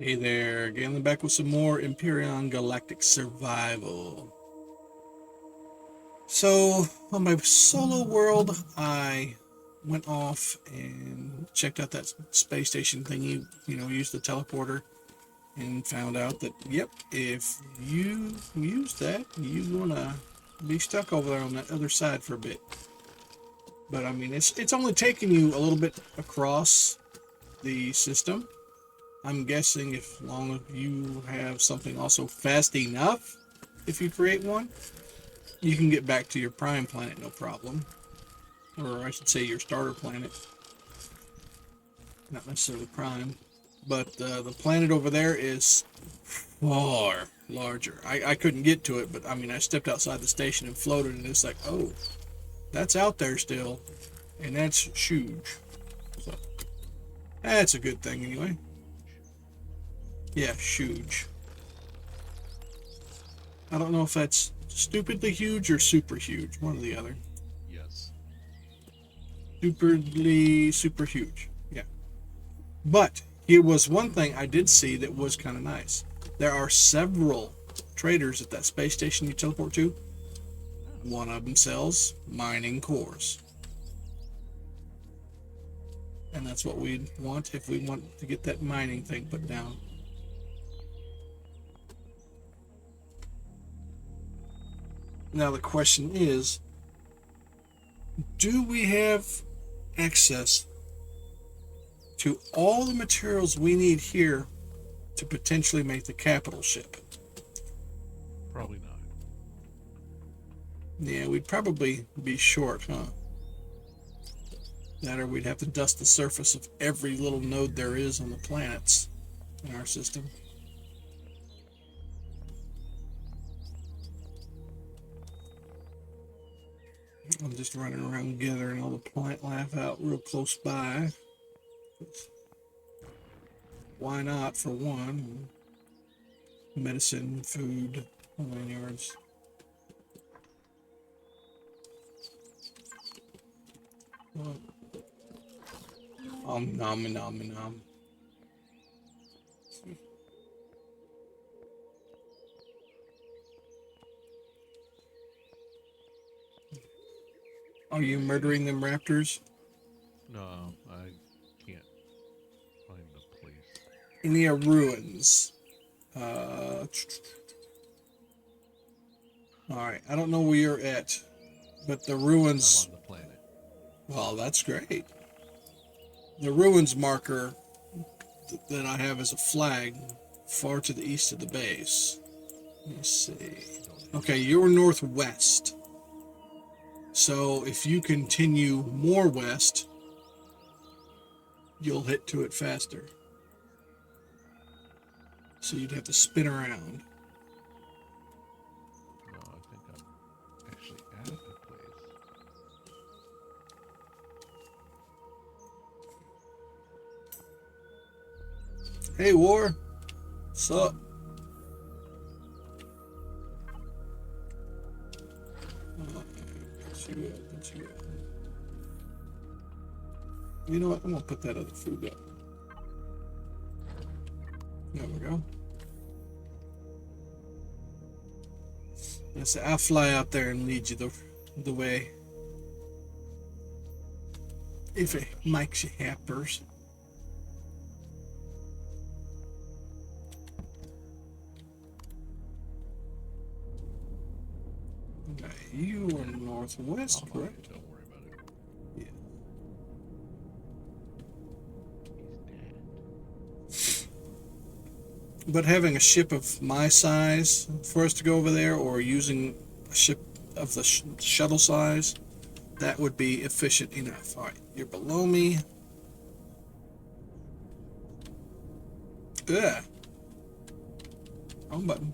Hey there, Galen back with some more Empyrion Galactic Survival. So, on my solo world, I went off and checked out that space station thingy, used the teleporter, and found out that, yep, if you use that, you're gonna be stuck over there on that other side for a bit. But I mean, it's only taking you a little bit across the system. I'm guessing if long as you have something also fast enough, if you create one, you can get back to your prime planet no problem. Or I should say your starter planet. Not necessarily prime. But the planet over there is far larger. I couldn't get to it, but I mean, I stepped outside the station and floated, and it's like, oh, that's out there still. And that's huge. So, that's a good thing anyway. Yeah, huge. I don't know if that's stupidly huge or super huge. One or the other. Yes. Stupidly super huge. Yeah. But here was one thing I did see that was kind of nice. There are several traders at that space station you teleport to. Oh. One of them sells mining cores. And that's what we'd want if we want to get that mining thing put down. Now the question is, do we have access to all the materials we need here to potentially make the capital ship? Probably not. Yeah, we'd probably be short, huh? That or we'd have to dust the surface of every little node there is on the planets in our system. I'm just running around gathering all the plant life out real close by. Why not, for one? Medicine, food, whole 9 yards. Nom nom nom. Are you murdering them raptors? No, I can't find the place. In the ruins. Uh, Alright, I don't know where you're at, but the I'm ruins. on the planet. Well, that's great. The ruins marker that I have as a flag far to the east of the base. Let me see. Don't have Okay, it. you're northwest. So if you continue more west, you'll hit to it faster. So you'd have to spin around. No, I think I'm actually at a place. Hey, War. What's up? You know what? I'm gonna put that other food up. There we go. I'll fly out there and lead you the way. If it makes you happers. Okay, you are northwest, I'll find correct? it. Don't worry about it. Yeah. He's dead. But having a ship of my size for us to go over there, or using a ship of the shuttle size, that would be efficient enough. All right, you're below me. Ugh. Wrong button.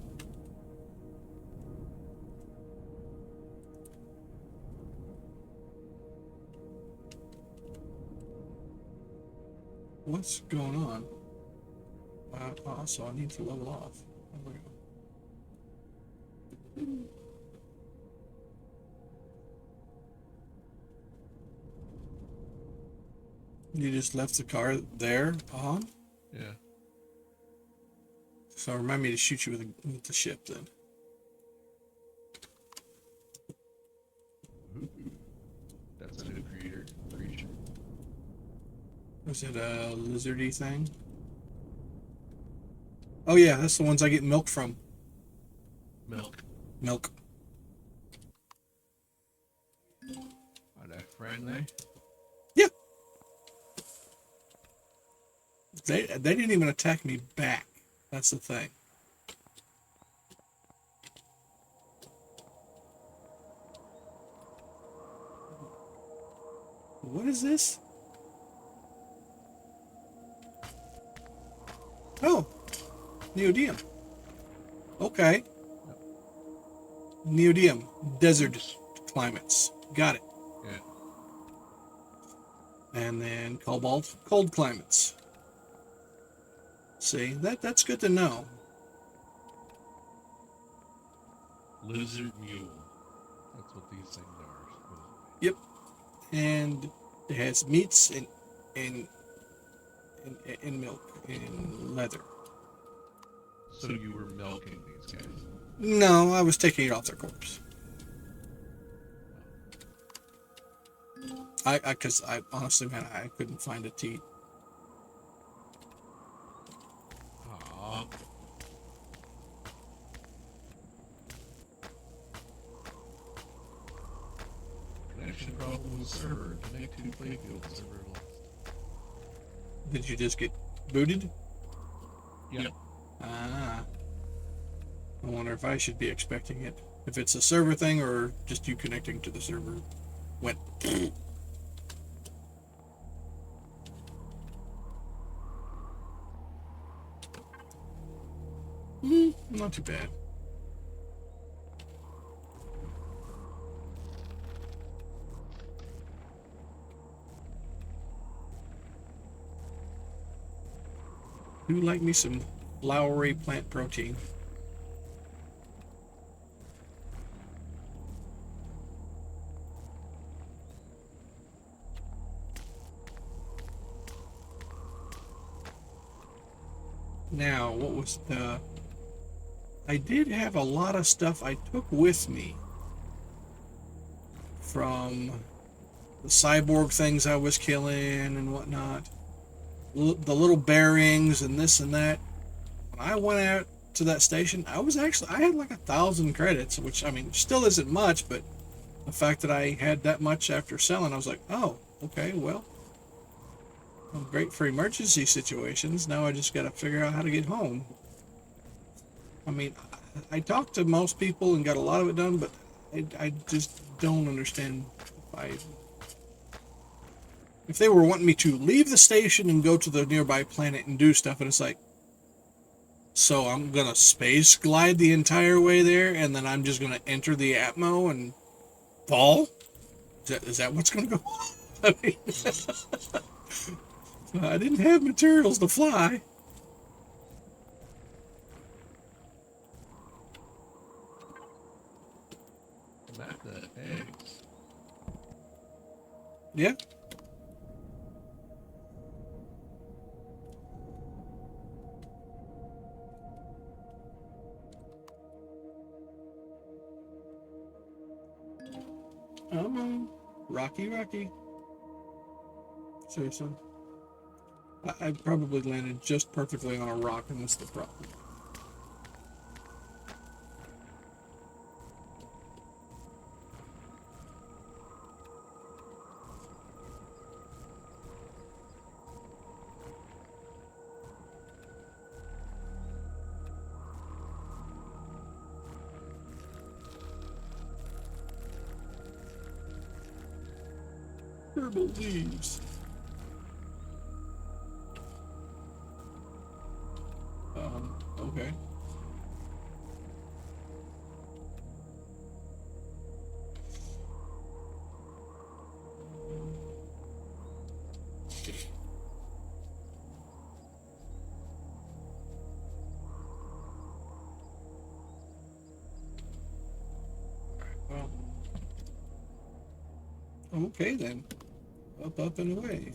What's going on? Also, I need to level off. There we go. You just left the car there on? Yeah. So remind me to shoot you with the ship then. Ooh, that's a new creature. Was it a lizardy thing? Oh yeah, that's the ones I get milk from. Milk. Milk. Are they friendly? Yeah. They didn't even attack me back. That's the thing. What is this? Oh, neodymium. Okay. Neodymium, desert climates. Got it. Yeah. And then cobalt, cold climates. See, that's good to know. Lizard mule. That's what these things are. Yep. And it has meats and milk and leather. So you were milking these guys. No, I was taking it off their corpse. Because I honestly, man, I couldn't find a teat. Aww. Connection problem with server. Connect to playfield server lost. Did you just get booted? Yep. Ah. I wonder if I should be expecting it. If it's a server thing or just you connecting to the server went. Not too bad. Do like me some flowery plant protein. Now, what was the... I did have a lot of stuff I took with me from the cyborg things I was killing and whatnot. The little bearings and this and that. When I went out to that station, I had like 1,000 credits, which, I mean, still isn't much, but the fact that I had that much after selling, I was like, oh, okay, well, I'm great for emergency situations. Now I just got to figure out how to get home. I mean, I talked to most people and got a lot of it done, but I just don't understand if they were wanting me to leave the station and go to the nearby planet and do stuff, and it's like, so I'm gonna space glide the entire way there, and then I'm just gonna enter the Atmo and fall? Is that what's gonna go on? I mean, I didn't have materials to fly. Not the eggs. Yeah. Rocky. Seriously. I probably landed just perfectly on a rock, and that's the problem. Herbal leaves. Okay. Well, okay then. Up and away.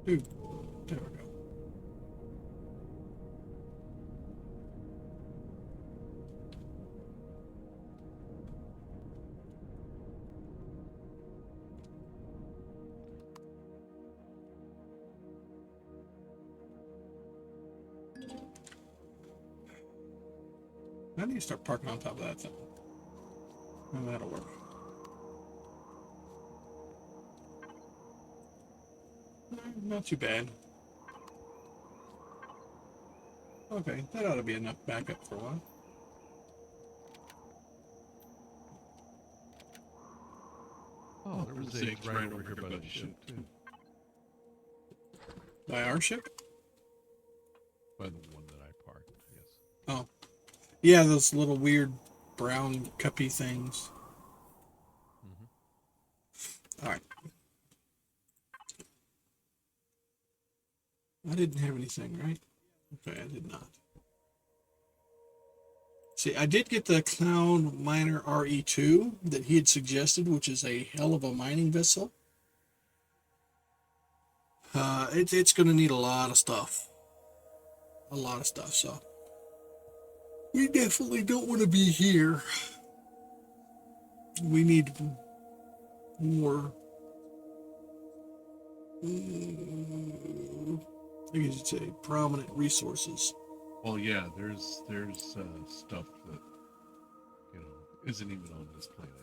Ooh, there we go. I need to start parking on top of that thing. And that'll work. Not too bad. Okay, that ought to be enough backup for a while. Oh, there was eggs right over here by the ship, too. By our ship? By the one that I parked, yes. Oh. Yeah, those little weird brown cuppy things. All right. I didn't have anything, right? Okay, I did not. See, I did get the Cloud Miner RE2 that he had suggested, which is a hell of a mining vessel. It's going to need a lot of stuff. A lot of stuff, so. We definitely don't want to be here. We need more. I guess you'd say prominent resources. Well, yeah, there's stuff that, isn't even on this planet.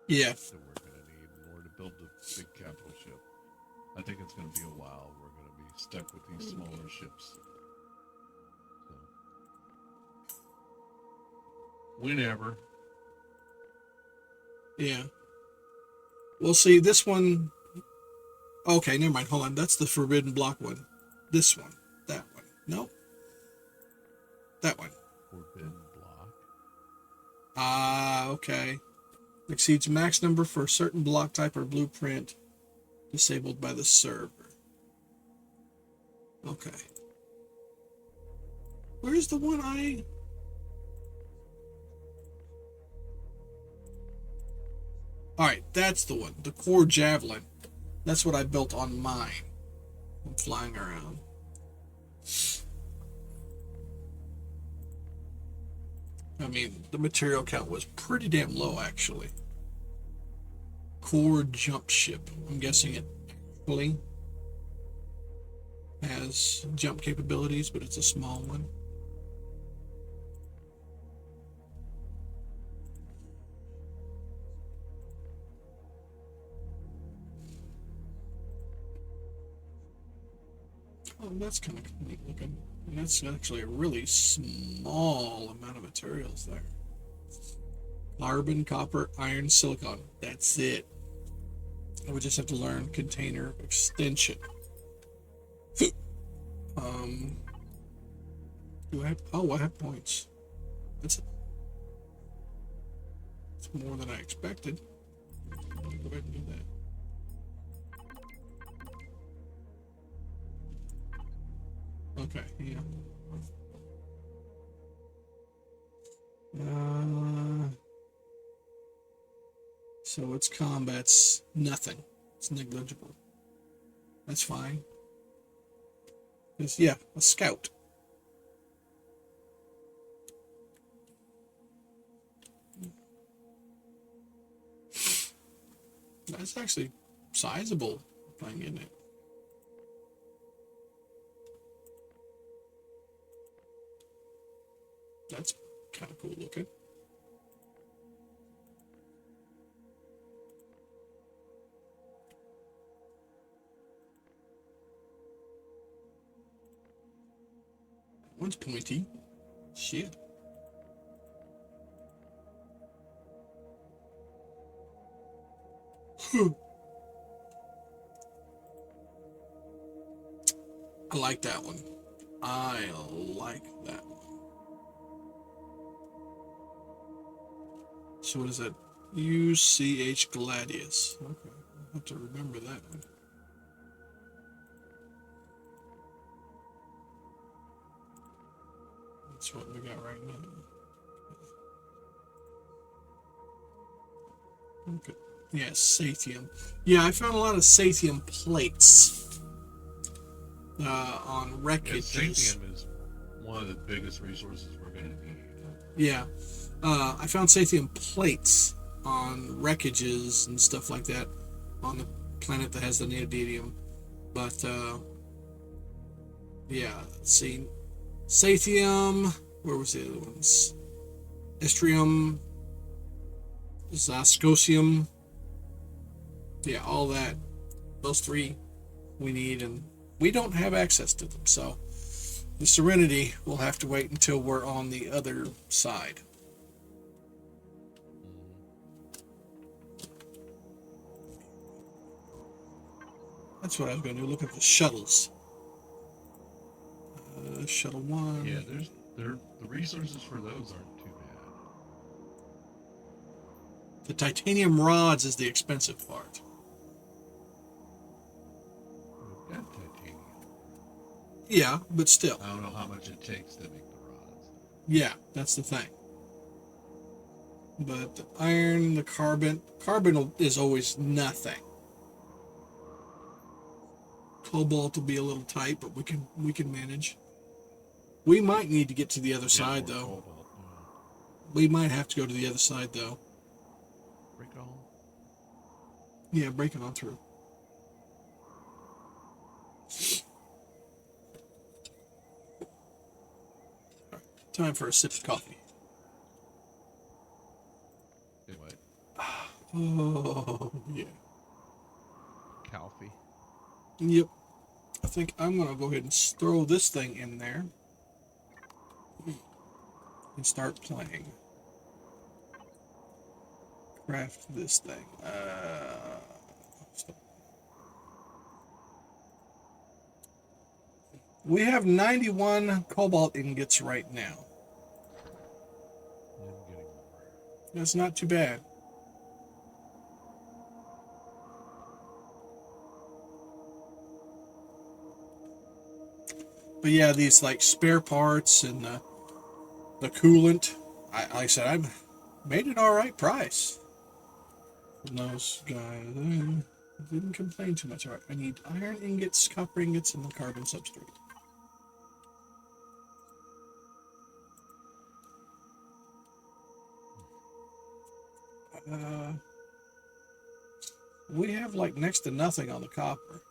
Yeah. That we're going to need in order to build the big capital ship. I think it's going to be a while. We're going to be stuck with these smaller ships. So, whenever. Yeah. Well, see, this one... Okay, never mind. Hold on. That's the Forbidden Block one. This one. That one. Nope. That one. Forbidden Block? Okay. Exceeds max number for a certain block type or blueprint. Disabled by the server. Okay. Where's the one I... Alright, that's the one. The core javelin. That's what I built on mine. I'm flying around. I mean, the material count was pretty damn low, actually. Core jump ship. I'm guessing it actually has jump capabilities, but it's a small one. Oh, that's kind of neat looking. And that's actually a really small amount of materials there. Carbon, copper, iron, silicon. That's it. I would just have to learn container extension. Do I have... Oh, I have points. That's more than I expected. Go ahead and do that. Okay, yeah. So its combat's nothing. It's negligible. That's fine. It's, yeah, a scout. That's actually sizable thing, isn't it? That's kind of cool looking. One's pointy. Shit. I like that one. I like that one. So what is that? UCH Gladius. Okay, I'll have to remember that one. That's what we got right now. Okay. Yeah, Satium. Yeah, I found a lot of Satium plates. on Yeah, wreckages. Sathium is one of the biggest resources we're going to need. Yeah. I found Sathium plates on wreckages and stuff like that on the planet that has the neodymium. But, yeah, let's see. Sathium, where was the other ones? Estrium, Zascosium. Yeah, all that. Those three we need, and we don't have access to them. So the Serenity will have to wait until we're on the other side. That's what I was going to do. Look at the shuttles. Shuttle 1. Yeah, the resources for those aren't too bad. The titanium rods is the expensive part. We've got titanium. Yeah, but still. I don't know how much it takes to make the rods. Yeah, that's the thing. But the iron, the carbon is always nothing. Cobalt will be a little tight, but we can manage. We might need to get to the other side though. Cobalt, We might have to go to the other side though. break it all. Yeah, break it on through. All right, time for a sip of coffee. Anyway, Oh yeah. Calfee. Yep. I think I'm gonna go ahead and throw this thing in there and start playing. Craft this thing. We have 91 cobalt ingots right now. I'm getting more. That's not too bad. But yeah, these like spare parts and the coolant. Like I said, I made an all right price from those guys. I didn't complain too much. All right, I need iron ingots, copper ingots, and the carbon substrate. We have like next to nothing on the copper.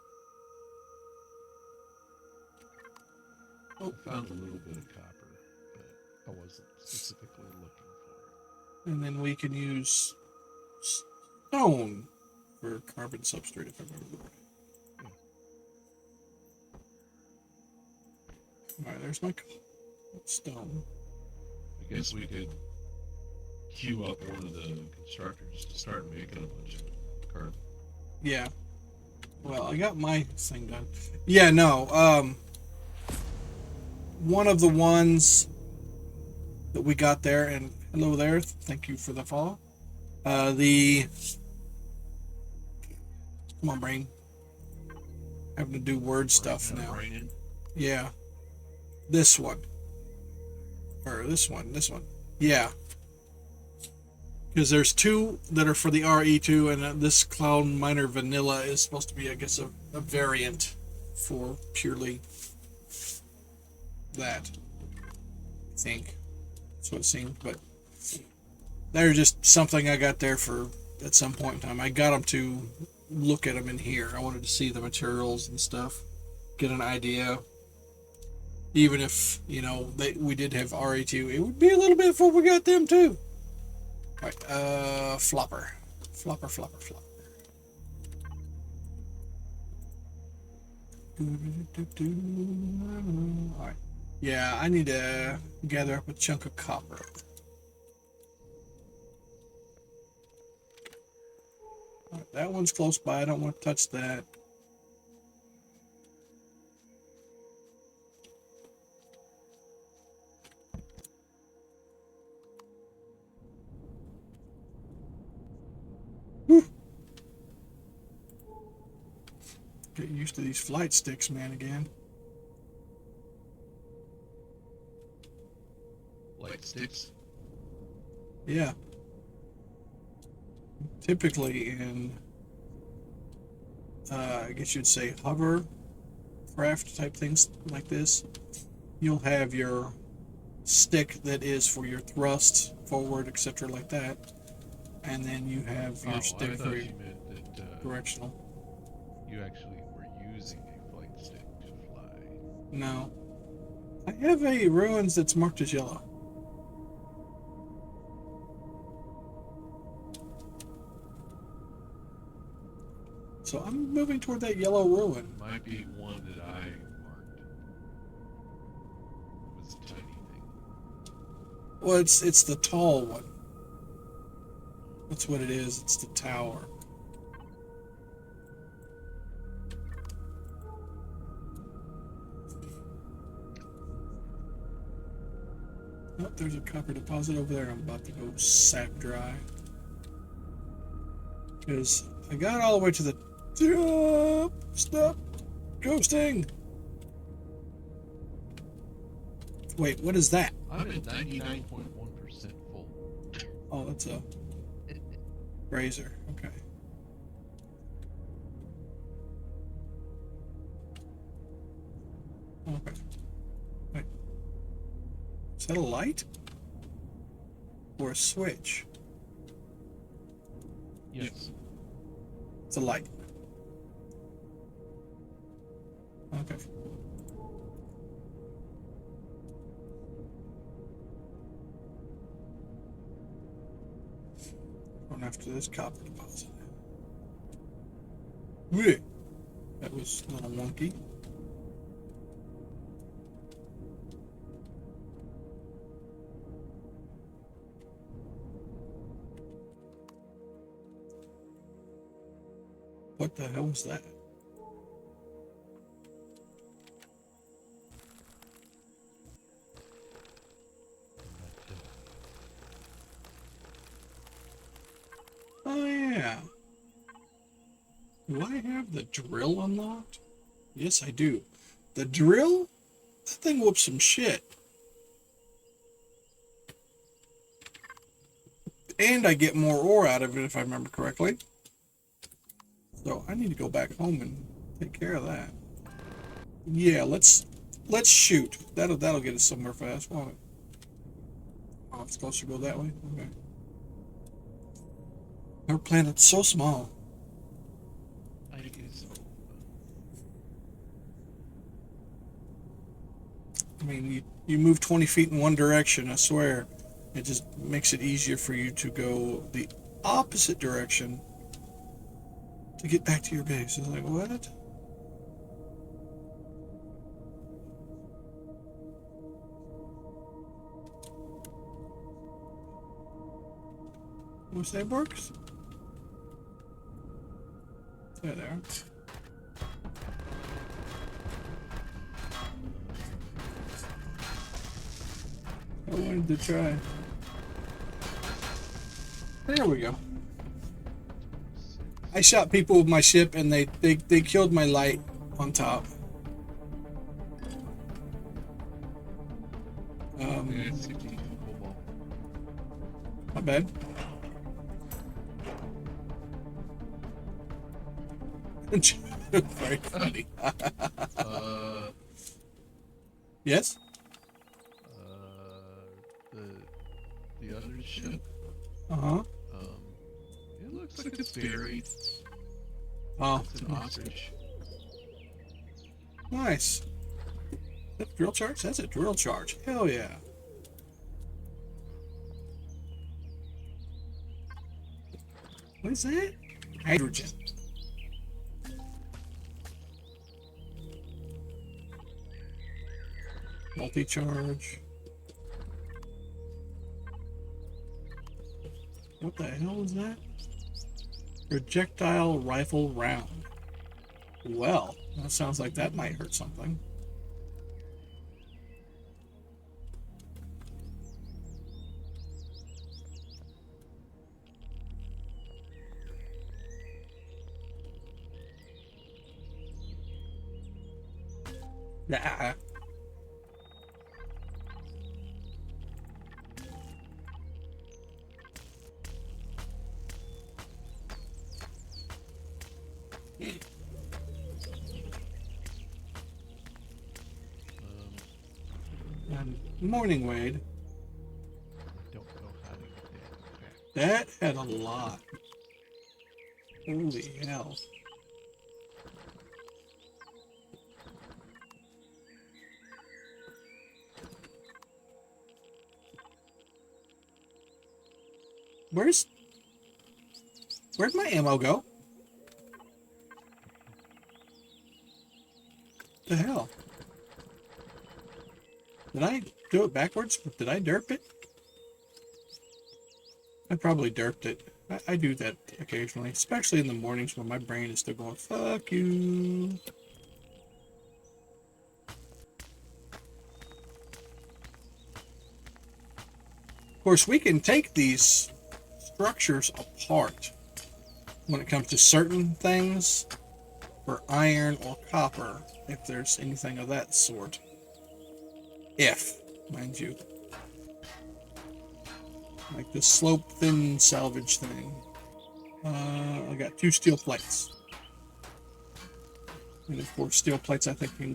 I found a little bit of copper, but I wasn't specifically looking for it. And then we can use stone for carbon substrate, if I remember right. Alright, there's my stone. I guess we could queue up one of the constructors to start making a bunch of carbon. Yeah. Well, I got my thing done. Yeah, no. One of the ones that we got there, and hello there, thank you for the follow. Come on, brain. Having to do word stuff now. Raining. Yeah. This one. Or this one. Yeah. Because there's two that are for the RE2, and this Cloud Miner Vanilla is supposed to be, I guess, a variant for purely that. I think. That's what it seemed. But they're just something I got there for at some point in time. I got them to look at them in here. I wanted to see the materials and stuff. Get an idea. Even if, we did have RE2, it would be a little bit before we got them too. Alright, flopper. Flopper. Alright. Yeah, I need to gather up a chunk of copper. Alright, that one's close by. I don't want to touch that. Get used to these flight sticks, man, again. Light sticks? Yeah. Typically in, I guess you'd say hover craft type things like this, you'll have your stick that is for your thrust forward, etc., like that, and then you have your Oh, I stick thought for your you meant that directional. you actually were using a flight stick to fly. No, I have a ruins that's marked as yellow. So I'm moving toward that yellow ruin. Might be one that I marked. It was a tiny thing. Well, it's the tall one. That's what it is. It's the tower. Oh, there's a copper deposit over there. I'm about to go sap dry. Because I got all the way to the top. Stop ghosting. Wait, what is that? I'm at 99.1% full. Oh, that's a razor. Okay. Okay. Wait. Is that a light? Or a switch? Yes. It's a light. Okay. Going after this copper deposit. Wait. That was a little wonky. What the hell was that? Oh yeah. Do I have the drill unlocked? Yes, I do. The drill? That thing whoops some shit. And I get more ore out of it if I remember correctly. So I need to go back home and take care of that. Yeah, let's shoot. That'll get us somewhere fast, won't it? Oh, it's supposed to go that way? Okay. Our planet's so small. I guess so. I mean, you move 20 feet in one direction, I swear. It just makes it easier for you to go the opposite direction to get back to your base. It's like, what? What's that, Barks? There they are. I wanted to try. There we go. I shot people with my ship and they killed my light on top. Yeah, 62 cobalt. Not bad. Very funny. Yes? The other ship, Uh-huh. it looks like it's buried. Oh, It's an ostrich. nice. That drill charge? That's a drill charge. Hell yeah. What is that? Hydrogen. Multi-charge. What the hell is that? Projectile rifle round. Well, that sounds like that might hurt something. Nah. Morning, Wade. I don't know how to get that back. That had a lot. Holy hell. Where'd my ammo go? The hell? Did I do it backwards? Did I derp it? I probably derped it. I do that occasionally, especially in the mornings when my brain is still going, fuck you. Of course, we can take these structures apart when it comes to certain things for iron or copper, if there's anything of that sort. If, mind you. Like the slope thin salvage thing. I got 2 steel plates. And of course, steel plates I think can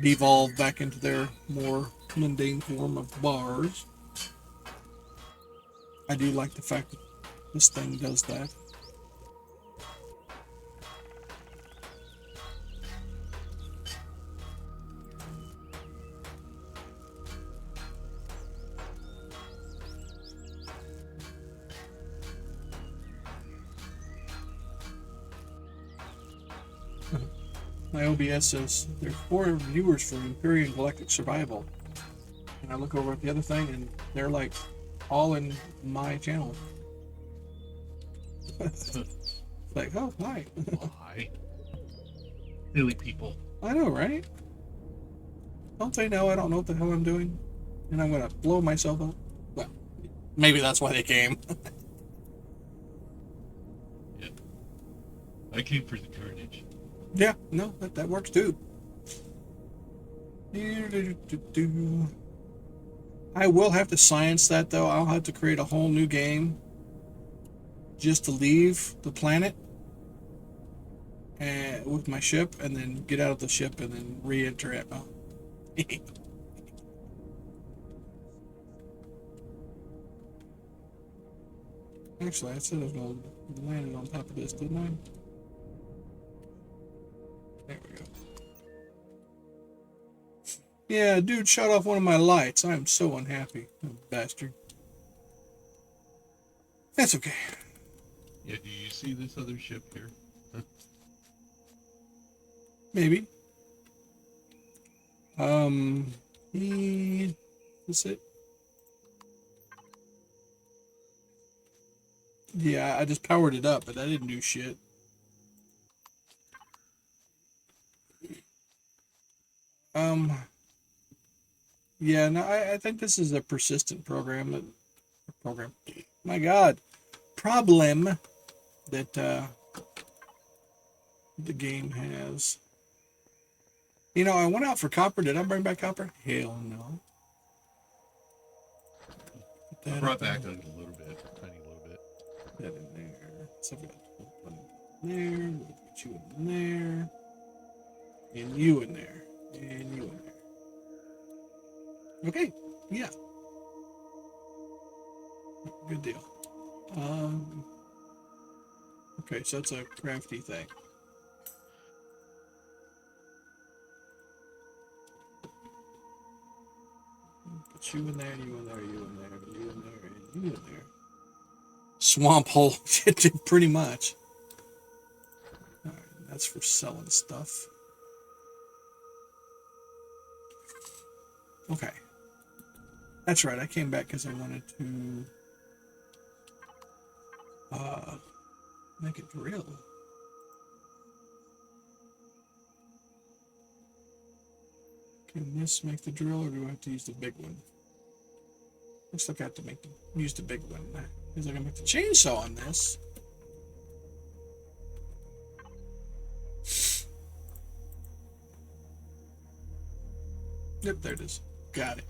devolve back into their more mundane form of bars. I do like the fact that this thing does that. My OBS says there's 4 viewers for Empyrion Galactic Survival. And I look over at the other thing and they're like all in my channel. It's like, oh, hi. Why? Silly people. I know, right? Don't they know I don't know what the hell I'm doing? And I'm going to blow myself up? Well, maybe that's why they came. Yeah. I came for the carnage. Yeah, no, that works too. I will have to science that though. I'll have to create a whole new game just to leave the planet and with my ship, and then get out of the ship and then re-enter it. Oh. Actually, I said I was going to land it on top of this, didn't I? There we go. Yeah, dude shut off one of my lights. I'm so unhappy. Oh, bastard. That's okay. Yeah, do you see this other ship here? Maybe. Is it? Yeah, I just powered it up, but I didn't do shit. Yeah, no, I think this is a persistent program. My God. Problem that the game has. You know, I went out for copper. Did I bring back copper? Hell no. I brought back a little bit, a tiny little bit. That in there. So I've got one there. We'll put you in there. And you in there. And you in there. Okay. Yeah. Good deal. Okay, so that's a crafty thing. Put you in there, you in there, you in there, you in there, and you in there. Swamp hole, pretty much. Alright, that's for selling stuff. Okay. That's right, I came back because I wanted to make a drill. Can this make the drill, or do I have to use the big one? Looks like I have to use the big one. Because I can make the chainsaw on this. Yep, there it is. Got it.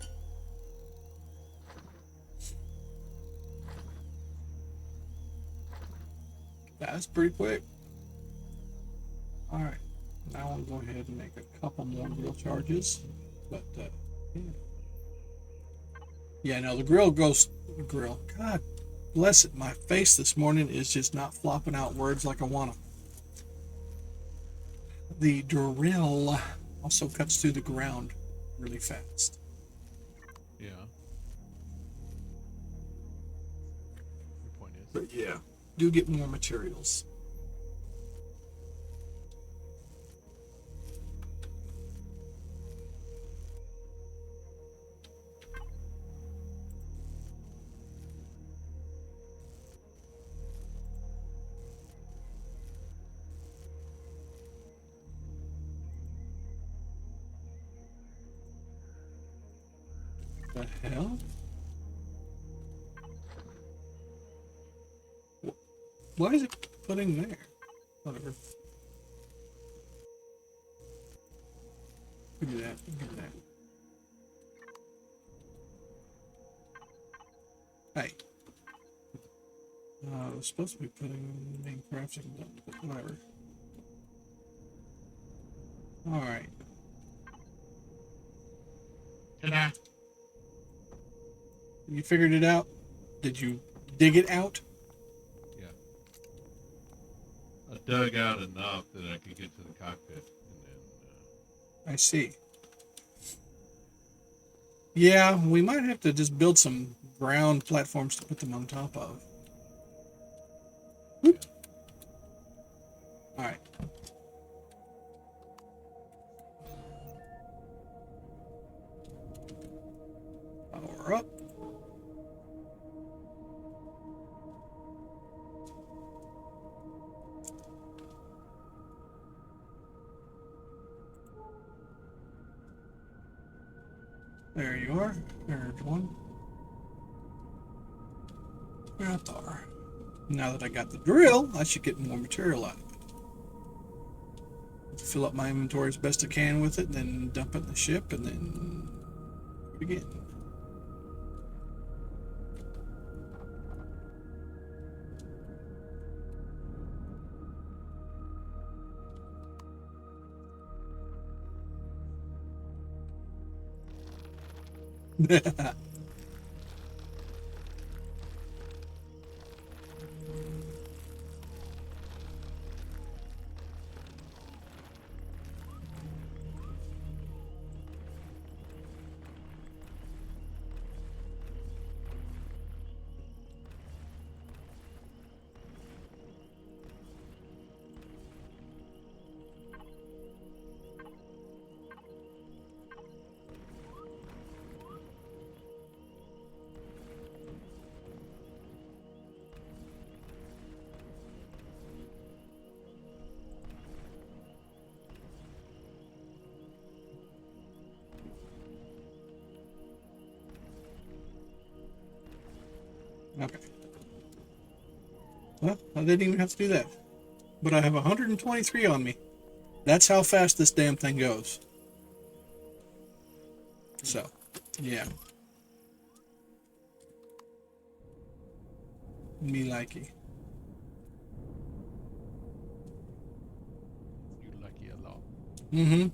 That's pretty quick. Alright. Now I'll go ahead and make a couple more drill charges. But, yeah. Yeah, no, the grill goes. Grill. God bless it. My face this morning is just not flopping out words like I want to. The drill also cuts through the ground really fast. Yeah. Your point is. But yeah, do get more materials. The hell? Why is it putting there? Whatever. Give me that. Give me that. Hey. I was supposed to be putting the main crafting done, but whatever. Alright. Ta-da! You figured it out? Did you dig it out? Yeah. I dug out enough that I could get to the cockpit, and then I see. Yeah, we might have to just build some ground platforms to put them on top of. Whoop. Alright. Power up. There you are. There's one. Right there. Now that I got the drill, I should get more material out of it. Fill up my inventory as best I can with it, and then dump it in the ship, and then do it again. Okay. Well, I didn't even have to do that. But I have 123 on me. That's how fast this damn thing goes. So, yeah. Me likey. you lucky a lot. Mm-hmm.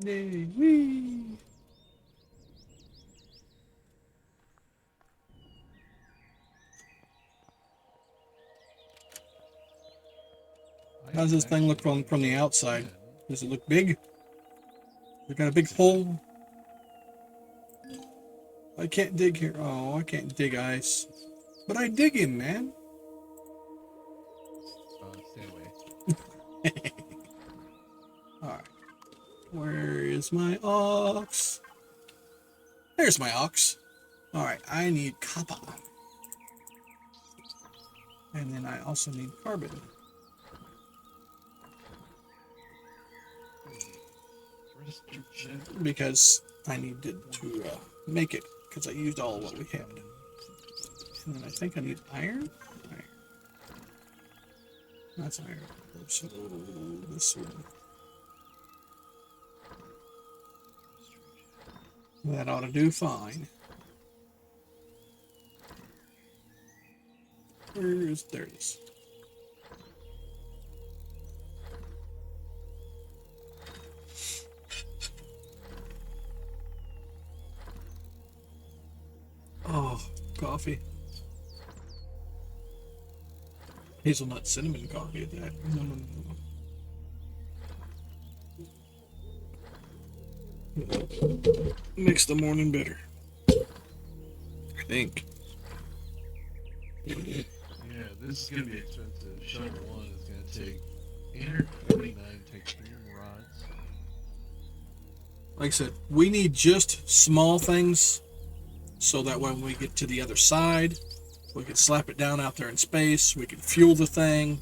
Yay, wee. I How does this thing look from the outside? Does it look big? We got a big hole. I can't dig here. Oh, I can't dig ice. But I dig in, man. Stay away. Alright. Where is my ox? There's my ox. Alright, I need copper. And then I also need carbon. Because I needed to make it, because I used all of what we had. And then I think I need iron. Iron. That's iron. So this one. That ought to do fine. There it is. Oh, coffee. Hazelnut cinnamon coffee at that. No. Makes the morning better. I think. Yeah, this is going to be expensive. Shuttle 1 is going to take 829, take 3 rods. Like I said, we need just small things so that when we get to the other side, we can slap it down out there in space, we can fuel the thing,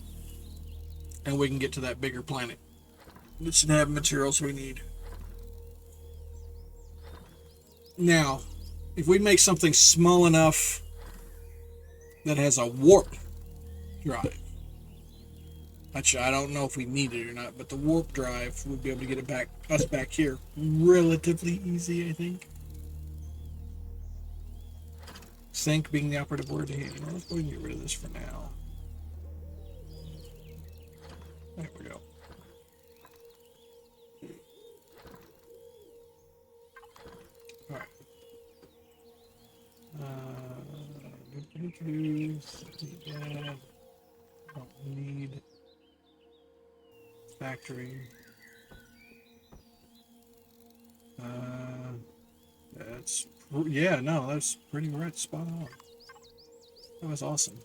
and we can get to that bigger planet. It should have materials we need. Now, if we make something small enough that has a warp drive, which I don't know if we need it or not, but the warp drive would be able to get us back here relatively easy, I think. Think being the operative word here. Let's go ahead and get rid of this for now. There we go. Alright. Don't need factory. That's pretty right, spot on. That was awesome.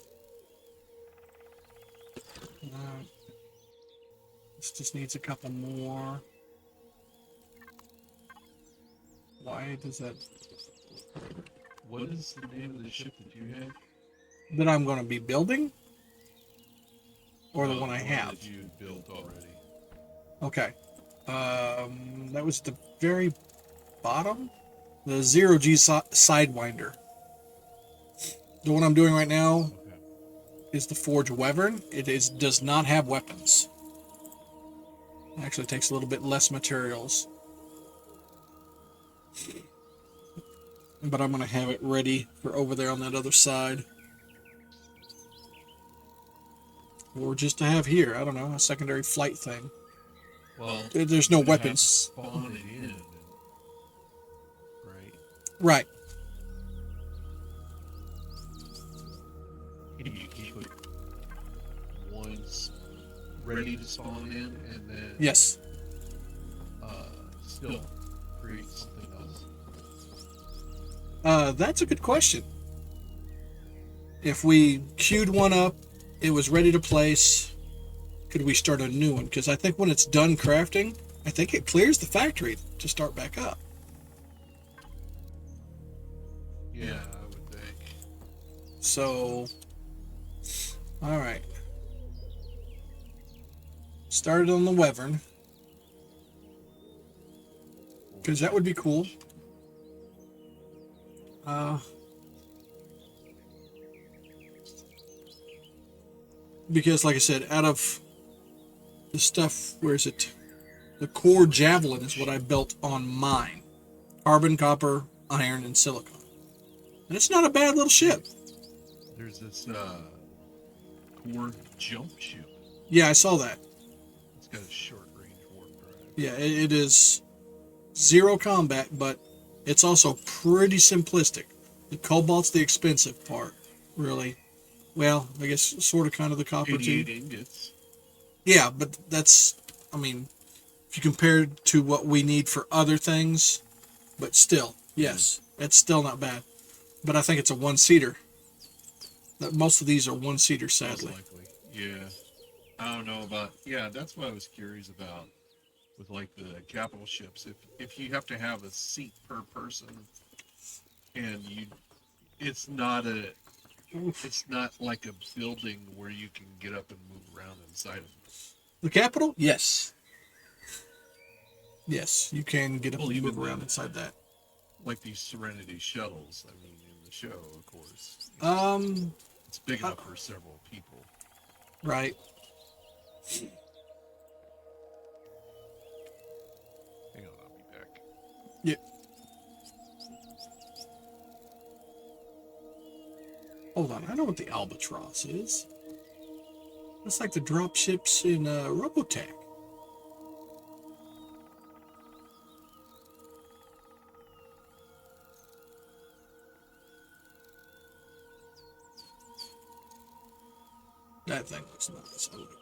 This just needs a couple more. Why does that? What is the name of the ship that you had? That I'm going to be building, or the one I have? That you built already. Okay. That was the very bottom. The 0G Sidewinder. The one I'm doing right now is the Forge Wyvern. It does not have weapons. It actually takes a little bit less materials. But I'm going to have it ready for over there on that other side. Or just to have here, I don't know, a secondary flight thing. Well, there's no weapons. Spawn it in, right? Right. You can put ones ready to spawn in, and then yes, still create something else. That's a good question. If we queued one up, it was ready to place, could we start a new one? Because I think when it's done crafting, I think it clears the factory to start back up. Yeah, I would think. So, all right. Started on the Wyvern. Because that would be cool. Because, like I said, out of the stuff, where is it? The core javelin is what I built on mine. Carbon, copper, iron, and silicon. And it's not a bad little ship. There's this core jump ship. Yeah, I saw that. It's got a short range warp drive. Yeah, it is 0 combat, but it's also pretty simplistic. The cobalt's the expensive part, really. Well, I guess sort of kind of the copper 88 too. ingots. Yeah, but that's, I mean, if you compare it to what we need for other things, but still, yes, it's still not bad. But I think it's a one-seater. Most of these are one-seater, sadly. Most likely, yeah. I don't know about, yeah, that's what I was curious about with like the capital ships. If you have to have a seat per person, and it's not like a building where you can get up and move around inside of it. The capital? Yes. Yes, you can get up Well, and even move around then, inside that. Like these Serenity shuttles, I mean, in the show, of course. Um, It's big uh, enough for several people. right. Hang on, I'll be back. Yeah. Hold on, I know what the albatross is. That's like the drop ships in Robotech. That thing looks nice. I like it.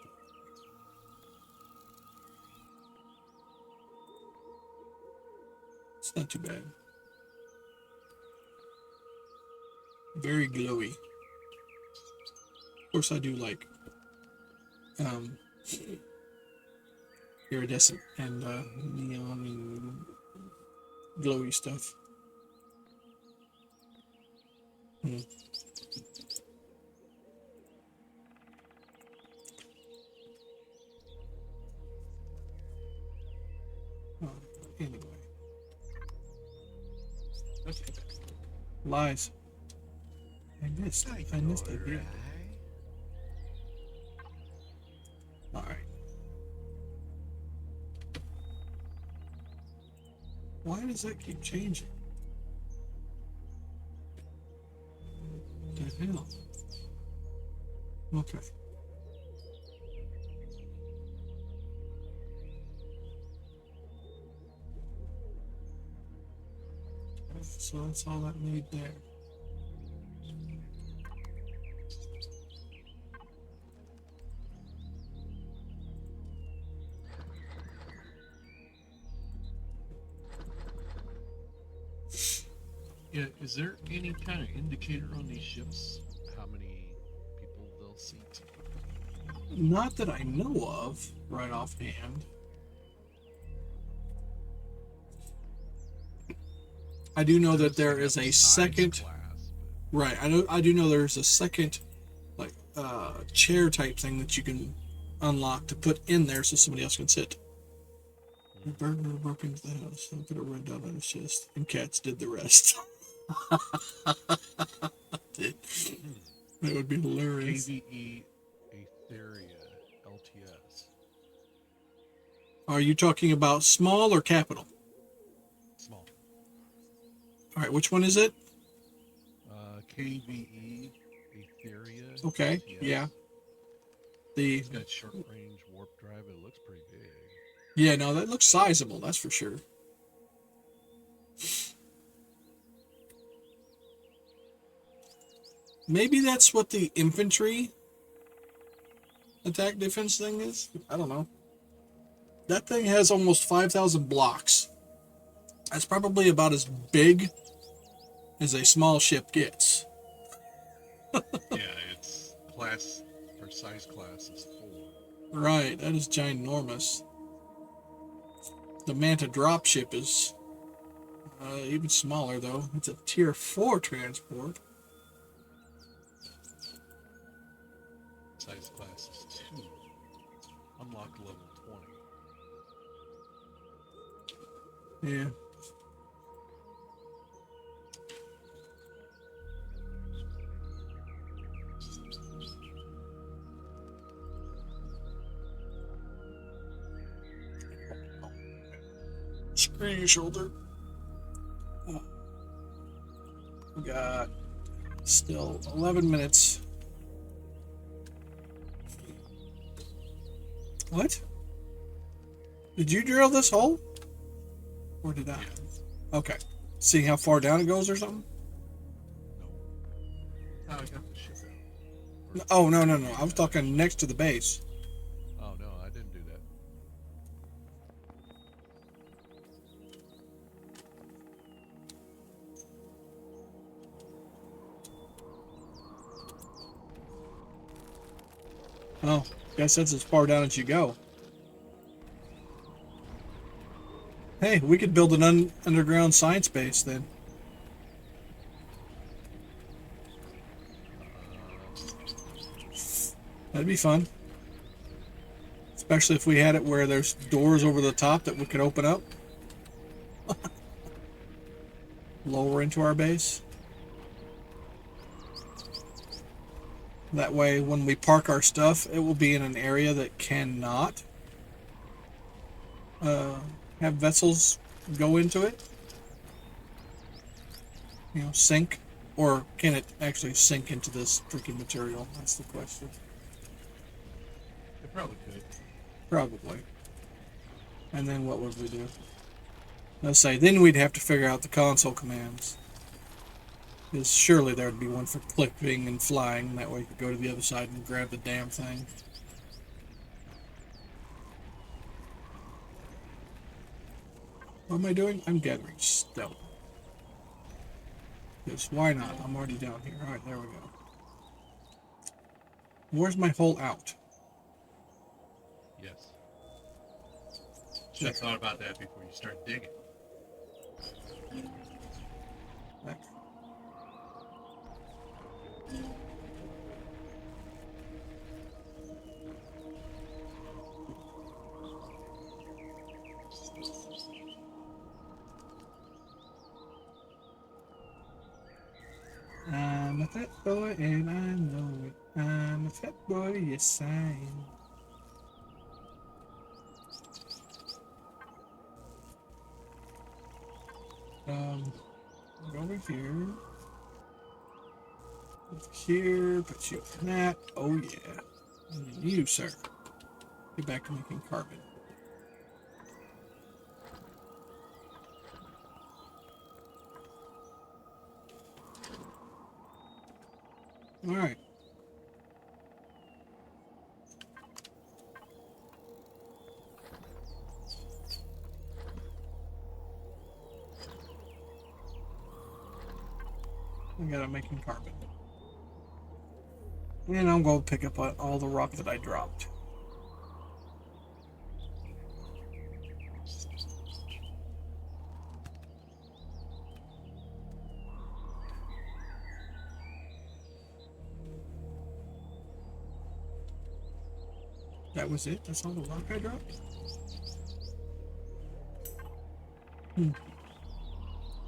It's not too bad. Very glowy. Of course, I do like um, iridescent and neon and glowy stuff. Hmm. Oh, anyway, Okay. lies. I missed it. Yeah. All right. Why does that keep changing? What the hell? Okay. So that's all that made there. Yeah, is there any kind of indicator on these ships how many people they'll seat? Not that I know of right offhand. I do know that there is a second. Right. I do know there's a second, like, chair type thing that you can unlock to put in there so somebody else can sit. The burglar broke into the house. I put a red dot on his chest, and cats did the rest. That would be hilarious. KVE Aetheria LTS. Are you talking about small or capital? Small. All right, which one is it? KVE Aetheria. Okay, LTS. yeah. The It's got short range warp drive. It looks pretty big. yeah, no, that looks sizable. That's for sure. Maybe that's what the infantry attack defense thing is. I don't know. That thing has almost 5,000 blocks. That's probably about as big as a small ship gets. Yeah, its class or size class is 4. Right, that is ginormous. The Manta dropship is even smaller, though. It's a tier 4 transport. Size class is 2. Unlocked level 20. Yeah. Screw your shoulder. We got still 11 minutes. What? Did you drill this hole? Or did I? Yeah. Okay. Seeing how far down it goes or something? No. Oh, I got the ship out. Oh, no. I was talking next to the base. Oh, no, I didn't do that. Oh, guess that's as far down as you go. Hey, we could build an underground science base then. That'd be fun. Especially if we had it where there's doors over the top that we could open up. Lower into our base. That way, when we park our stuff, it will be in an area that cannot have vessels go into it. You know, sink. Or can it actually sink into this freaking material? That's the question. It probably could. Probably. And then what would we do? Let's say, then we'd have to figure out the console commands. Because surely there would be one for clicking and flying, and that way you could go to the other side and grab the damn thing. What am I doing? I'm gathering stone. Because why not? I'm already down here. Alright, there we go. Where's my hole out? Yes. Should have thought about that before you start digging. Back. I'm a fat boy and I know it. I'm a fat boy, yes I am. Go over here. Over here, put you in that. Oh yeah. And then you, sir. Get back to making carbon. Alright. I gotta make him carbon. And I'm going to pick up all the rock that I dropped. That was it? That's all the rock I dropped?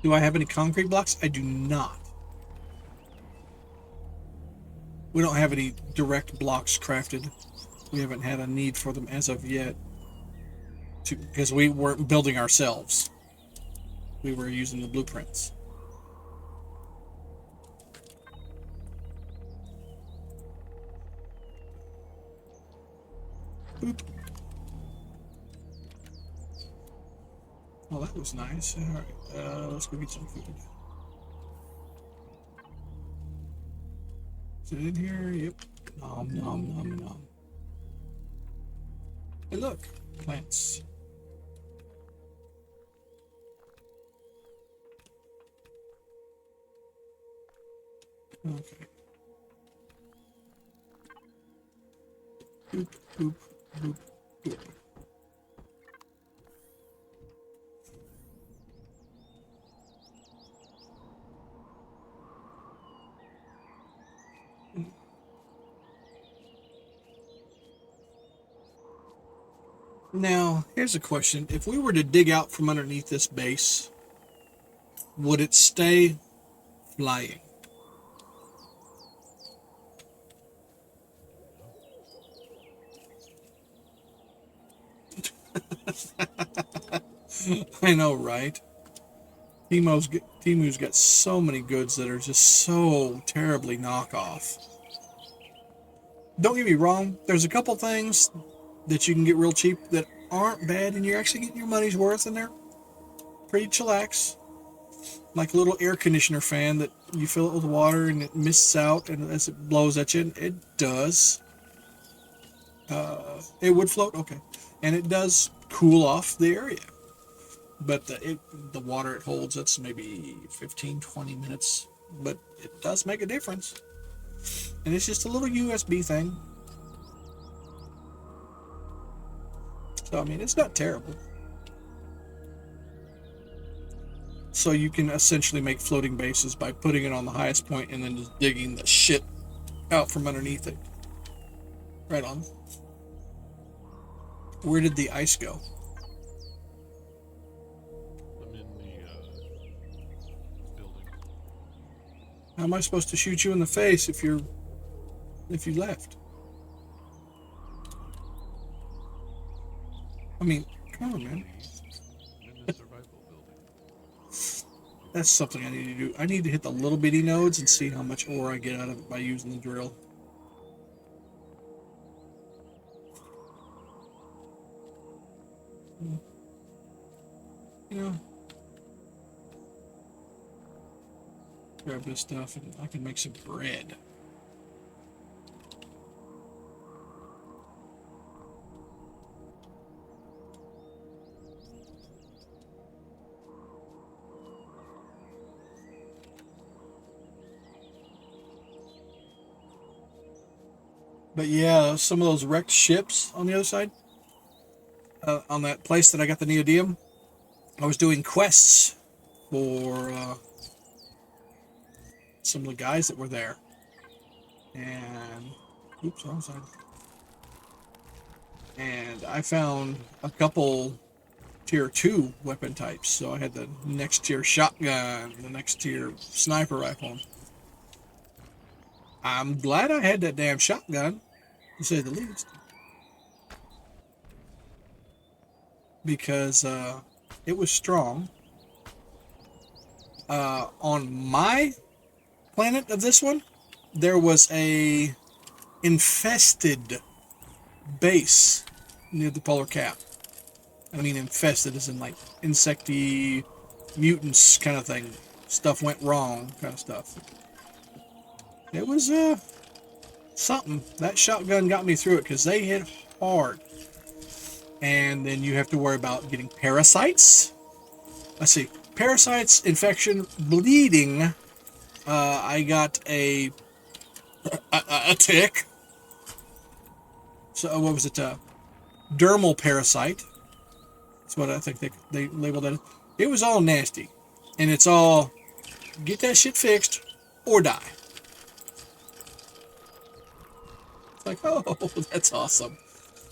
Do I have any concrete blocks? I do not. We don't have any direct blocks crafted. We haven't had a need for them as of yet. Because we weren't building ourselves. We were using the blueprints. Boop. Oh, that was nice. Alright, let's go get some food. Is it in here? Yep. Nom, nom, nom, nom. Hey, look. Plants. Okay. Boop, boop, boop, boop. Now, here's a question. If we were to dig out from underneath this base, would it stay flying? I know, right? Timu's got so many goods that are just so terribly knockoff. Don't get me wrong, there's a couple things that you can get real cheap that aren't bad, and you're actually getting your money's worth, and they're pretty chillax. Like a little air conditioner fan that you fill it with water and it mists out, and as it blows at you, and it does. It would float, okay. And it does cool off the area. But the water it holds, that's maybe 15-20 minutes. But it does make a difference. And it's just a little USB thing. So, I mean, it's not terrible. So you can essentially make floating bases by putting it on the highest point and then just digging the shit out from underneath it. Right on. Where did the ice go? I'm in the building. How am I supposed to shoot you in the face if you're if you left? I mean, come on, man. In the survival building. That's something I need to do. I need to hit the little bitty nodes and see how much ore I get out of it by using the drill. You know, grab this stuff and I can make some bread. But yeah, some of those wrecked ships on the other side, on that place that I got the neodymium, I was doing quests for some of the guys that were there. And, oops, wrong side. And I found a couple tier 2 weapon types. So I had the next tier shotgun, the next tier sniper rifle. I'm glad I had that damn shotgun, to say the least. Because it was strong. On my planet of this one, there was a infested base near the polar cap. I mean infested as in like insecty, mutants kind of thing. Stuff went wrong kind of stuff. It was something. That shotgun got me through it because they hit hard. And then you have to worry about getting parasites. Let's see. Parasites, infection, bleeding. I got a tick. So what was it? Dermal parasite. That's what I think they labeled it. It was all nasty. And it's all, get that shit fixed or die. It's like, oh, that's awesome.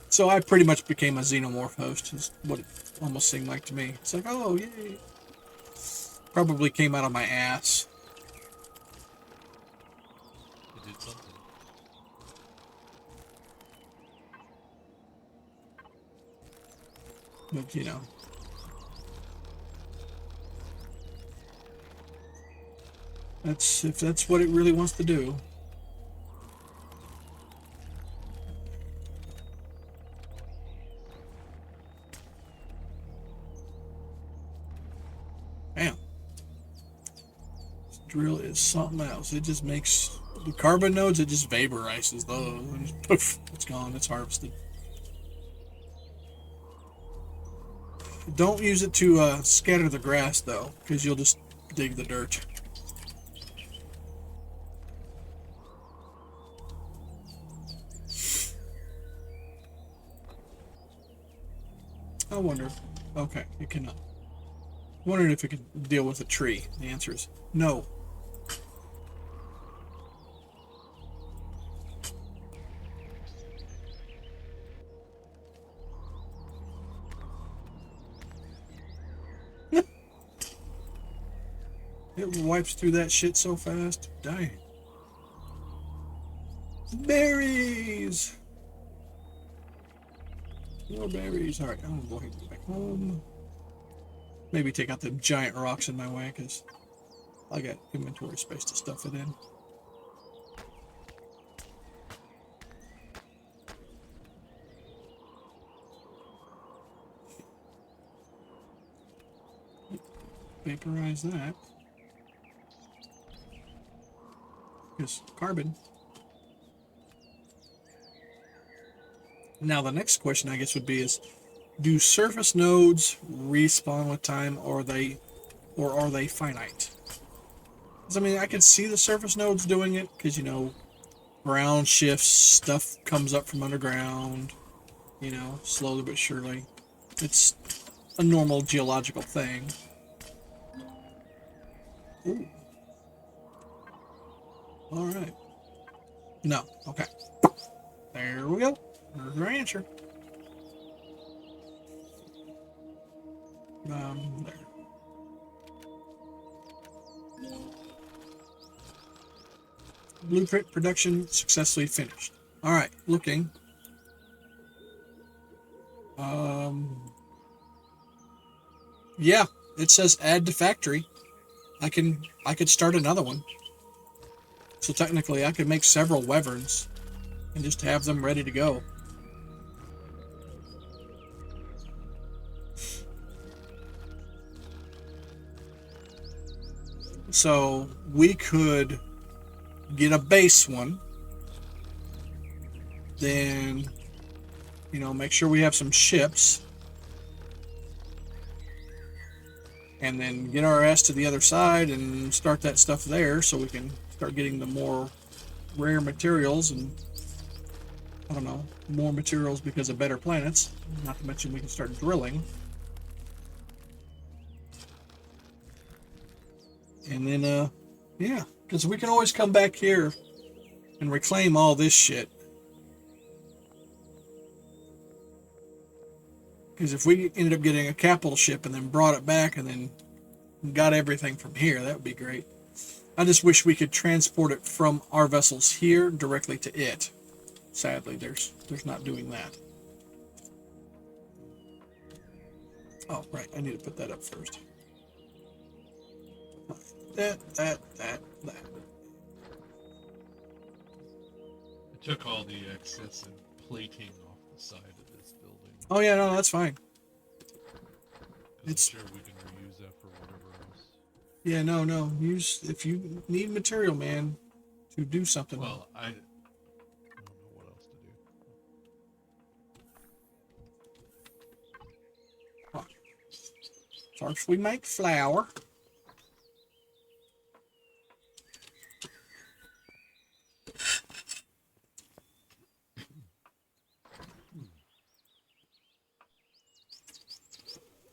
So I pretty much became a xenomorph host, is what it almost seemed like to me. It's like, oh, yay. Probably came out of my ass. It did something. But, you know. If that's what it really wants to do. Damn. This drill is something else. It just makes the carbon nodes, it just vaporizes those. And just poof, it's gone. It's harvested. Don't use it to scatter the grass, though, because you'll just dig the dirt. I wonder. Okay, it cannot. I wondered if it could deal with a tree. The answer is no. It wipes through that shit so fast. Dang. Berries! More berries. Alright, I'm gonna go ahead and go back home. Maybe take out the giant rocks in my way, because I got inventory space to stuff it in. Vaporize that. Because carbon. Now the next question I guess would be is, do surface nodes respawn with time, or are they finite? Because I mean, I can see the surface nodes doing it because, you know, ground shifts, stuff comes up from underground, you know, slowly but surely. It's a normal geological thing. Ooh. All right. No. Okay. There we go. There's our answer. There. Blueprint production successfully finished. All right, looking. Yeah, it says add to factory. I could start another one. So technically, I could make several wyverns and just have them ready to go. So we could get a base one, then, you know, make sure we have some ships, and then get our ass to the other side and start that stuff there so we can start getting the more rare materials and, I don't know, more materials because of better planets. Not to mention we can start drilling. And then, yeah, because we can always come back here and reclaim all this shit. Because if we ended up getting a capital ship and then brought it back and then got everything from here, that would be great. I just wish we could transport it from our vessels here directly to it. Sadly, there's not doing that. Oh, right, I need to put that up first. That. I took all the excessive plating off the side of this building. Oh yeah, no, that's fine. I'm sure we can reuse that for whatever else. Yeah, no. Use if you need material, man, to do something. Well, I don't know what else to do. First, we make flour.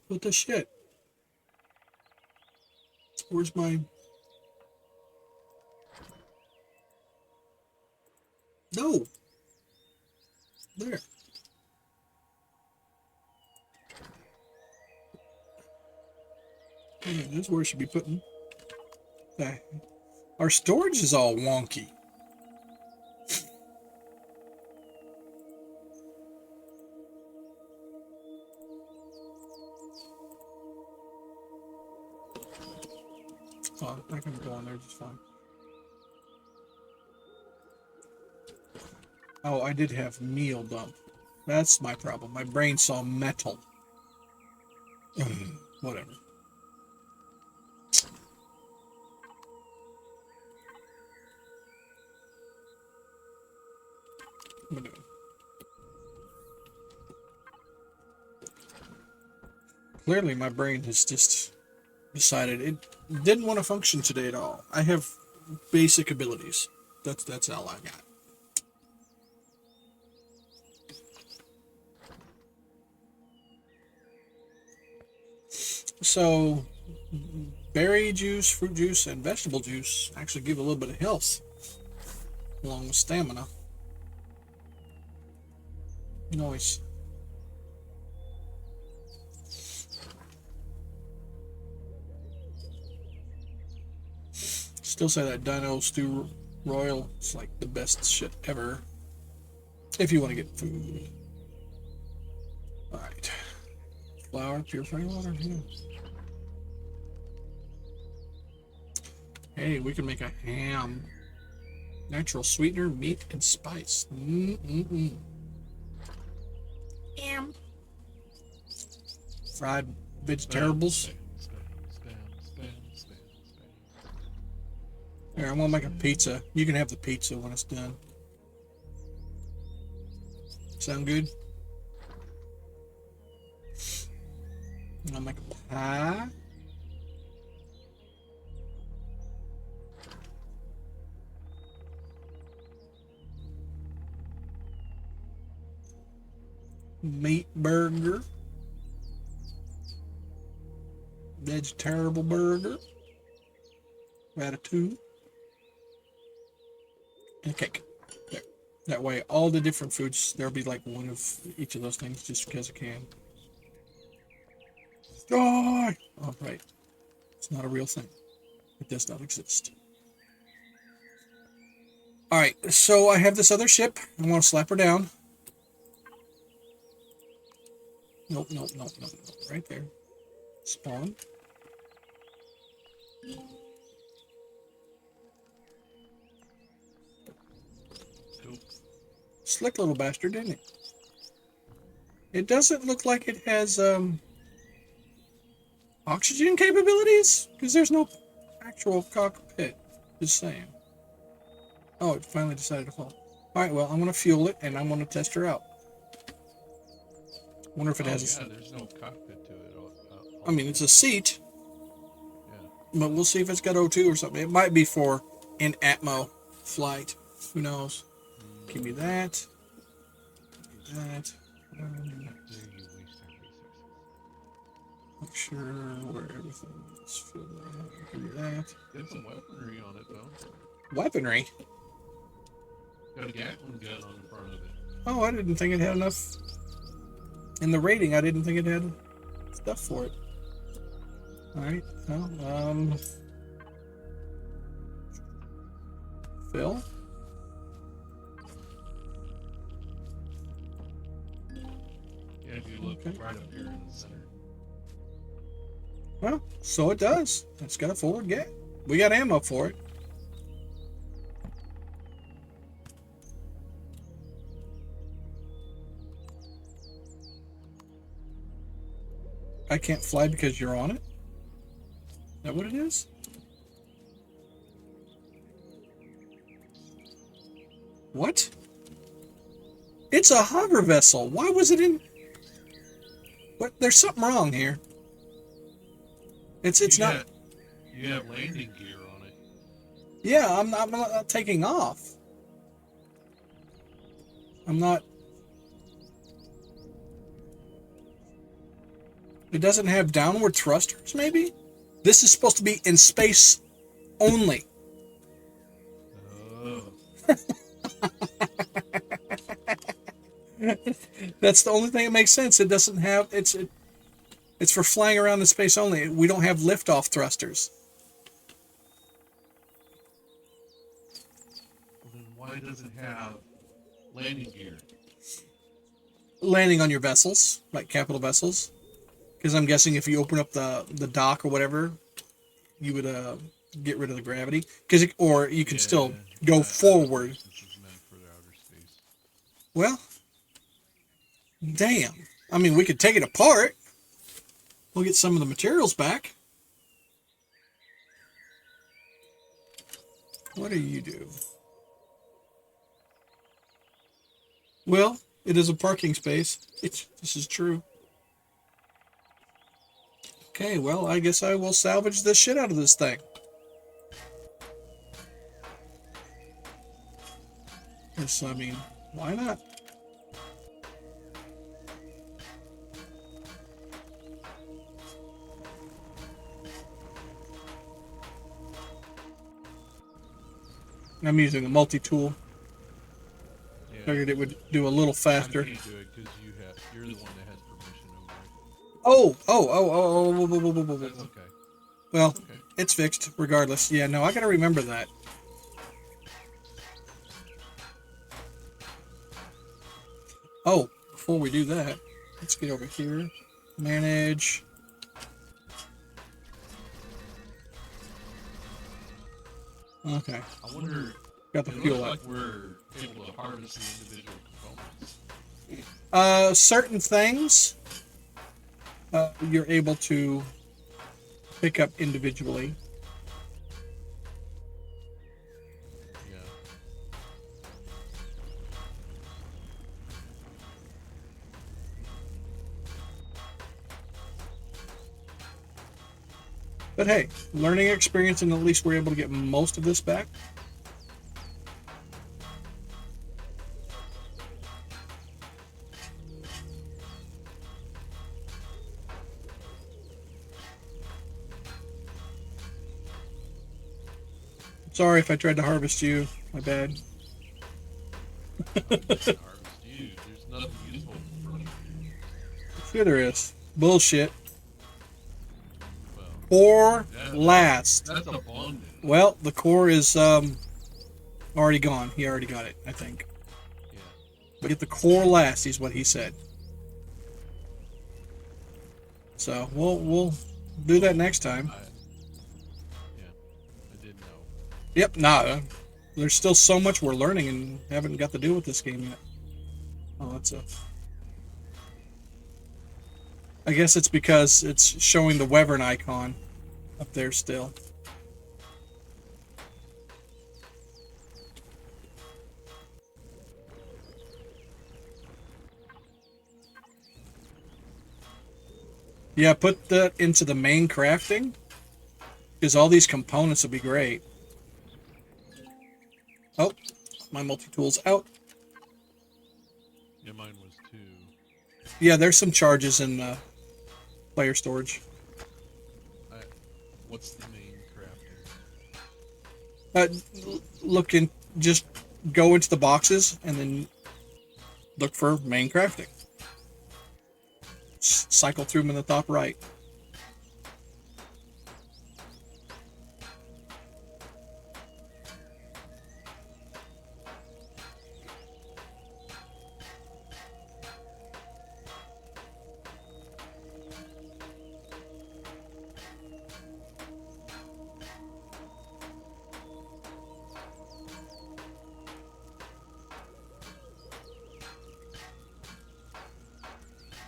What the shit? Where's my... No! There. Yeah, that's where it should be putting. Okay. Our storage is all wonky. Oh, I can go on there just fine. Oh, I did have meal dump. That's my problem. My brain saw metal. Whatever. What am I doing? Clearly, my brain has just decided it didn't want to function today at all. I have basic abilities. That's all I got. So, berry juice, fruit juice, and vegetable juice actually give a little bit of health, along with stamina. Nice. Still say that Dino Stew Royal is like the best shit ever. If you want to get food. Alright. Flour, purified water, yeah. Hey, we can make a ham. Natural sweetener, meat, and spice. Ham. Fried vegetables. Here, I'm gonna make a pizza. You can have the pizza when it's done. Sound good? I'll make a pie. Meat burger. Vegetable burger. Ratatouille. And cake. There. That way, all the different foods, there'll be like one of each of those things just because I can. Die! Oh, right. It's not a real thing. It does not exist. Alright, so I have this other ship. I want to slap her down. Nope, nope, nope, nope, nope. Right there. Spawn. Cool. Slick little bastard, didn't it? It doesn't look like it has oxygen capabilities, because there's no actual cockpit. Just saying. Oh, it finally decided to fall. Alright, well, I'm going to fuel it, and I'm going to test her out. Wonder if it has yeah, there's no cockpit to it. I mean, it's a seat, Yeah. but we'll see if it's got O2 or something. It might be for an Atmo flight. Who knows? Give me that. Give me that. Make sure where everything is filled out. Give me that. There's some weaponry on it, though. Weaponry? Got a Gatling gun on the front of it. Oh, I didn't think it had enough. In the rating, I didn't think it had stuff for it. Alright, well, Phil? Yeah, if you look right up here in the center. Well, so it does. It's got a forward gap. We got ammo for it. I can't fly because you're on it? Is that what it is? What? It's a hover vessel. Why was it in... What? There's something wrong here. It's not... You have landing gear on it. Yeah, I'm not taking off. I'm not... It doesn't have downward thrusters, maybe? This is supposed to be in space only. Oh. That's the only thing that makes sense. It doesn't have... It's for flying around in space only. We don't have liftoff thrusters. Well, then why does it have landing gear? Landing on your vessels, like capital vessels. Because I'm guessing if you open up the dock or whatever, you would get rid of the gravity. Or you can still go forward. This is meant for the outer space. Well, damn. I mean, we could take it apart. We'll get some of the materials back. What do you do? Well, it is a parking space. This is true. Okay, well, I guess I will salvage the shit out of this thing. Yes, I mean, why not? I'm using a multi-tool. Yeah. Figured it would do a little faster. You can't do it because you're the one that has permission over it. Oh. That's okay. Well, Okay. it's fixed regardless. Yeah, no, I gotta remember that. Oh, before we do that, let's get over here. Manage. Okay. I wonder. Got the It fuel looks up. like we're able to harvest the individual components. Certain things you're able to pick up individually. Yeah. But hey, learning experience, and at least we're able to get most of this back. Sorry if I tried to harvest you. My bad. Harvest you. There's nothing useful for me. Sure there is. Bullshit. Well, Core that- last. that's abundant. Well, the core is Already gone. He already got it, I think. Yeah. But get the core last, is what he said. So we'll do that next time. Yeah. I didn't know. Yep. Nah. There's still so much we're learning and haven't got to do with this game yet. Oh, that's a. I guess it's because it's showing the Wyvern icon up there still. Yeah, put that into the main crafting, because all these components will be great. Oh, my multi-tool's out. Yeah, mine was too. Yeah, there's some charges in player storage. What's the main crafting? Look in, just go into the boxes and then look for main crafting. Cycle through them in the top right.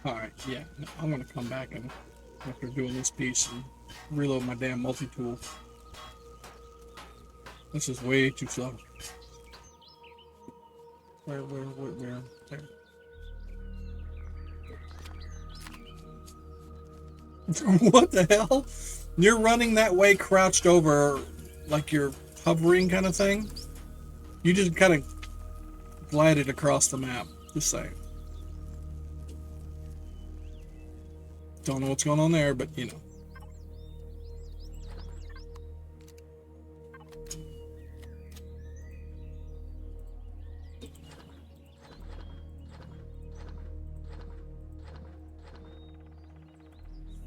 Alright, yeah, I'm gonna come back and after doing this piece and reload my damn multi-tool. This is way too slow. Where, there. What the hell? You're running that way crouched over like you're hovering kind of thing? You just kind of glided across the map. Just saying. Don't know what's going on there, but you know.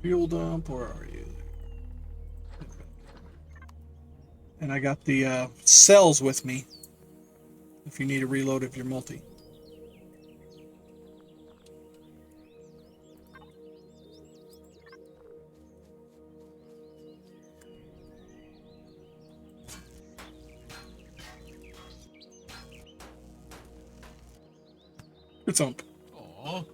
Fuel dump, where are you? And I got the cells with me if you need a reload of your multi. It's on. Aww.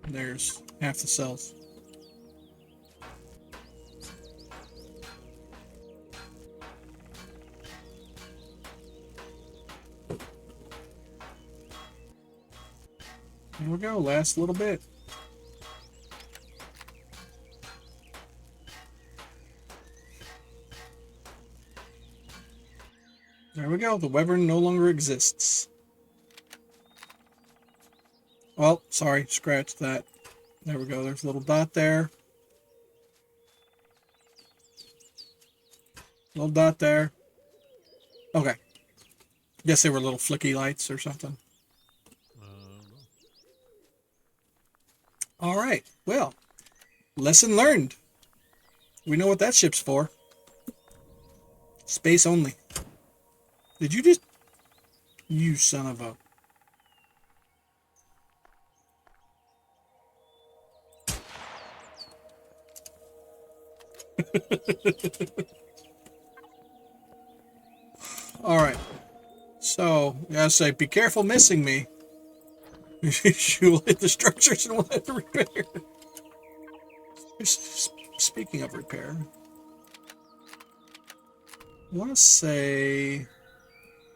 There's half the cells. Here we go, last little bit. There we go, the Wyvern no longer exists. Well, sorry, scratch that. There we go, there's a little dot there. Little dot there. Okay. Guess they were little flicky lights or something. All right. Well, lesson learned. We know what that ship's for. Space only. Did you just... You son of a... All right. So, I gotta say, be careful missing me. You'll hit the structures and we'll have to repair. Speaking of repair, I want to say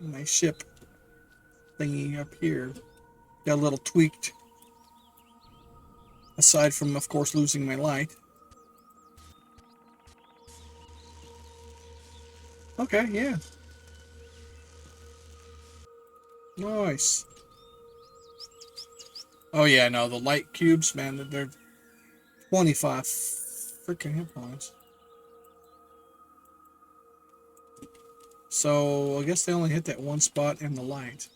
my ship thingy up here got a little tweaked. Aside from, of course, losing my light. Okay, yeah. Nice. Oh yeah, no, the light cubes, man, they're 25 freaking hit points. So I guess they only hit that one spot in the light.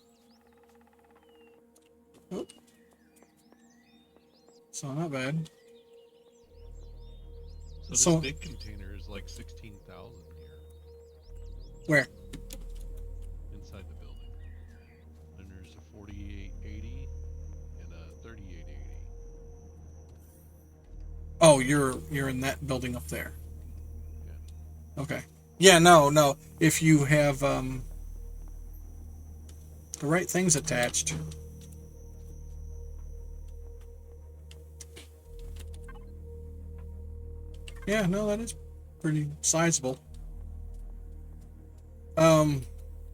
Oh. So not bad. So this So big container is like 16,000 here where? inside the building. And there's a 4880 and a 3880. Oh, you're in that building up there. Yeah. Okay. Yeah, no. If you have the right things attached. Yeah, no, that is pretty sizable.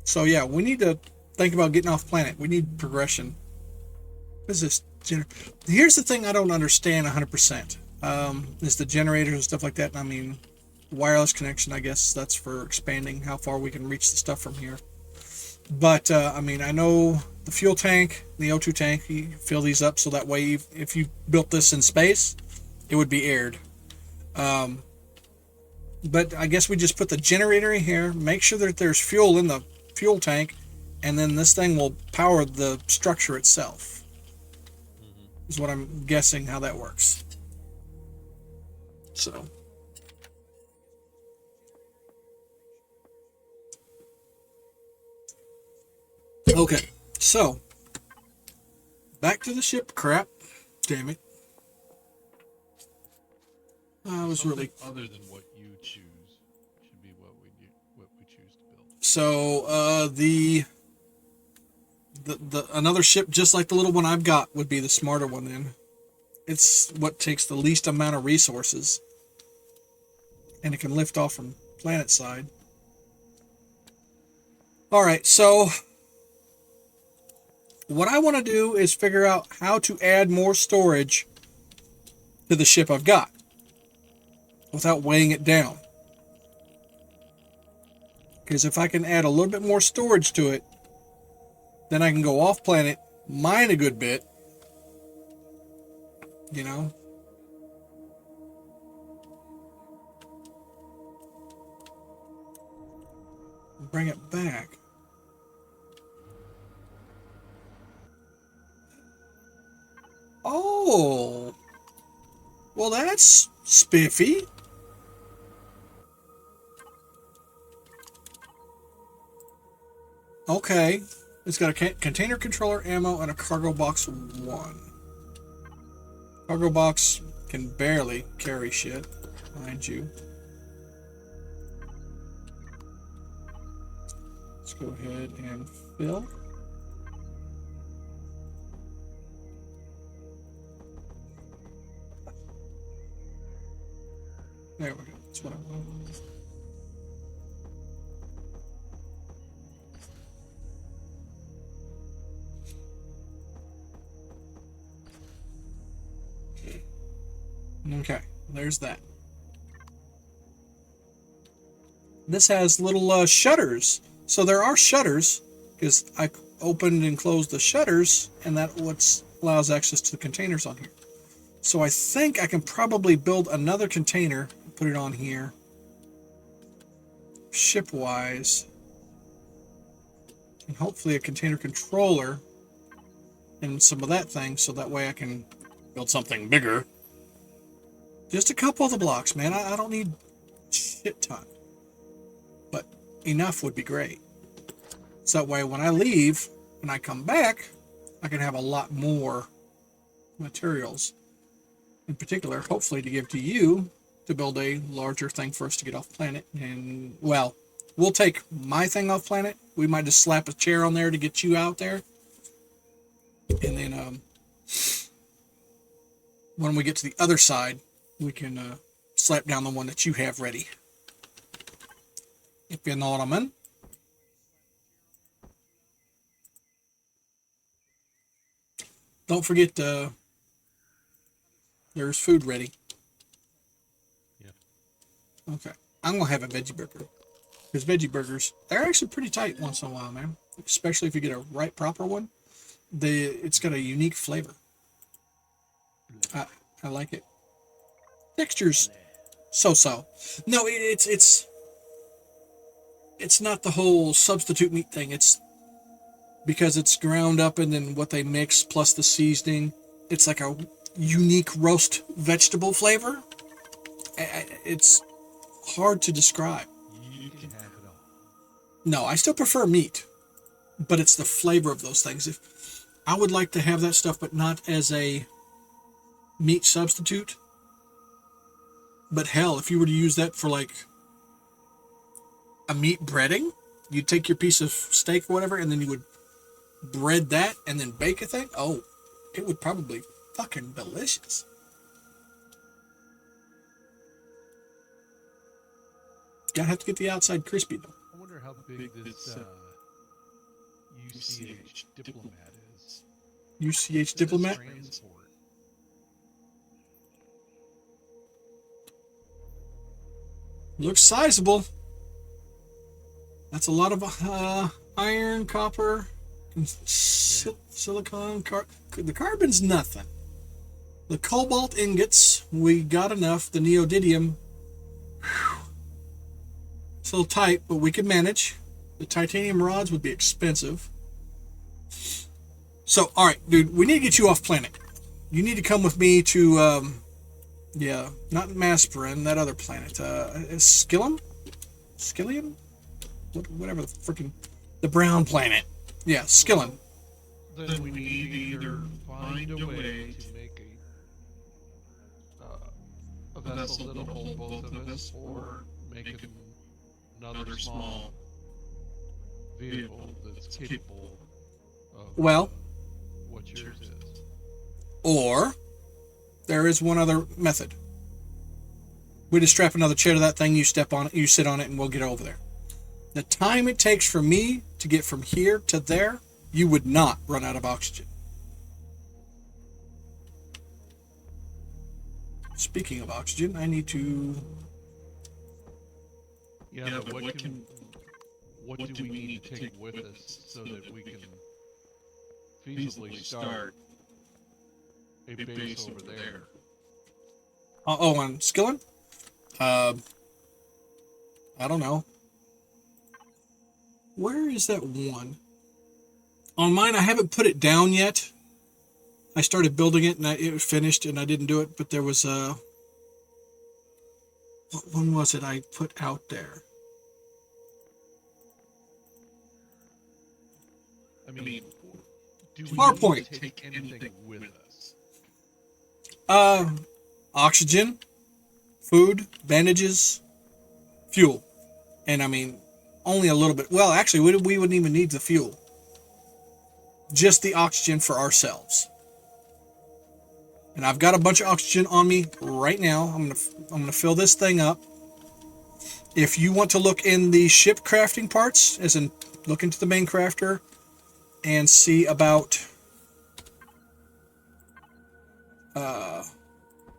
So yeah, we need to think about getting off planet. We need progression. What is this? Here's the thing I don't understand 100%. Is the generators and stuff like that. I mean, wireless connection, I guess that's for expanding how far we can reach the stuff from here. But I mean, I know the fuel tank, the O2 tank, you fill these up so that way if you built this in space, it would be aired. But I guess we just put the generator in here, make sure that there's fuel in the fuel tank, and then this thing will power the structure itself. Is what I'm guessing how that works. So. Okay, so back to the ship crap. Damn it. I was Something really other than what you choose should be what we do, what we choose to build. so the another ship just like the little one I've got would be the smarter one then. It's what takes the least amount of resources. And it can lift off from planet side. Alright, so what I want to do is figure out how to add more storage to the ship I've got without weighing it down. Because if I can add a little bit more storage to it, then I can go off planet, mine a good bit, you know. Bring it back. Oh, well, that's spiffy. Okay, it's got a container controller, ammo, and a cargo box 1. Cargo box can barely carry shit, mind you. Let's go ahead and fill. There we go. That's what I want. Okay, there's that. This has little shutters. So there are shutters because I opened and closed the shutters, and that allows access to the containers on here. So I think I can probably build another container, put it on here, ship-wise, and hopefully a container controller and some of that thing, so that way I can build something bigger. Just a couple of the blocks, man. I don't need a shit ton, but enough would be great. So that way when I leave, when I come back, I can have a lot more materials. In particular, hopefully to give to you to build a larger thing for us to get off planet. And, well, we'll take my thing off planet. We might just slap a chair on there to get you out there. And then when we get to the other side, we can slap down the one that you have ready. If you know what I mean. Don't forget, there's food ready. Yeah. Okay. I'm going to have a veggie burger. Because veggie burgers, they're actually pretty tight once in a while, man. Especially if you get a right proper one. It's got a unique flavor. I like it. Textures, so-so. No, it's not the whole substitute meat thing. It's because it's ground up and then what they mix plus the seasoning. It's like a unique roast vegetable flavor. It's hard to describe. You can have it all. No, I still prefer meat, but it's the flavor of those things. If I would like to have that stuff, but not as a meat substitute. But hell, if you were to use that for like a meat breading, you'd take your piece of steak or whatever, and then you would bread that and then bake a thing. Oh, it would probably fucking delicious. Gotta have to get the outside crispy though. I wonder how big this UCH diplomat is. UCH diplomat. Transport. Looks sizable. That's a lot of iron, copper, and silicon. The carbon's nothing. The cobalt ingots, we got enough. The neodymium, whew, it's a little tight, but we can manage. The titanium rods would be expensive. So, all right, dude, we need to get you off planet. You need to come with me to, yeah, not Masperin, that other planet. Skillium? Skillium? Whatever the freaking, the brown planet. Yeah, Skillium. Then we need to either find a way to make a vessel that'll hold both of us, or make another small vehicle that's capable of Well, what yours is. or there is one other method. We just strap another chair to that thing, you step on it, you sit on it, and we'll get over there. The time it takes for me to get from here to there, you would not run out of oxygen. Speaking of oxygen, I need to... Yeah, but what do we need to take with us so that we can feasibly start a base over there? Oh, on Skillen? I don't know. Where is that one? On mine, I haven't put it down yet. I started building it, and it was finished, and I didn't do it, but there was a... What one was it I put out there? I mean, do we Farpoint. need to take anything with us? Oxygen, food, bandages, fuel. And I mean, only a little bit. Well, actually, we wouldn't even need the fuel. Just the oxygen for ourselves. And I've got a bunch of oxygen on me right now. I'm gonna fill this thing up. If you want to look in the ship crafting parts, as in look into the main crafter and see about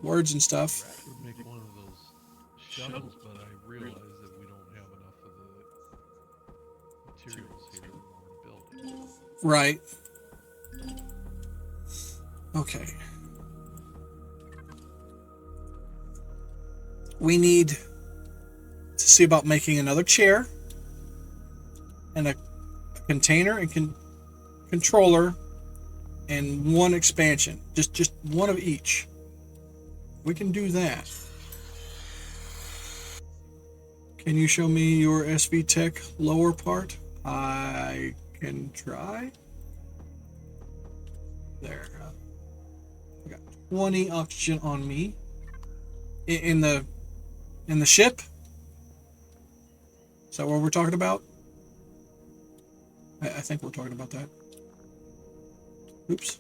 words and stuff. Would make one of those shuttles, but I realize that we don't have enough of the materials here in order to build it. Right. Okay. We need to see about making another chair and a container and controller and one expansion. Just one of each. We can do that. Can you show me your SV Tech lower part? I can try. There. I got 20 oxygen on me. In the ship? Is that what we're talking about? I think we're talking about that. Oops.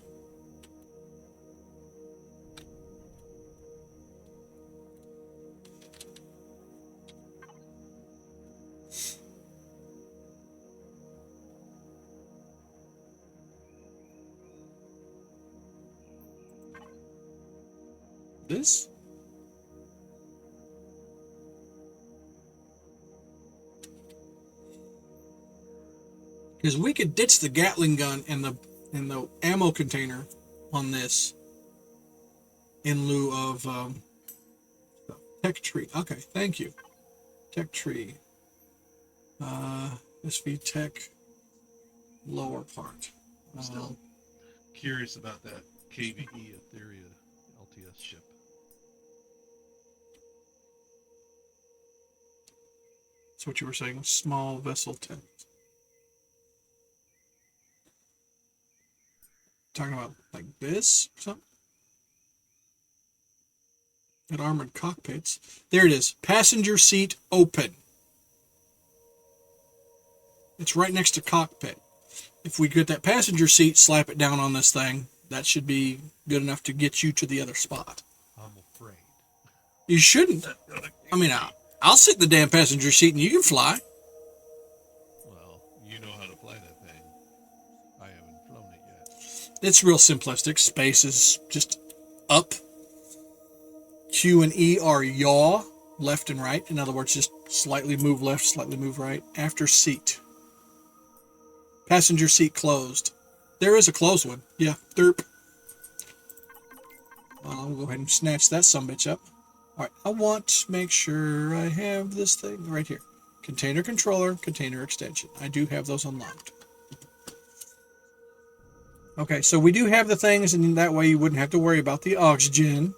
This? Because we could ditch the Gatling gun and the ammo container on this in lieu of tech tree. Okay, thank you. Tech tree. SV Tech lower part. I'm still curious about that KVE Etheria LTS ship. That's what you were saying. Small vessel tank. Talking about like this or something? At armored cockpits. There it is. Passenger seat open. It's right next to cockpit. If we get that passenger seat, slap it down on this thing, that should be good enough to get you to the other spot. I'm afraid. You shouldn't. I mean, I'll sit in the damn passenger seat and you can fly. Well, you know how to fly that thing. I haven't flown it yet. It's real simplistic. Space is just up. Q and E are yaw, left and right. In other words, just slightly move left, slightly move right. After seat. Passenger seat closed. There is a closed one. Yeah, derp. Well, I'll go ahead and snatch that sumbitch up. All right, I want to make sure I have this thing right here. Container controller, container extension. I do have those unlocked. Okay, so we do have the things, and that way you wouldn't have to worry about the oxygen.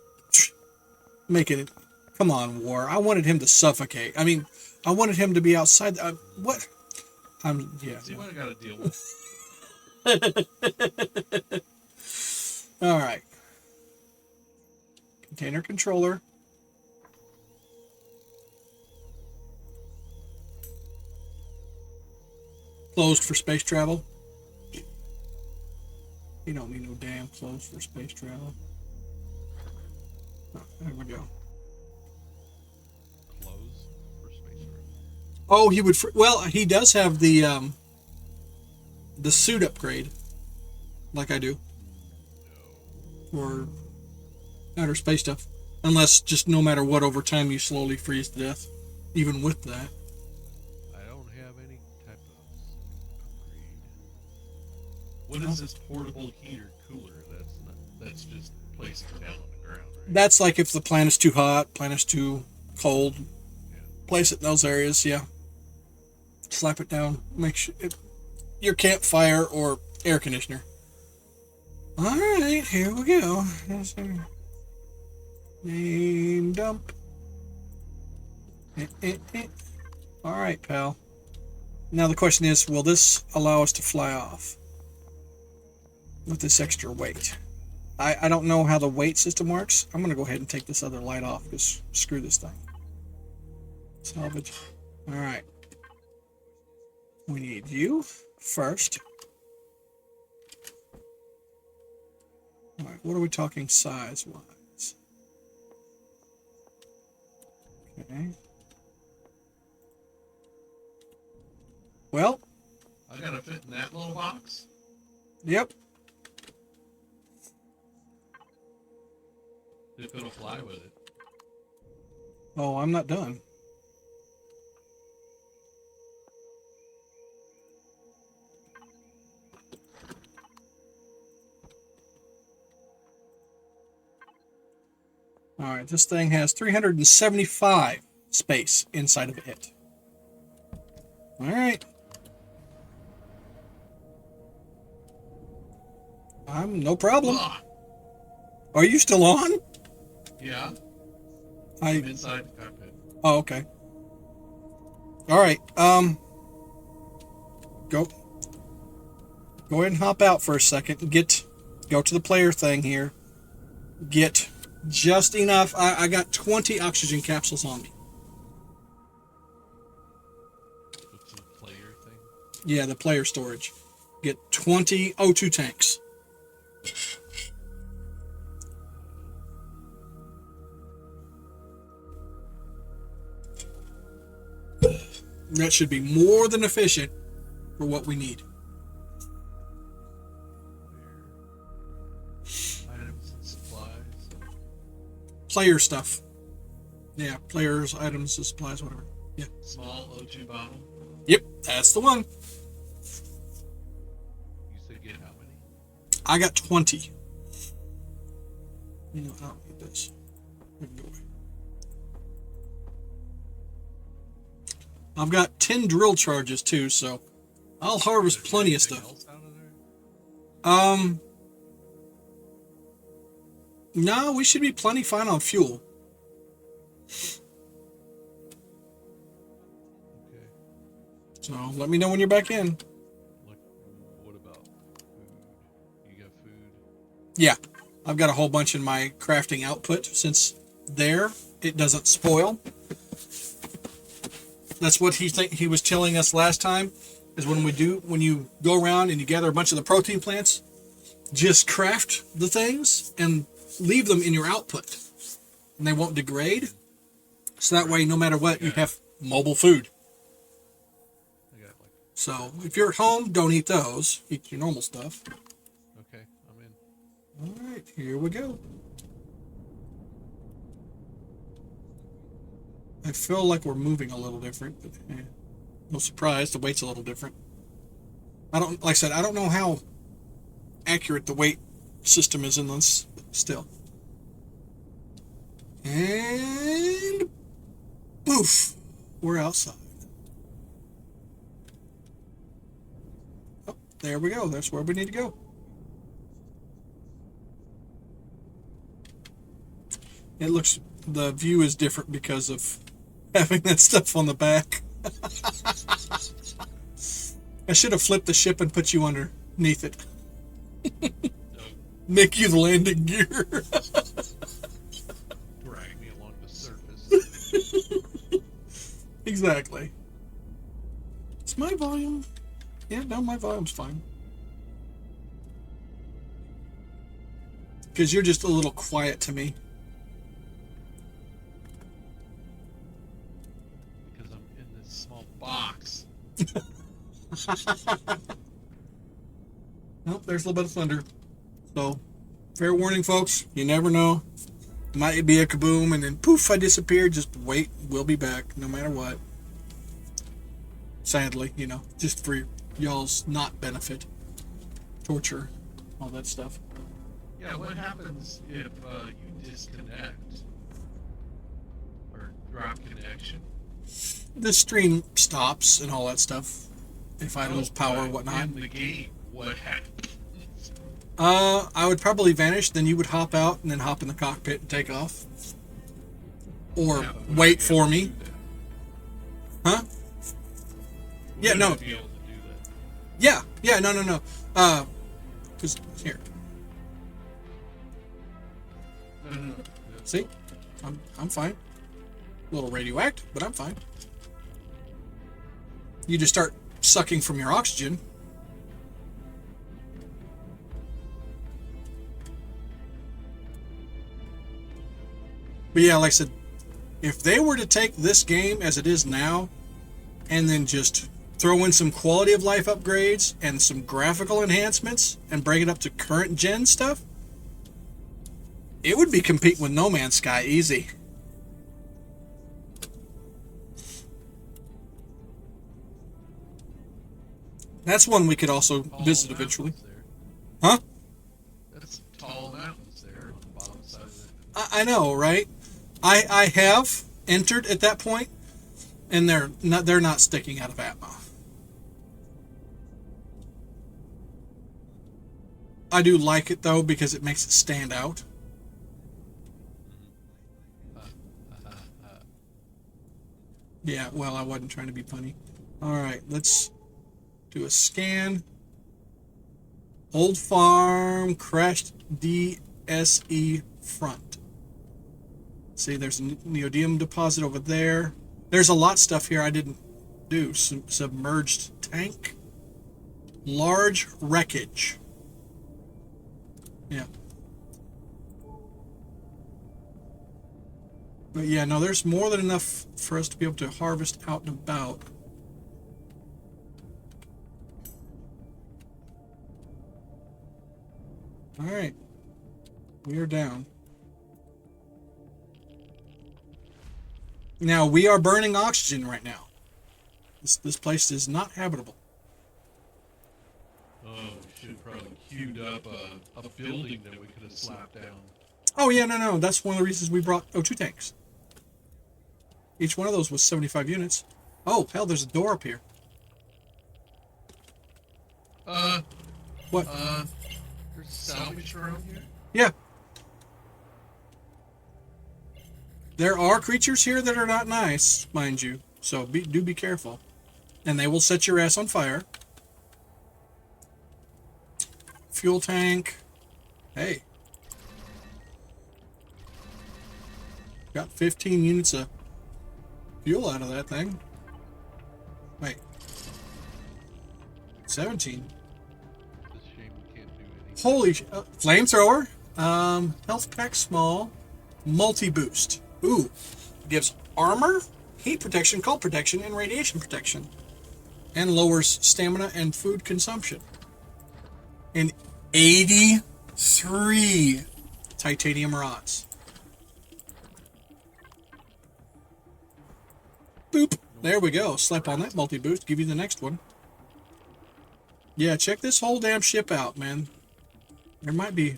Making it... Come on, War. I wanted him to suffocate. I mean, I wanted him to be outside... what? Yeah. See what I got to deal with. All right. Container controller. Closed for space travel. You don't need no damn closed for space travel. Oh, there we go. Close for space travel. Oh, he would... Well, he does have the suit upgrade. Like I do. For outer space stuff. Unless just no matter what, over time you slowly freeze to death. Even with that. I don't have any type of upgrade. What is this portable heater cooler? That's just placed down on the ground, right? That's like if the planet's too hot, planet's too cold. Yeah. Place it in those areas, yeah. Slap it down. Make sure your campfire or air conditioner. Alright, here we go. Main dump. Alright, pal. Now the question is, will this allow us to fly off? With this extra weight. I don't know how the weight system works. I'm going to go ahead and take this other light off because screw this thing. Salvage. Alright. We need you first. Alright, what are we talking size-wise? Okay. Well. I gotta fit in that little box? Yep. If it'll fly with it. Oh, I'm not done. Alright, this thing has 375 space inside of it. Alright. No problem. Ah, Are you still on? yeah, I'm inside the cockpit. Oh, okay. Alright, go ahead and hop out for a second and go to the player thing here. Get just enough. I got 20 oxygen capsules on me. What's the player thing? Yeah, the player storage. Get 20 O2 tanks. That should be more than efficient for what we need. Items and supplies. Player stuff. Yeah, players, items, supplies, whatever. Yeah. Small O2 bottle. Yep, that's the one. You said get how many? I got 20. You know, I don't need this. We can go away. I've got 10 drill charges too, so I'll harvest Is plenty of anything stuff. else out of there? No, we should be plenty fine on fuel. Okay. So let me know when you're back in. Like, what about food? You got food? Yeah, I've got a whole bunch in my crafting output since there it doesn't spoil. That's what he was telling us last time. Is when you go around and you gather a bunch of the protein plants, just craft the things and leave them in your output, and they won't degrade. So that way, no matter what, you have mobile food. I got like. So if you're at home, don't eat those. Eat your normal stuff. Okay, I'm in. All right, here we go. I feel like we're moving a little different, but no surprise, the weight's a little different. Like I said, I don't know how accurate the weight system is in this, but still. And poof, we're outside. Oh, there we go. That's where we need to go. The view is different because of having that stuff on the back. I should have flipped the ship and put you underneath it. Make you the landing gear. Drag me along the surface. Exactly. It's my volume. Yeah, no, my volume's fine. Because you're just a little quiet to me. Because I'm in this small box. Nope, there's a little bit of thunder. So, fair warning, folks. You never know. Might be a kaboom, and then poof, I disappeared. Just wait. We'll be back, no matter what. Sadly, just for y'all's not benefit. Torture, all that stuff. Yeah, what happens if you disconnect or drop connection? The stream stops and all that stuff. If I lose power or whatnot. In the game, what happens? I would probably vanish, then you would hop out and then hop in the cockpit and take off. Or Yeah, but wait would I for be me. able to do that? Huh? Yeah, Would no. I be able to do that? Yeah, no. Because, here. No. See? I'm fine. A little radioactive, but I'm fine. You just start sucking from your oxygen. But yeah, like I said, if they were to take this game as it is now and then just throw in some quality of life upgrades and some graphical enhancements and bring it up to current gen stuff, it would be competing with No Man's Sky easy. That's one we could also visit eventually. Huh? That's tall mountains there on the bottom side of it. I know, right? I have entered at that point, and they're not sticking out of ammo. I do like it though because it makes it stand out. Yeah, well, I wasn't trying to be funny. All right, let's do a scan. Old farm, crashed DSE front. See, there's a neodymium deposit over there. There's a lot of stuff here I didn't do. Submerged tank. Large wreckage. Yeah. But yeah, no, there's more than enough for us to be able to harvest out and about. Alright. We are down. Now, we are burning oxygen right now. This place is not habitable. Oh, we should have probably queued up a building that we could have slapped down. Oh, yeah, no. That's one of the reasons we brought O2 tanks. Each one of those was 75 units. Oh, hell, there's a door up here. What? There's salvage around here? Yeah. There are creatures here that are not nice, mind you. So do be careful. and they will set your ass on fire. Fuel tank. Hey. Got 15 units of fuel out of that thing. Wait. 17. It's a shame we can't do anything. Holy flamethrower. Health pack small. Multi-boost. Ooh. Gives armor, heat protection, cold protection, and radiation protection. And lowers stamina and food consumption. And 83 titanium rods. Boop. There we go. Slap on that multi-boost. Give you the next one. Yeah, check this whole damn ship out, man. There might be...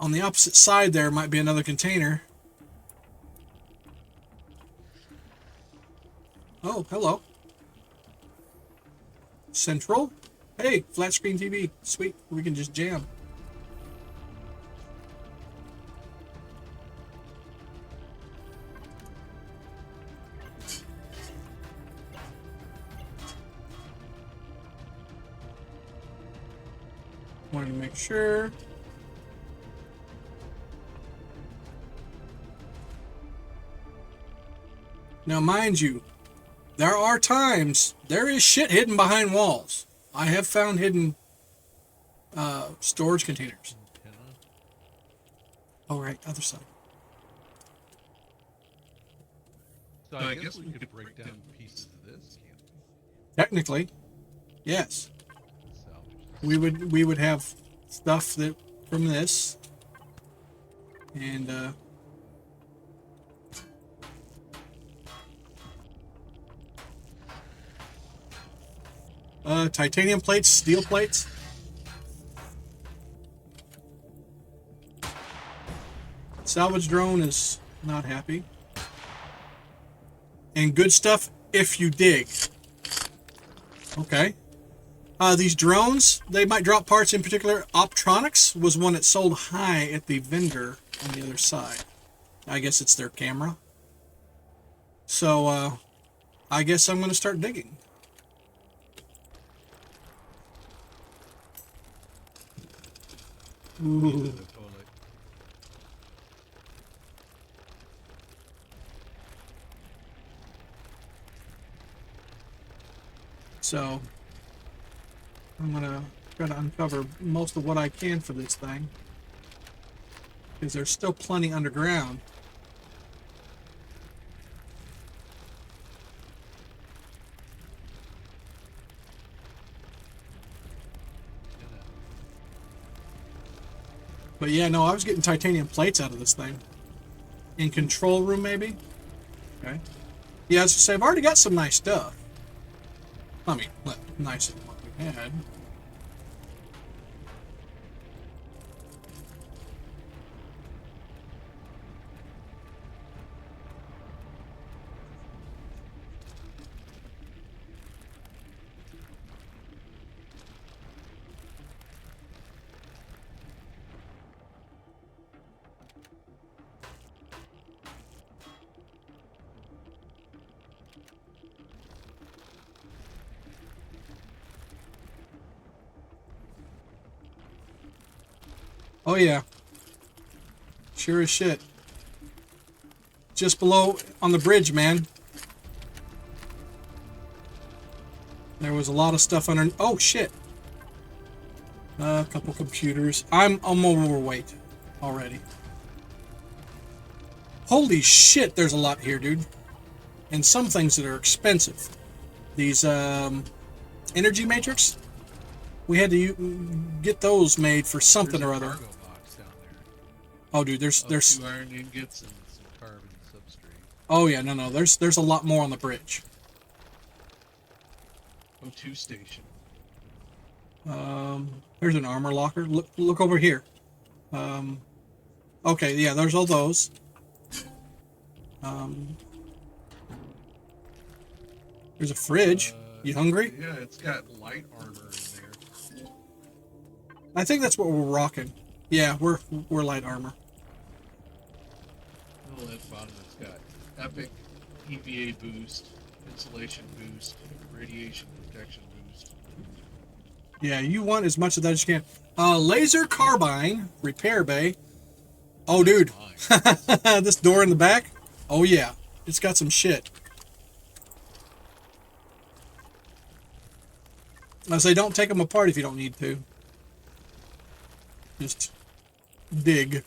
On the opposite side there might be another container. Oh, hello. Central? Hey, flat screen TV. Sweet. We can just jam. Wanted to make sure. Now, mind you, there are times there is shit hidden behind walls. I have found hidden storage containers. Antenna? Oh, right, other side. So I guess we could break down pieces of this, can't we? Technically, yes. Salvage this. We would have stuff that from this, and titanium plates, steel plates. Salvage drone is not happy. And good stuff if you dig. Okay. These drones, they might drop parts. In particular, Optronics was one that sold high at the vendor on the other side. I guess it's their camera. So, I guess I'm going to start digging. Into Ooh. the toilet. So, I'm going to try to uncover most of what I can for this thing. Because there's still plenty underground. But yeah, no, I was getting titanium plates out of this thing. In control room, maybe? Okay. Yeah, as I say, I've already got some nice stuff. I mean, nicer than what we had. Oh yeah. Sure as shit. Just below on the bridge, man. There was a lot of stuff under. Oh shit. A couple computers. I'm overweight already. Holy shit, there's a lot here, dude. And some things that are expensive. These energy matrix. We had to get those made for something There's or a other. cargo box down there. Oh, dude, there's 2 iron ingots and Some carbon substrate. oh yeah, no, there's a lot more on the bridge. O2 station. Here's an armor locker. Look over here. Okay, yeah, there's all those. There's a fridge. You hungry? Yeah, it's got light armor in there. I think that's what we're rocking. Yeah, we're light armor. Oh, that bottom has got epic EVA boost. insulation boost, radiation protection boost. Yeah, you want as much of that as you can. Laser carbine repair bay. Oh, dude. Mine. This door in the back? Oh, yeah. It's got some shit. I say don't take them apart if you don't need to. Just dig.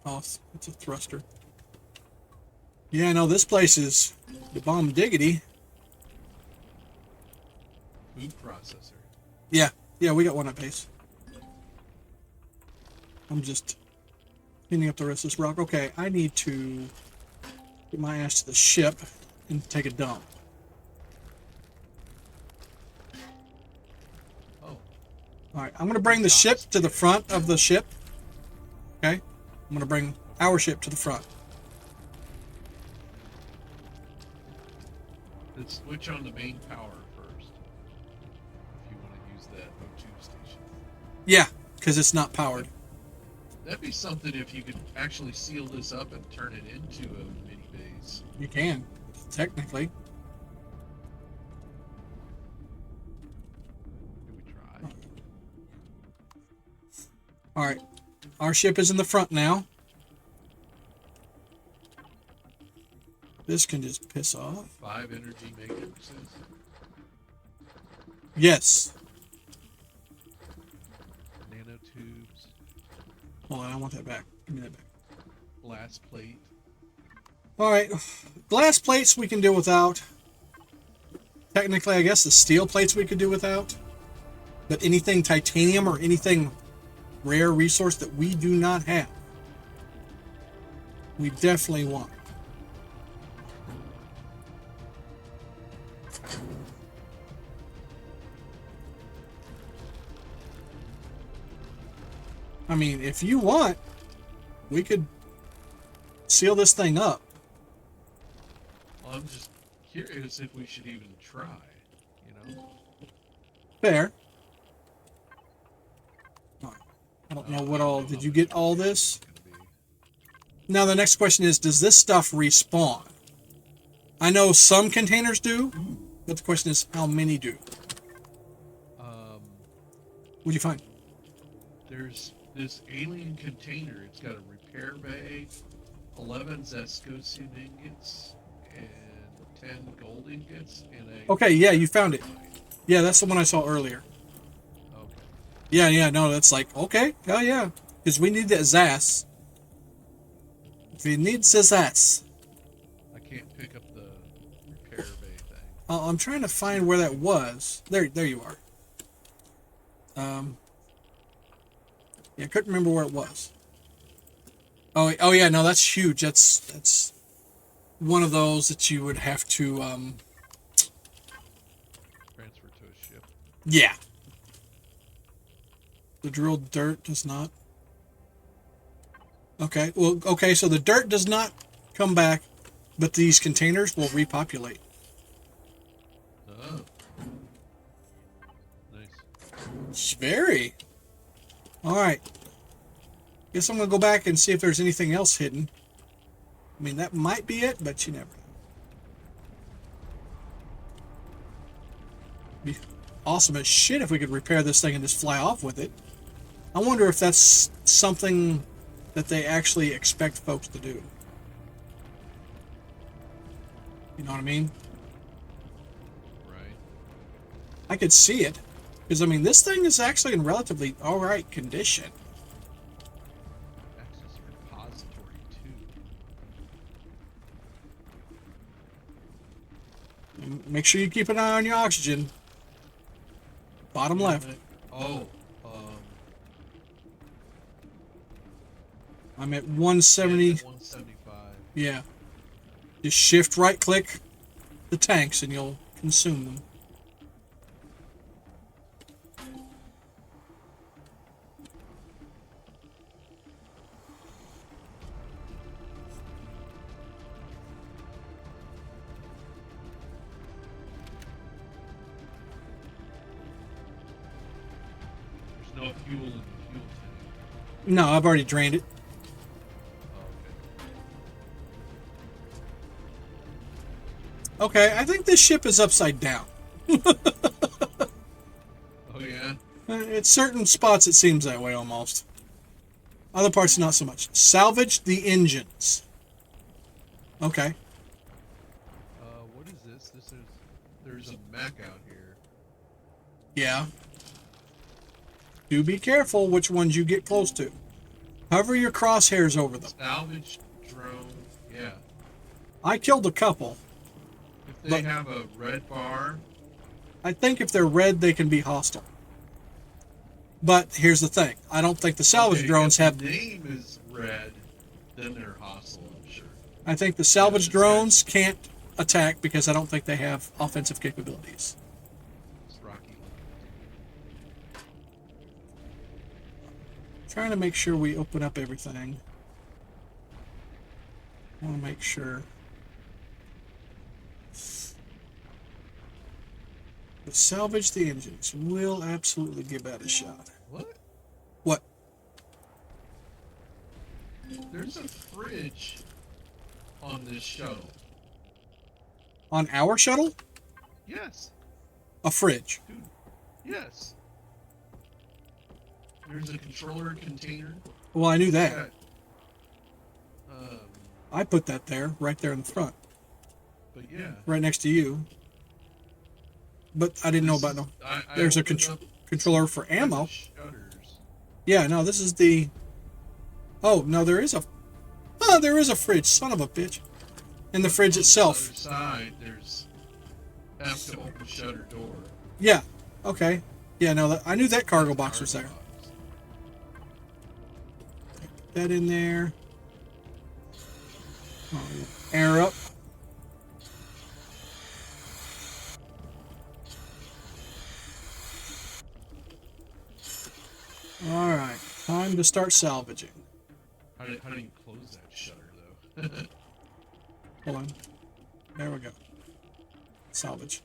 Oh, it's a thruster. Yeah, no, this place is the bomb diggity. Food processor. Yeah, we got one at base. I'm just cleaning up the rest of this rock. Okay, I need to get my ass to the ship and take a dump. Oh. Alright, I'm going to bring the ship to the front of the ship. Okay? I'm going to bring our ship to the front. Let's switch on the main power first. If you want to use that O2 station. Yeah, because it's not powered. That'd be something if you could actually seal this up and turn it into a mini base. You can, technically. Can we try? Alright, our ship is in the front now. This can just piss off. 5 energy matrices. Yes. Nanotubes. Hold on, I want that back. Give me that back. Glass plate. Alright, glass plates we can do without. Technically, I guess the steel plates we could do without. But anything titanium or anything rare resource that we do not have, we definitely want. I mean, if you want, we could seal this thing up. Well, I'm just curious if we should even try, you know? Fair. Alright. I don't know what all... Did you get all this? Now the next question is, does this stuff respawn? I know some containers do, but the question is, how many do? What'd you find? There's this alien container. It's got a repair bay, 11 Zescosium ingots, and 10 gold ingots, and a... Okay, yeah, you found it. Yeah, that's the one I saw earlier. Okay. Yeah, no, that's like, okay, hell yeah. Because we need that Zas. We need the Zas. I can't pick up the repair bay thing. I'm trying to find where that was. There you are. Yeah, I couldn't remember where it was. Oh yeah, no, that's huge. That's one of those that you would have to Transfer to a ship. yeah. The drilled dirt does not. Okay, well, okay, so the dirt does not come back, but these containers will repopulate. Oh. Nice. Very. Alright. Guess I'm going to go back and see if there's anything else hidden. I mean, that might be it, but you never know. Be awesome as shit if we could repair this thing and just fly off with it. I wonder if that's something that they actually expect folks to do. You know what I mean? Right. I could see it. Because, I mean, this thing is actually in relatively alright condition. Access repository 2. Make sure you keep an eye on your oxygen. Bottom left. Oh. I'm at 170. 175. Yeah. Just shift right click the tanks and you'll consume them. There's no fuel in the fuel tank. No, I've already drained it. Okay, I think this ship is upside down. Oh yeah. At certain spots, it seems that way almost. Other parts, not so much. Salvage the engines. Okay. What is this? There's a mech out here. Yeah. Do be careful which ones you get close to. Hover your crosshairs over them. Salvage drone. Yeah. I killed a couple. If they have a red bar. I think if they're red, they can be hostile. But here's the thing. I don't think the salvage drones if have... the name is red, then they're hostile, I'm sure. I think the salvage drones can't attack because I don't think they have offensive capabilities. It's Rocky. Trying to make sure we open up everything. I want to make sure. But salvage the engines. We'll absolutely give that a shot. What? What? There's a fridge on this shuttle. On our shuttle? Yes. A fridge. Dude. Yes. There's a controller container. Well, I knew that. Yeah. I put that there, right there in the front. But yeah. Right next to you. But I didn't know about no. There's a controller for ammo. Shutters. Yeah, no, this is the... Oh, no, there is a... Oh, there is a fridge, son of a bitch. In the fridge itself. On the other side, there's... Have to open shutter door. Yeah, okay. Yeah, no, I knew that cargo box was there. Put that in there. Oh, air up. Alright, time to start salvaging. How do you close that shutter, though? Hold on. There we go. Salvage.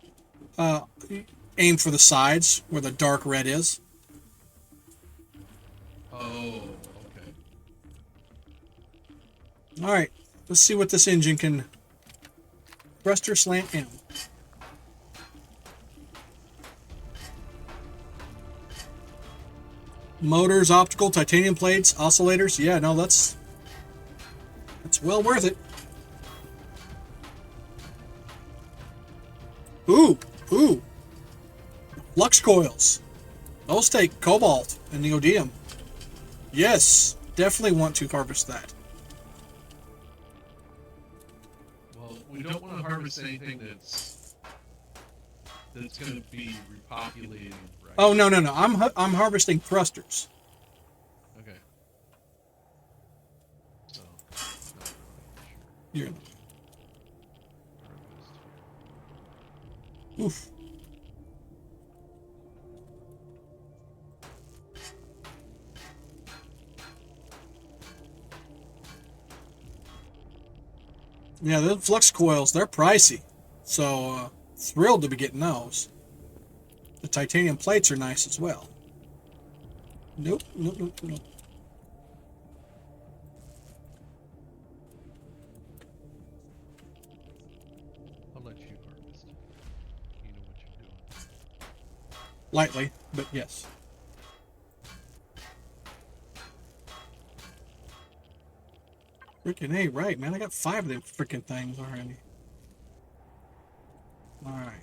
Aim for the sides where the dark red is. Oh, okay. Alright, let's see what this engine can... Thruster slant in. Motors, optical, titanium plates, oscillators. Yeah, no, that's well worth it. Ooh. Flux coils. Those take cobalt and neodymium. Yes, definitely want to harvest that. Well, we don't want to harvest anything that's going to be repopulating. Right? Oh, no. I'm harvesting thrusters. Okay. So, not You're... Oof. Yeah, the flux coils, they're pricey. So, thrilled to be getting those. The titanium plates are nice as well. Nope. I'll let you harvest. You know what you're doing. Lightly, but yes. Freaking A, right, man. I got 5 of them freaking things already. Alright.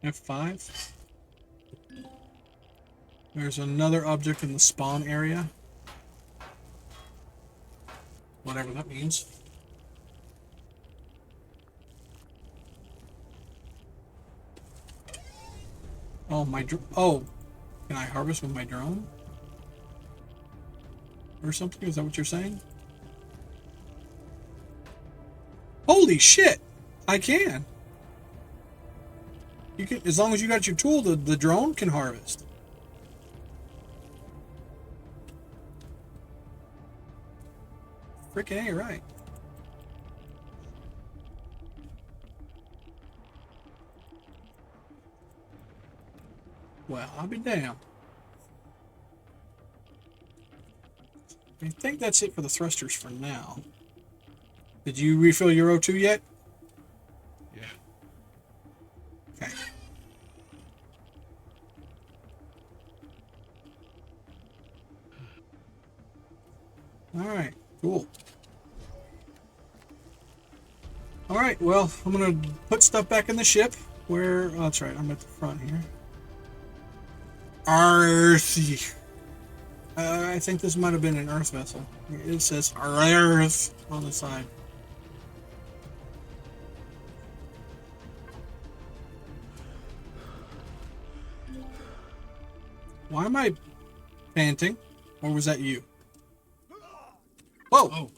F5. There's another object in the spawn area. Whatever that means. Oh, oh, can I harvest with my drone? Or something? Is that what you're saying? Holy shit! I can! You can, as long as you got your tool, the drone can harvest. Frickin' A, right. Well, I'll be damned. I think that's it for the thrusters for now. Did you refill your O2 yet? Yeah. Okay. Alright, cool. Alright, well, I'm going to put stuff back in the ship. Where... Oh, that's right, I'm at the front here. Earth. I think this might have been an Earth vessel. It says Earth on the side. Why am I panting? Or was that you? Whoa! Oh,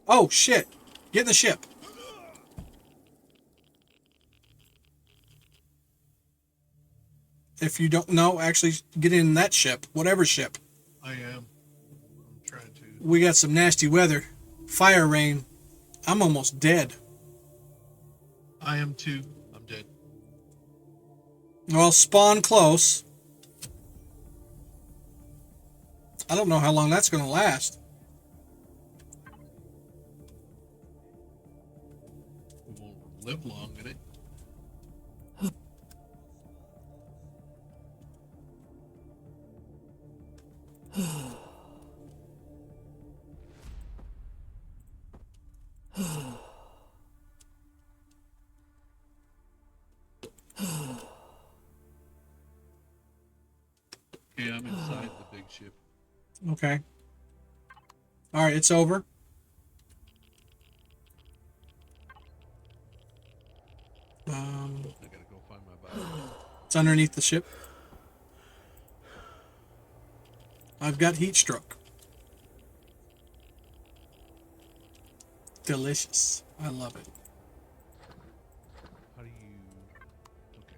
Oh, shit! Get in the ship! If you don't know, actually get in that ship. Whatever ship. I am. I'm trying to. We got some nasty weather. Fire rain. I'm almost dead. I am too. I'm dead. Well, spawn close. I don't know how long that's going to last. We won't live long in it. Okay, I'm inside the big ship. Okay. Alright, it's over. I gotta go find my body. It's underneath the ship. I've got heat stroke. Delicious. I love it. How do you... Okay.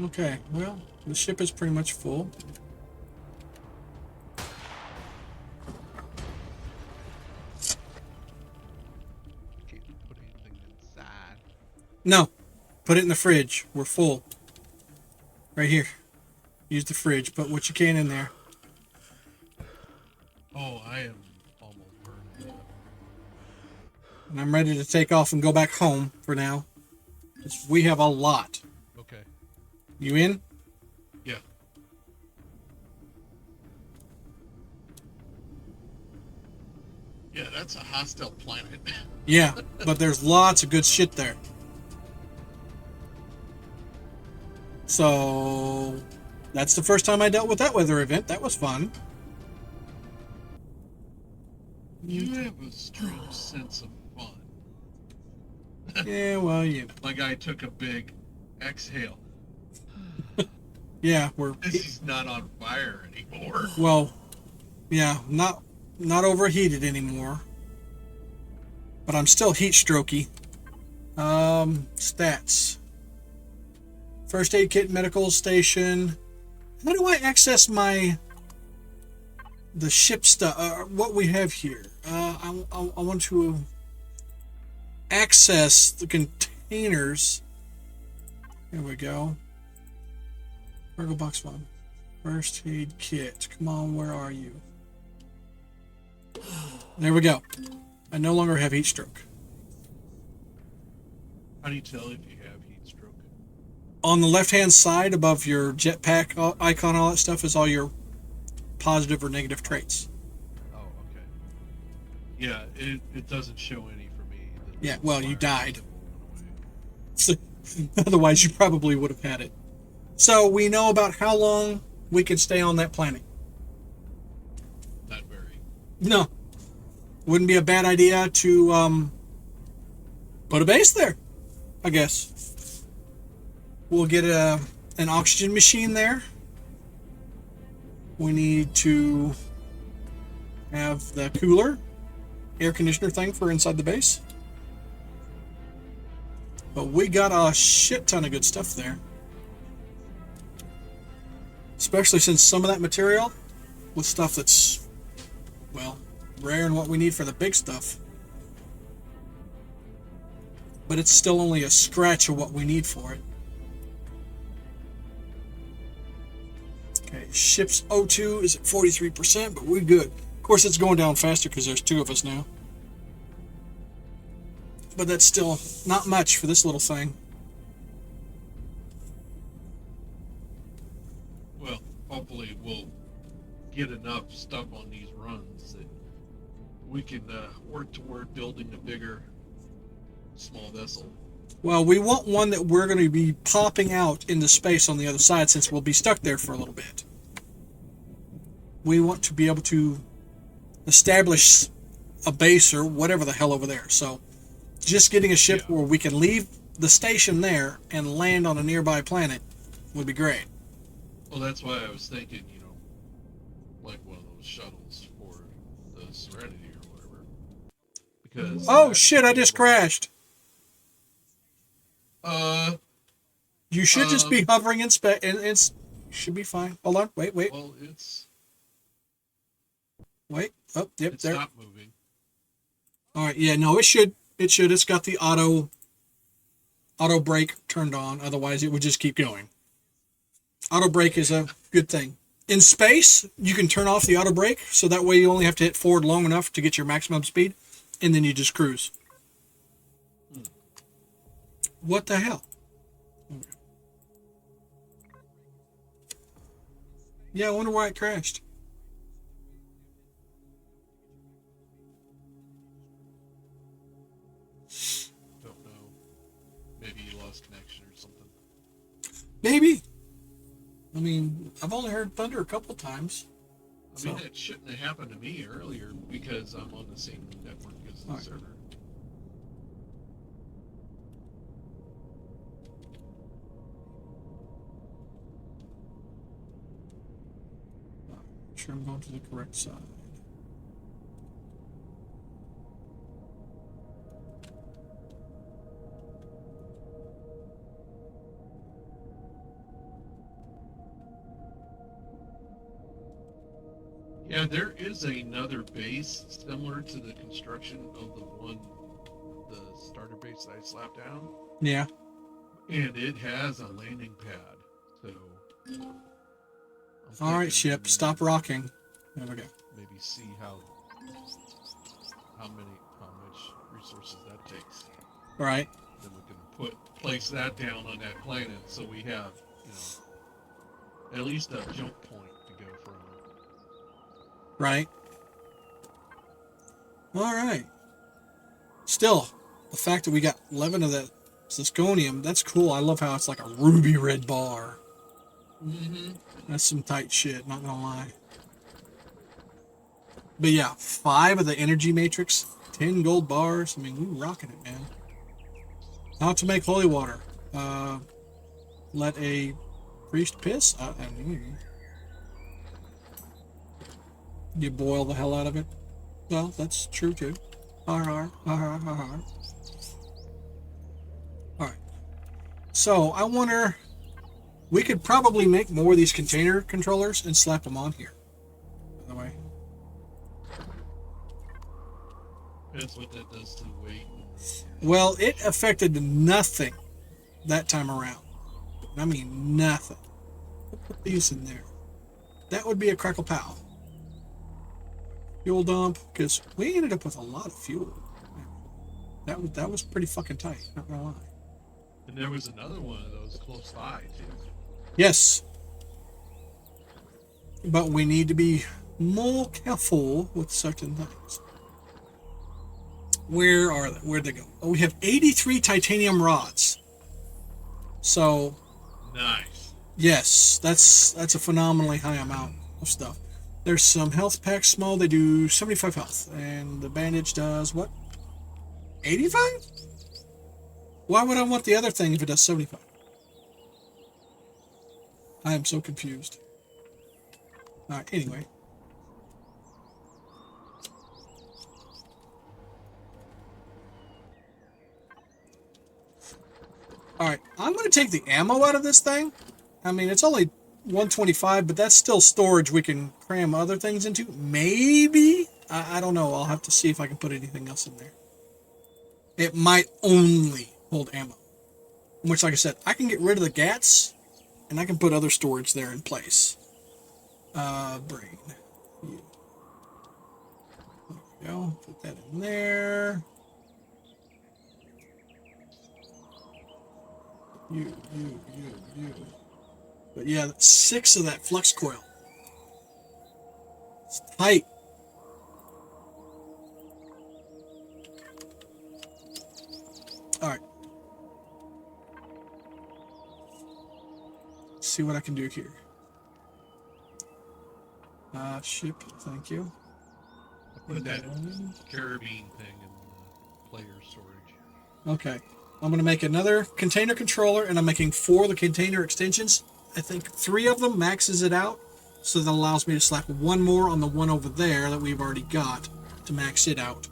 Okay, well, the ship is pretty much full. Can't put anything inside. No, put it in the fridge. We're full. Right here. Use the fridge. Put what you can in there. Oh, I am almost burned up. And I'm ready to take off and go back home for now. 'Cause we have a lot. Okay. You in? Yeah. Yeah, that's a hostile planet. Yeah, but there's lots of good shit there. So, that's the first time I dealt with that weather event. That was fun. You have a strange sense of fun. Yeah, well, My guy took a big exhale. yeah, This is not on fire anymore. well, yeah, not overheated anymore. But I'm still heat strokey. Stats. First aid kit, medical station. How do I access the ship stuff? What we have here? I want to access the containers. Here we go. Cargo box 1. First aid kit. Come on, where are you? There we go. I no longer have heat stroke. How do you tell if you have heat stroke? On the left-hand side above your jetpack icon, all that stuff is all your positive or negative traits. Oh, okay. Yeah, it doesn't show any for me. Yeah, well, you died. Went away. Otherwise, you probably would have had it. So we know about how long we can stay on that planet. Not very. No. Wouldn't be a bad idea to put a base there, I guess. We'll get an oxygen machine there. We need to have the cooler. air conditioner thing for inside the base. But we got a shit ton of good stuff there. Especially since some of that material was stuff that's, well, rare and what we need for the big stuff. But it's still only a scratch of what we need for it. Okay, ship's O2 is at 43%, but we're good. Of course, it's going down faster because there's 2 of us now. But that's still not much for this little thing. Well, hopefully we'll get enough stuff on these runs that we can work toward building a bigger small vessel. Well, we want one that we're going to be popping out into space on the other side since we'll be stuck there for a little bit. We want to be able to establish a base or whatever the hell over there. So just getting a ship where we can leave the station there and land on a nearby planet would be great. Well, that's why I was thinking, you know, like one of those shuttles for the Serenity or whatever. Because oh shit, I just crashed. You should just be hovering in space, and it's should be fine. Hold on, wait. Well, Wait. Oh, yep, it's there. not moving. All right, yeah, no, it should. It's got the auto brake turned on. Otherwise, it would just keep going. Auto brake is a good thing. In space, you can turn off the auto brake, so that way you only have to hit forward long enough to get your maximum speed, and then you just cruise. What the hell? Yeah, I wonder why it crashed. Don't know. Maybe you lost connection or something. Maybe. I mean, I've only heard thunder a couple times. I mean, it shouldn't have happened to me earlier because I'm on the same network as the server. Make sure I'm going to the correct side. Yeah, there is another base similar to the construction of the starter base that I slapped down. Yeah. And it has a landing pad, so. All right, ship, stop rocking. There we go. Maybe see how much resources that takes. Right. Then we can place that down on that planet, so we have, you know, at least a jump point to go from. Right. All right. Still, the fact that we got 11 of that zirconium, that's cool. I love how it's like a ruby red bar. Mm-hmm. That's some tight shit, not gonna lie. But yeah, 5 of the energy matrix, 10 gold bars. I mean, we rocking it, man. How to make holy water. Let a priest piss? You boil the hell out of it? Well, that's true too. Alright. So, I wonder... We could probably make more of these container controllers and slap them on here. By the way. That's what that does to weight. Well, it affected nothing that time around. I mean, nothing. We'll put these in there. That would be a crackle pow. Fuel dump, because we ended up with a lot of fuel. That was pretty fucking tight, not gonna lie. And there was another one of those close by, too. Yes. But we need to be more careful with certain things. Where are they? Where'd they go? Oh, we have 83 titanium rods. So... Nice. Yes, that's a phenomenally high amount of stuff. There's some health packs small. They do 75 health. And the bandage does what? 85? Why would I want the other thing if it does 75? I am so confused. Alright, anyway. Alright, I'm going to take the ammo out of this thing. I mean, it's only 125, but that's still storage we can cram other things into. Maybe? I don't know. I'll have to see if I can put anything else in there. It might only hold ammo. Which, like I said, I can get rid of the GATs, and I can put other storage there in place. Brain. Yeah. There we go. Put that in there. You. But yeah, 6 of that flux coil. It's tight. Alright. See what I can do here. Ship, thank you. Put that carabine thing in the player storage. Okay. I'm going to make another container controller, and I'm making 4 of the container extensions. I think 3 of them maxes it out, so that allows me to slap 1 more on the one over there that we've already got to max it out.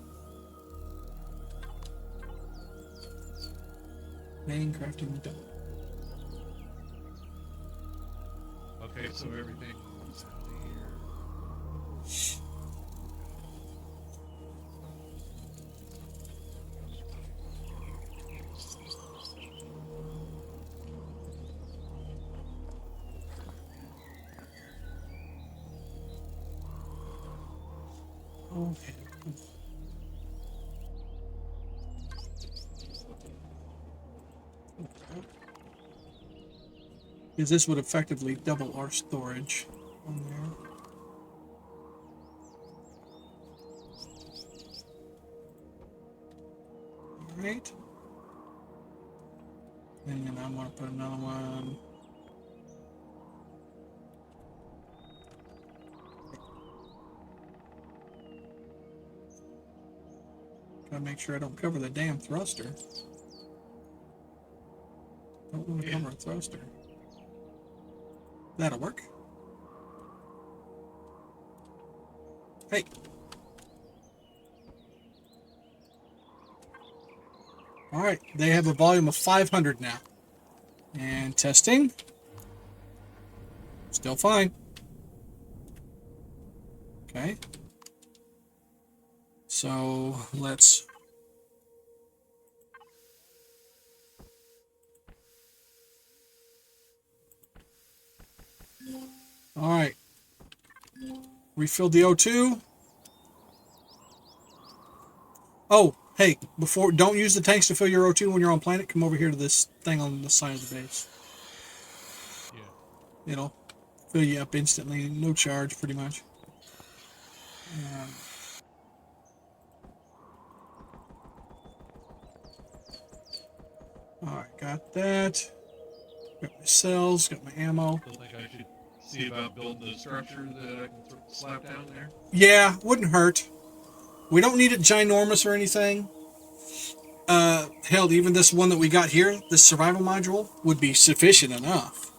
Main crafting done. Okay, so everything's out here. Okay. Because this would effectively double our storage on there. Alright. And then I'm going to put another one. Gotta make sure I don't cover the damn thruster. Don't want to cover a thruster. That'll work. Hey. Alright, they have a volume of 500 now. And testing. Still fine. Okay. So let's all right. Refill the O2. Oh, hey, don't use the tanks to fill your O2 when you're on planet. Come over here to this thing on the side of the base. Yeah. It'll fill you up instantly, no charge, pretty much. Alright, got that. Got my cells, got my ammo. I think I should see about building the structure that I can slap down there. Yeah, wouldn't hurt. We don't need it ginormous or anything. Hell, even this one that we got here, this survival module, would be sufficient enough.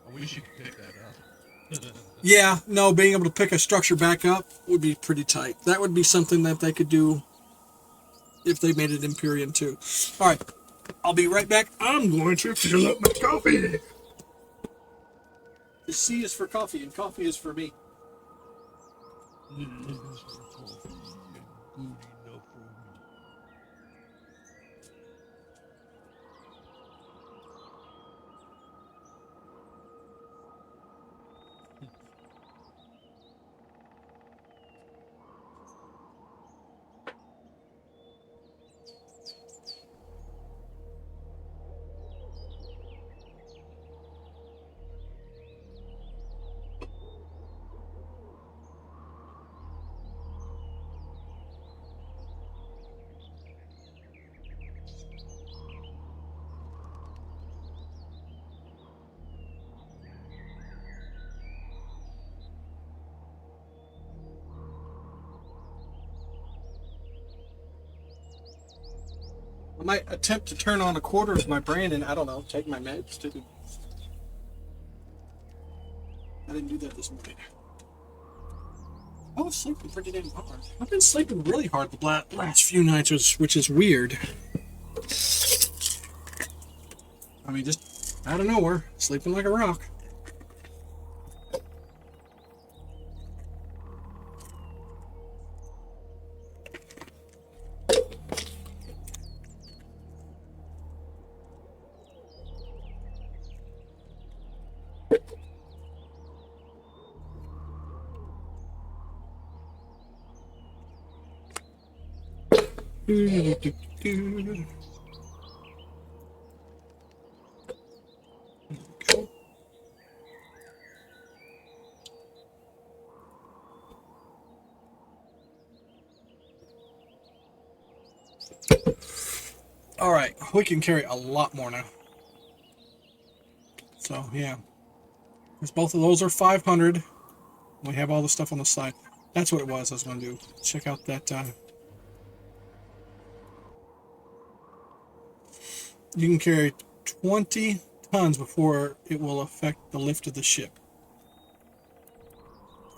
I wish you could pick that up. Yeah, no, being able to pick a structure back up would be pretty tight. That would be something that they could do if they made it Empyrion too. Alright, I'll be right back. I'm going to fill up my coffee. The C is for coffee, and coffee is for me. I might attempt to turn on a quarter of my brain and, I don't know, take my meds too. I didn't do that this morning. I was sleeping pretty damn hard. I've been sleeping really hard the last few nights, which is weird. I mean, just out of nowhere, sleeping like a rock. All right, we can carry a lot more now. So yeah, because both of those are 500. We have all the stuff on the side. That's what it was. I was going to do. Check out that. You can carry 20 tons before it will affect the lift of the ship.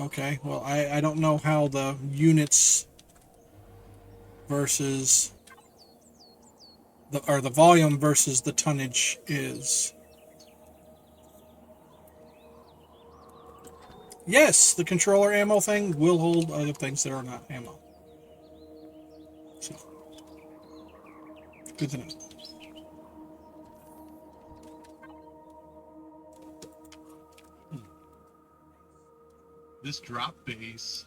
Okay, well, I don't know how the units versus the volume versus the tonnage is. Yes, the controller ammo thing will hold other things that are not ammo. So, good to know. This drop base,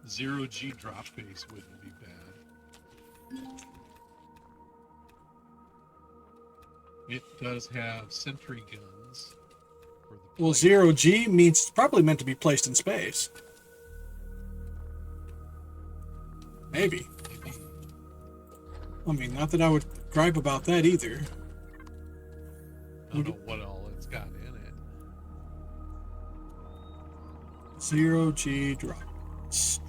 0G drop base wouldn't be bad. It does have sentry guns. For the Well, 0G means it's probably meant to be placed in space. Maybe. I mean, not that I would gripe about that either. I don't know what all it's got in it. 0G drops. It's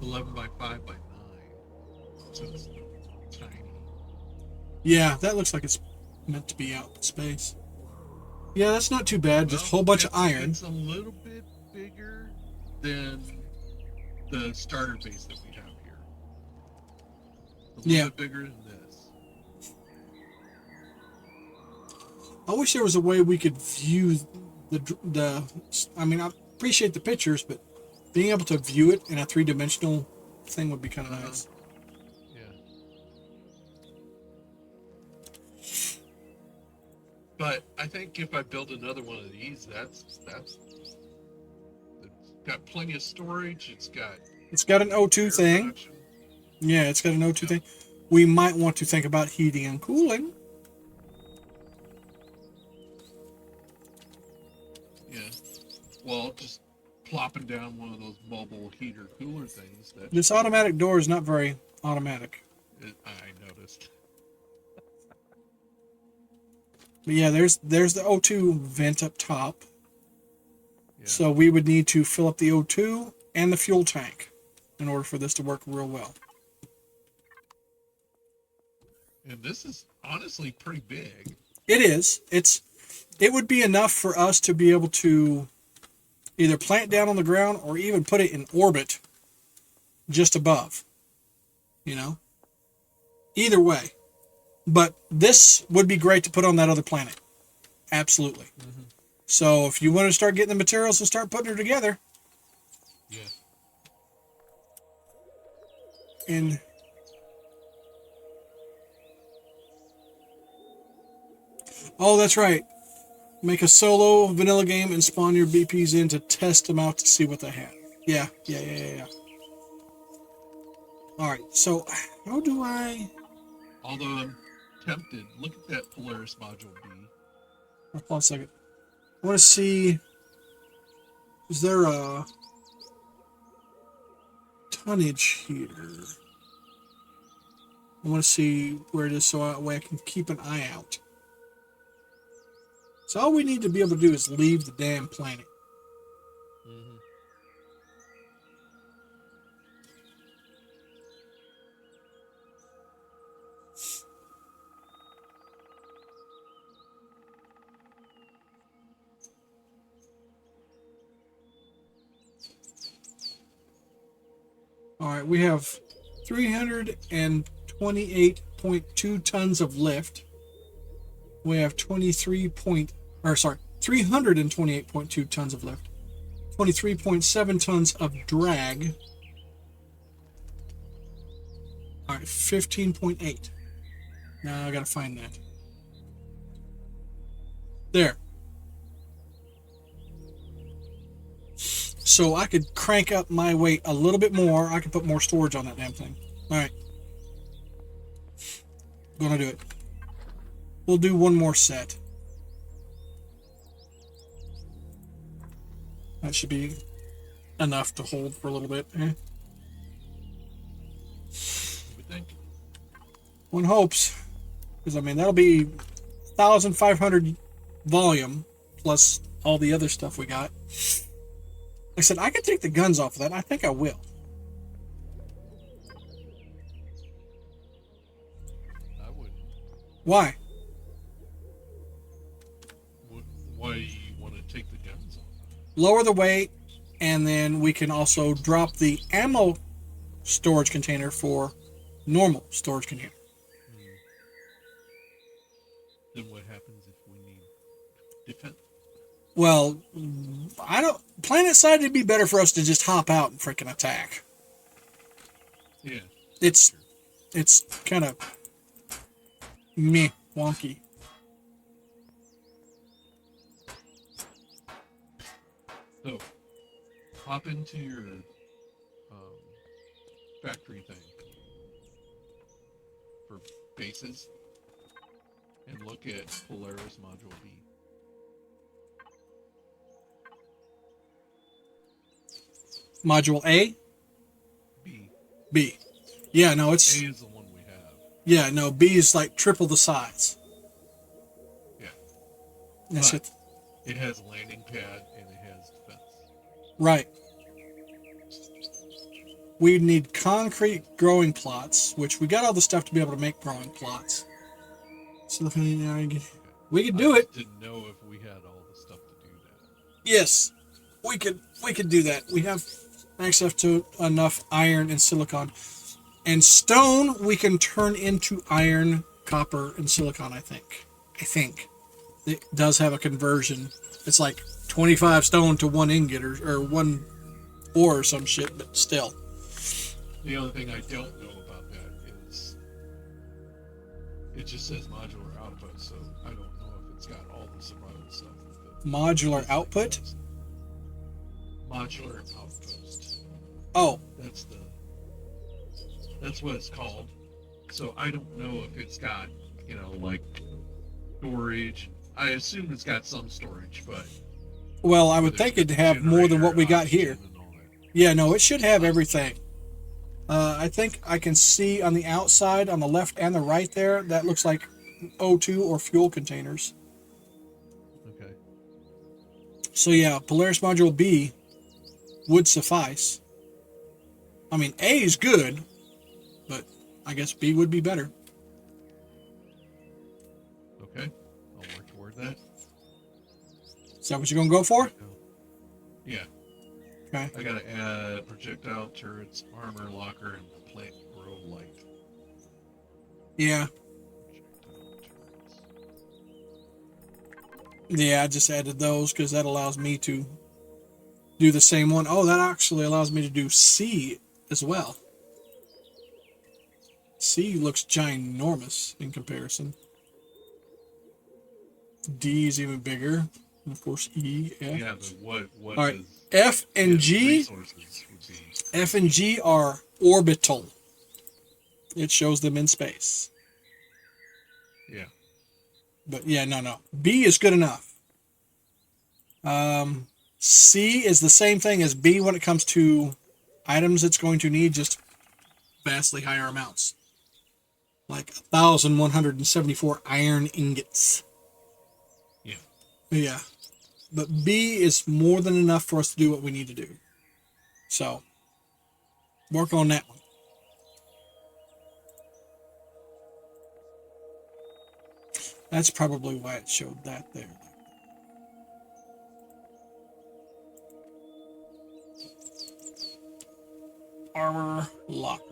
11 by 5 by 9. So it's tiny. Yeah, that looks like it's meant to be out in space. Yeah, that's not too bad. Just a whole bunch of iron. It's a little bit bigger than the starter base that we have here. A little bit bigger than this. I wish there was a way we could view the. I mean, I appreciate the pictures, but being able to view it in a three-dimensional thing would be kind of nice. Yeah. But I think if I build another one of these, that's it's got plenty of storage. It's got an O2 thing. production. Yeah, it's got an O2 thing. We might want to think about heating and cooling. Yeah. Well, just plopping down one of those mobile heater cooler things. This automatic door is not very automatic. I noticed. But yeah, there's the O2 vent up top. Yeah. So we would need to fill up the O2 and the fuel tank in order for this to work real well. And this is honestly pretty big. It is. It would be enough for us to be able to either plant down on the ground or even put it in orbit just above. You know? Either way. But this would be great to put on that other planet. Absolutely. Mm-hmm. So if you want to start getting the materials and start putting her together. Yeah. And oh, that's right. Make a solo vanilla game and spawn your BPs in to test them out to see what they have. Yeah. Alright, so how do I... Although I'm tempted, look at that Polaris Module B. Hold on a second. I want to see... Is there a tonnage here? I want to see where it is so that way I can keep an eye out. So all we need to be able to do is leave the damn planet. Mm-hmm. All right, we have 328.2 tons of lift. We have 328.2 tons of lift. 23.7 tons of drag. All right, 15.8. Now I gotta find that. There. So I could crank up my weight a little bit more. I could put more storage on that damn thing. All right. Gonna do it. We'll do one more set. That should be enough to hold for a little bit. You would think. One hopes. Because, I mean, that'll be 1,500 volume plus all the other stuff we got. Like I said, I could take the guns off of that. I think I will. I wouldn't. Why? Why do you want to take the guns off? Lower the weight, and then we can also drop the ammo storage container for normal storage container. Then what happens if we need defense? Well, I don't. Planet side, it'd be better for us to just hop out and freaking attack. Yeah. It's kind of meh, wonky. So, hop into your factory thing for bases and look at Polaris Module B. Module A, B. B. Yeah, no, it's A is the one we have. yeah, no, B is like triple the size. Yeah. That's But it. it has a landing pad and it has defense. Right. We need concrete growing plots, which we got all the stuff to be able to make growing plots. So we could do I it. just didn't know if we had all the stuff to do that. Yes, we could do that. We have access to enough iron and silicon, and stone we can turn into iron, copper, and silicon. I think it does have a conversion. It's like 25 stone to 1 ingot or 1 ore or some shit, but still. The only thing I don't know about that is it just says modular output, so I don't know if it's got all the survival stuff. Modular output. Modular outpost. Oh, That's what it's called. So I don't know if it's got, like storage. I assume it's got some storage, but well, I would think it'd have more than what we got here. Yeah, no, it should have everything. I think I can see on the outside, on the left and the right there, that looks like O2 or fuel containers. Okay. So yeah, Polaris Module B would suffice. I mean, A is good, but I guess B would be better. Okay. I'll work toward that. Is that what you're going to go for? Yeah. Okay. I gotta add projectile turrets, armor locker, and plant grow light. Yeah. Yeah, I just added those because that allows me to do the same one. Oh, that actually allows me to do C as well. C looks ginormous in comparison. D is even bigger. And of course, E, F. Yeah, but what All right. does F and its G. resources would be? F and G are orbital. It shows them in space. Yeah. But yeah, no. B is good enough. C is the same thing as B when it comes to items it's going to need, just vastly higher amounts. Like 1,174 iron ingots. Yeah. Yeah. But B is more than enough for us to do what we need to do. So, work on that one. That's probably why it showed that there. Armor locker.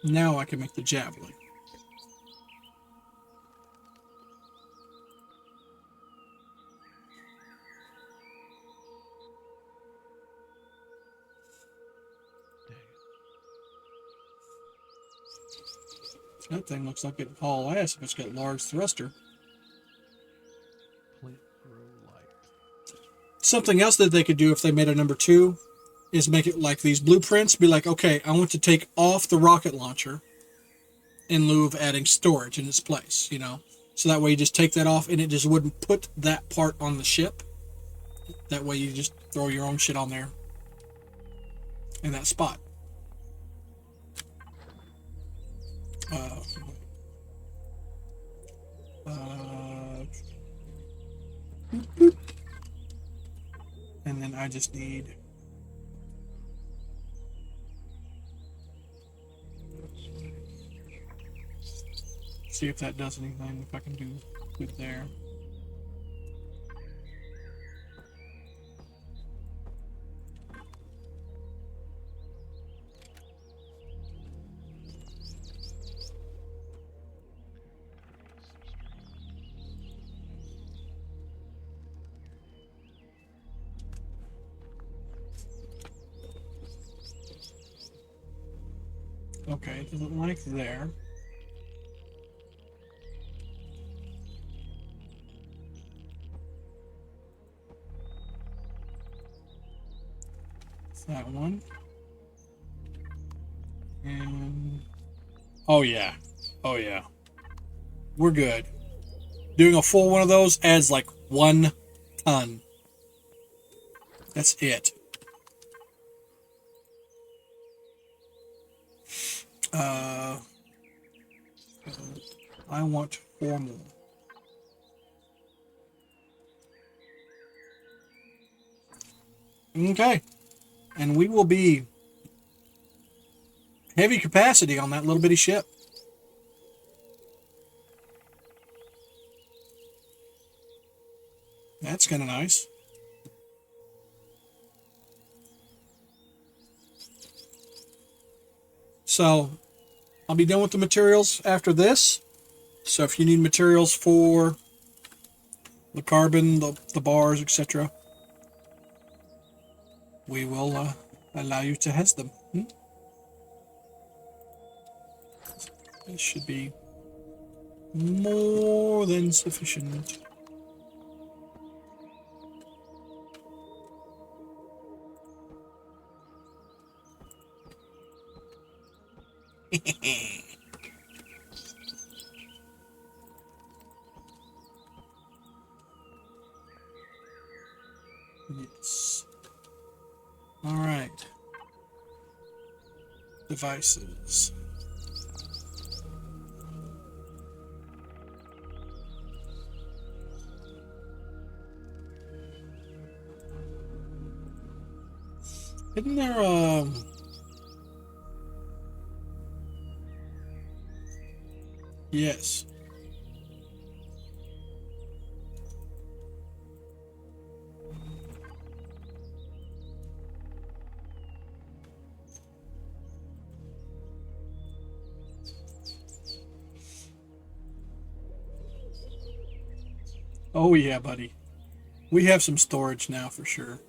Now I can make the javelin. That thing looks like it haul ass if it's got large thruster. Plant grow light. Something else that they could do if they made a number 2 is make it like these blueprints. Be like, okay, I want to take off the rocket launcher in lieu of adding storage in its place, you know? So that way you just take that off and it just wouldn't put that part on the ship. That way you just throw your own shit on there in that spot. And then I just need see if that does anything, if I can do it there. Okay, it doesn't like there. It's that one. And oh yeah. Oh yeah. We're good. Doing a full one of those adds like 1 ton. That's it. I want 4 more. Okay. And we will be heavy capacity on that little bitty ship. That's kind of nice. So, I'll be done with the materials after this. So if you need materials for the carbon, the bars, etc., we will allow you to has them. This should be more than sufficient. Yes. All right. Devices. Isn't there yes. Oh yeah, buddy. We have some storage now for sure.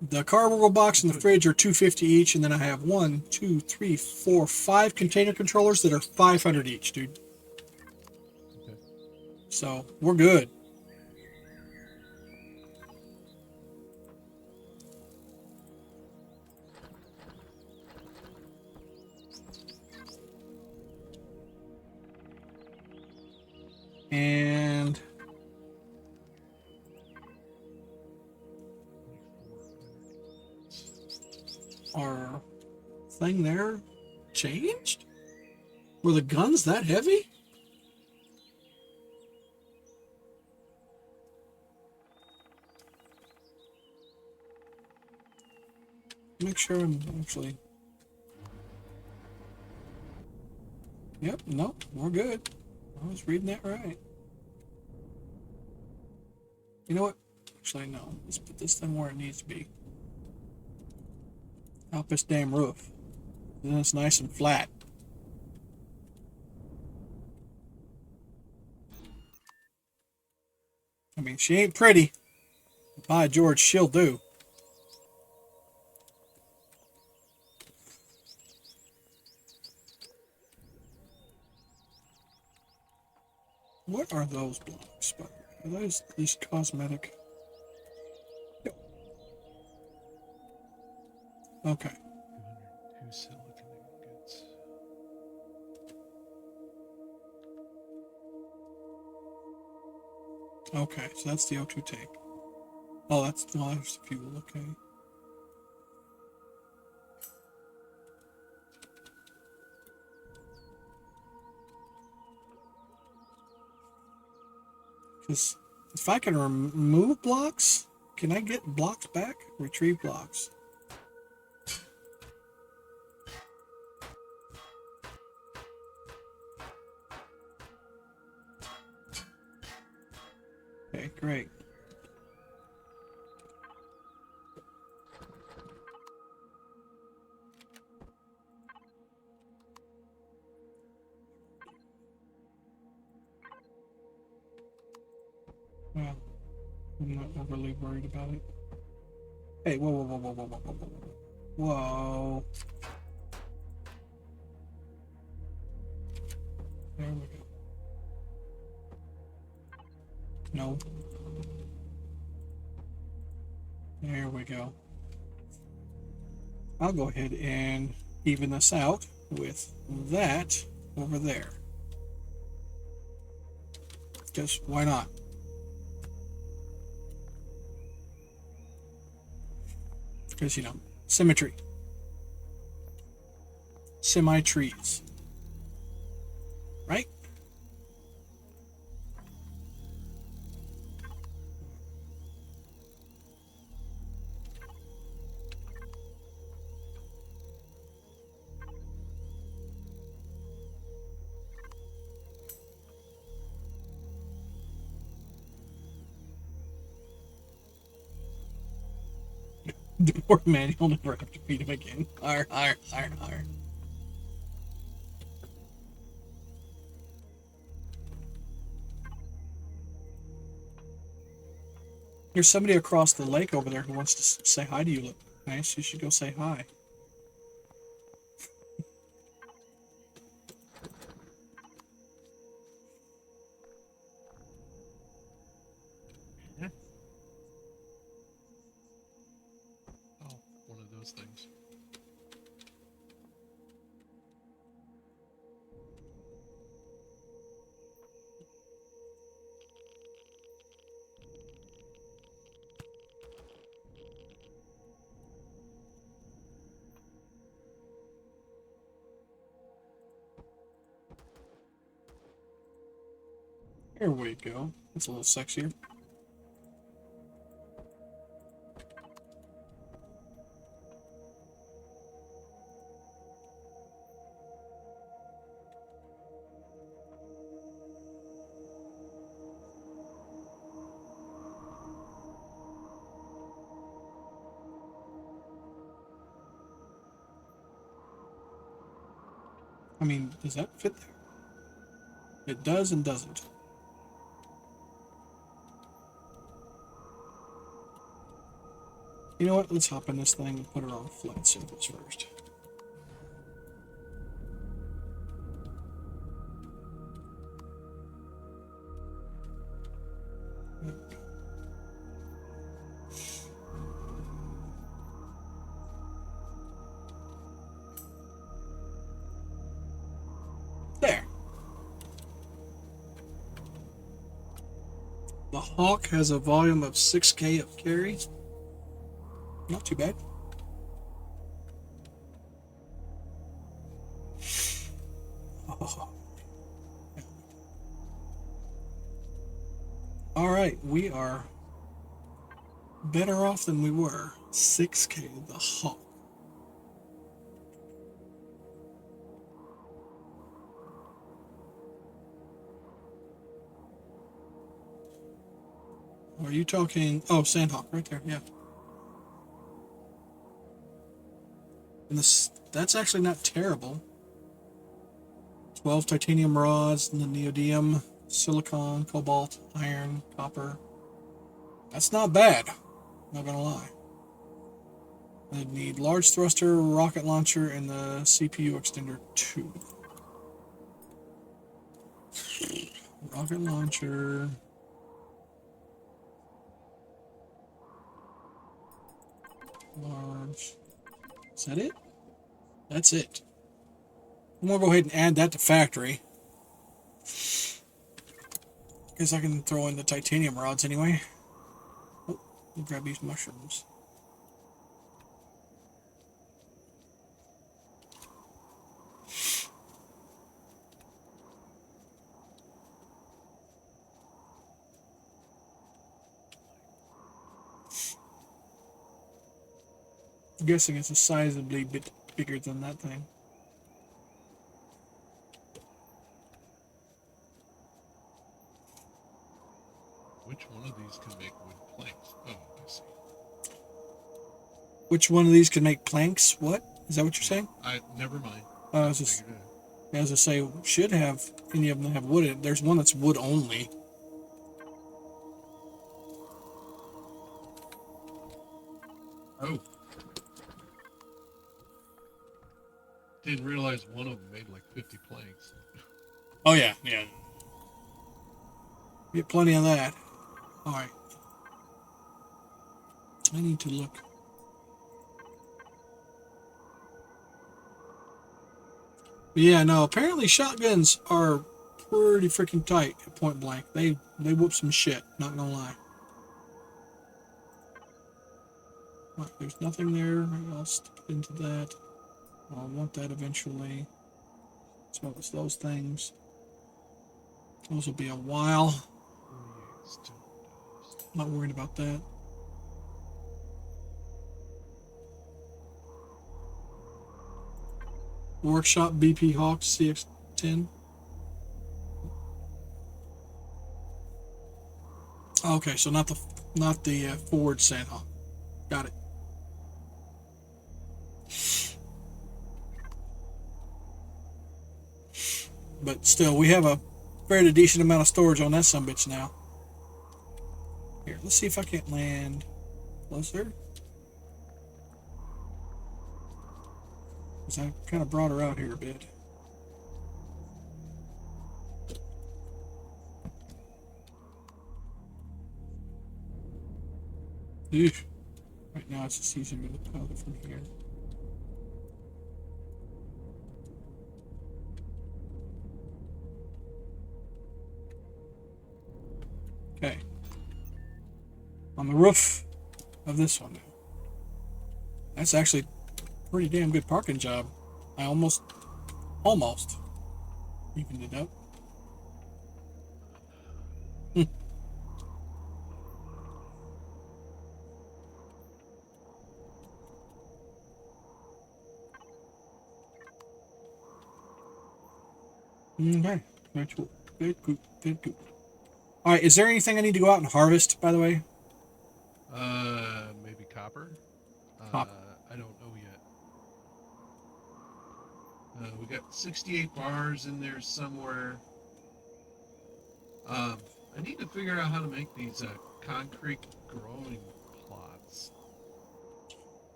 The cargo box and the fridge are $250 each, and then I have 1, 2, 3, 4, 5 container controllers that are $500 each, dude. Okay. So we're good. And our thing there changed? Were the guns that heavy? Make sure I'm actually... Yep, nope, we're good. I was reading that right. You know what? Actually, no. Let's put this thing where it needs to be. Help this damn roof. And then it's nice and flat. I mean, she ain't pretty. By George, she'll do. What are those blocks? Are those at least cosmetic? Yep. Okay. 202 silicon ingots. Okay, so that's the O2 tank. Oh, that's the fuel. Okay. Because if I can remove blocks, can I get blocks back? Retrieve blocks. Okay, great. Well, I'm not overly worried about it. Hey, whoa, whoa, whoa, whoa, whoa, whoa, whoa, whoa. Whoa. There we go. No. There we go. I'll go ahead and even this out with that over there. Just why not? Because, you know, symmetry. Semi-trees. Right? The poor man, he'll never have to feed him again. Arr, arr, arr, arr. There's somebody across the lake over there who wants to say hi to you. Look nice. You should go say hi. Oh, one of those things. There we go. That's a little sexier. I mean, does that fit there? It does and doesn't. You know what? Let's hop in this thing and put her on flat surface first. There. The Hawk has a volume of 6K of carry. Not too bad. Oh. All right, we are better off than we were. 6K, the Hawk. Are you talking? Oh, Sandhawk, right there. Yeah. And this that's actually not terrible. 12 titanium rods, and the neodymium, silicon, cobalt, iron, copper. That's not bad. Not gonna lie. I need large thruster, rocket launcher, and the CPU extender 2. Rocket launcher. Large. Is that it? That's it. I'm gonna go ahead and add that to factory. Guess I can throw in the titanium rods anyway. Oh, we'll grab these mushrooms. I'm guessing it's a sizably bit bigger than that thing. Which one of these can make wood planks? Oh, I see. Which one of these can make planks? What? Is that what you're saying? Never mind. I was just, as I say, should have any of them have wood in it. There's one that's wood only. Oh, Didn't realize one of them made like 50 planks. Oh yeah, yeah. Get plenty of that. All right. I need to look. But yeah, no. Apparently, shotguns are pretty freaking tight at point blank. They whoop some shit. Not gonna lie. Right, there's nothing there. I'll stick into that. I'll want that eventually. So it's those things. Those will be a while. Not worried about that. Workshop BP Hawk CX10. Okay, so not the Ford Sandhawk. Got it. But still, we have a fairly decent amount of storage on that sumbitch now. Here, let's see if I can't land closer. Because I kind of brought her out here a bit. Eesh. Right now it's just easier to pilot from here. Okay. On the roof of this one now. That's actually a pretty damn good parking job. I almost evened it up. Okay. Very cool. Very good. Very good. Alright, is there anything I need to go out and harvest, by the way? Maybe copper? Copper. I don't know yet. We got 68 bars in there somewhere. I need to figure out how to make these concrete growing plots.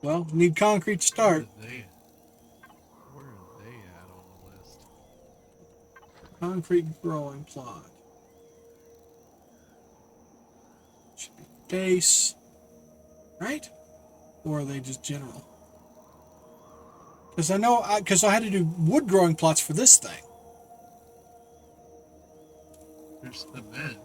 Well, need concrete to start. Where are they at on the list? Concrete growing plot. Should be base, right? Or are they just general? Because I had to do wood growing plots for this thing. There's cement.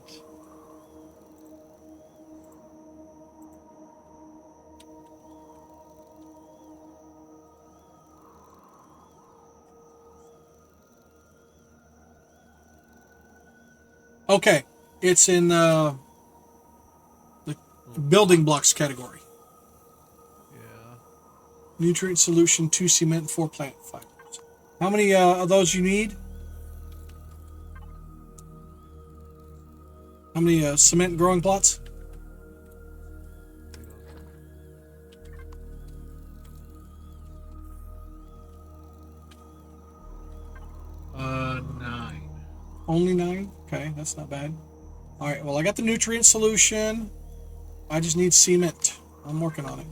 Okay, it's in the building blocks category. Yeah. Nutrient solution, 2 cement, 4 plant fibers. How many of those you need? How many cement growing plots? Only 9? Okay, that's not bad. Alright, well, I got the nutrient solution. I just need cement. I'm working on it.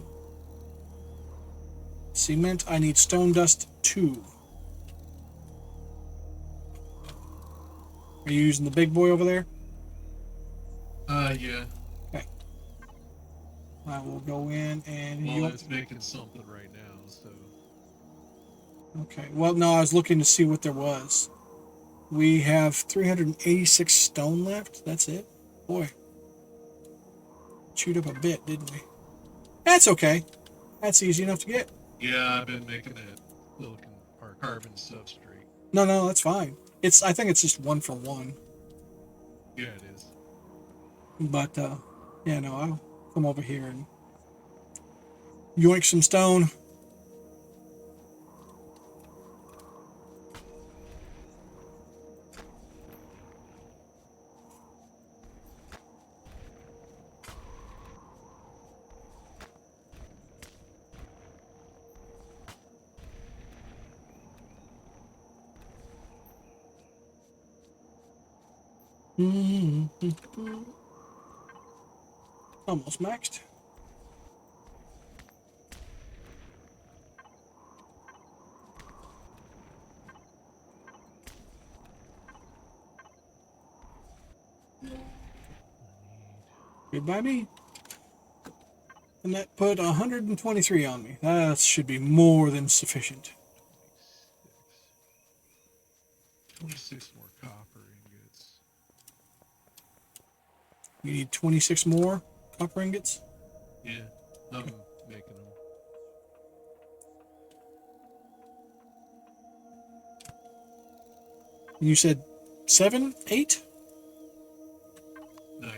Cement, I need stone dust 2. Are you using the big boy over there? Yeah. Okay. I will go in and... Well, it's making something right now, so... Okay, well, no, I was looking to see what there was. We have 386 stone left. That's it. Boy. Chewed up a bit, didn't we? That's okay. That's easy enough to get. Yeah, I've been making that silicon or carbon substrate. No, that's fine. I think it's just 1 for 1. Yeah, it is. But, yeah, no, I'll come over here and yoink some stone. Almost maxed. Good by me. And that put 123 on me. That should be more than sufficient. 26 more copper ingots. You need 26 more copper ingots? Yeah, I'm making them. You said 7, 8? 9.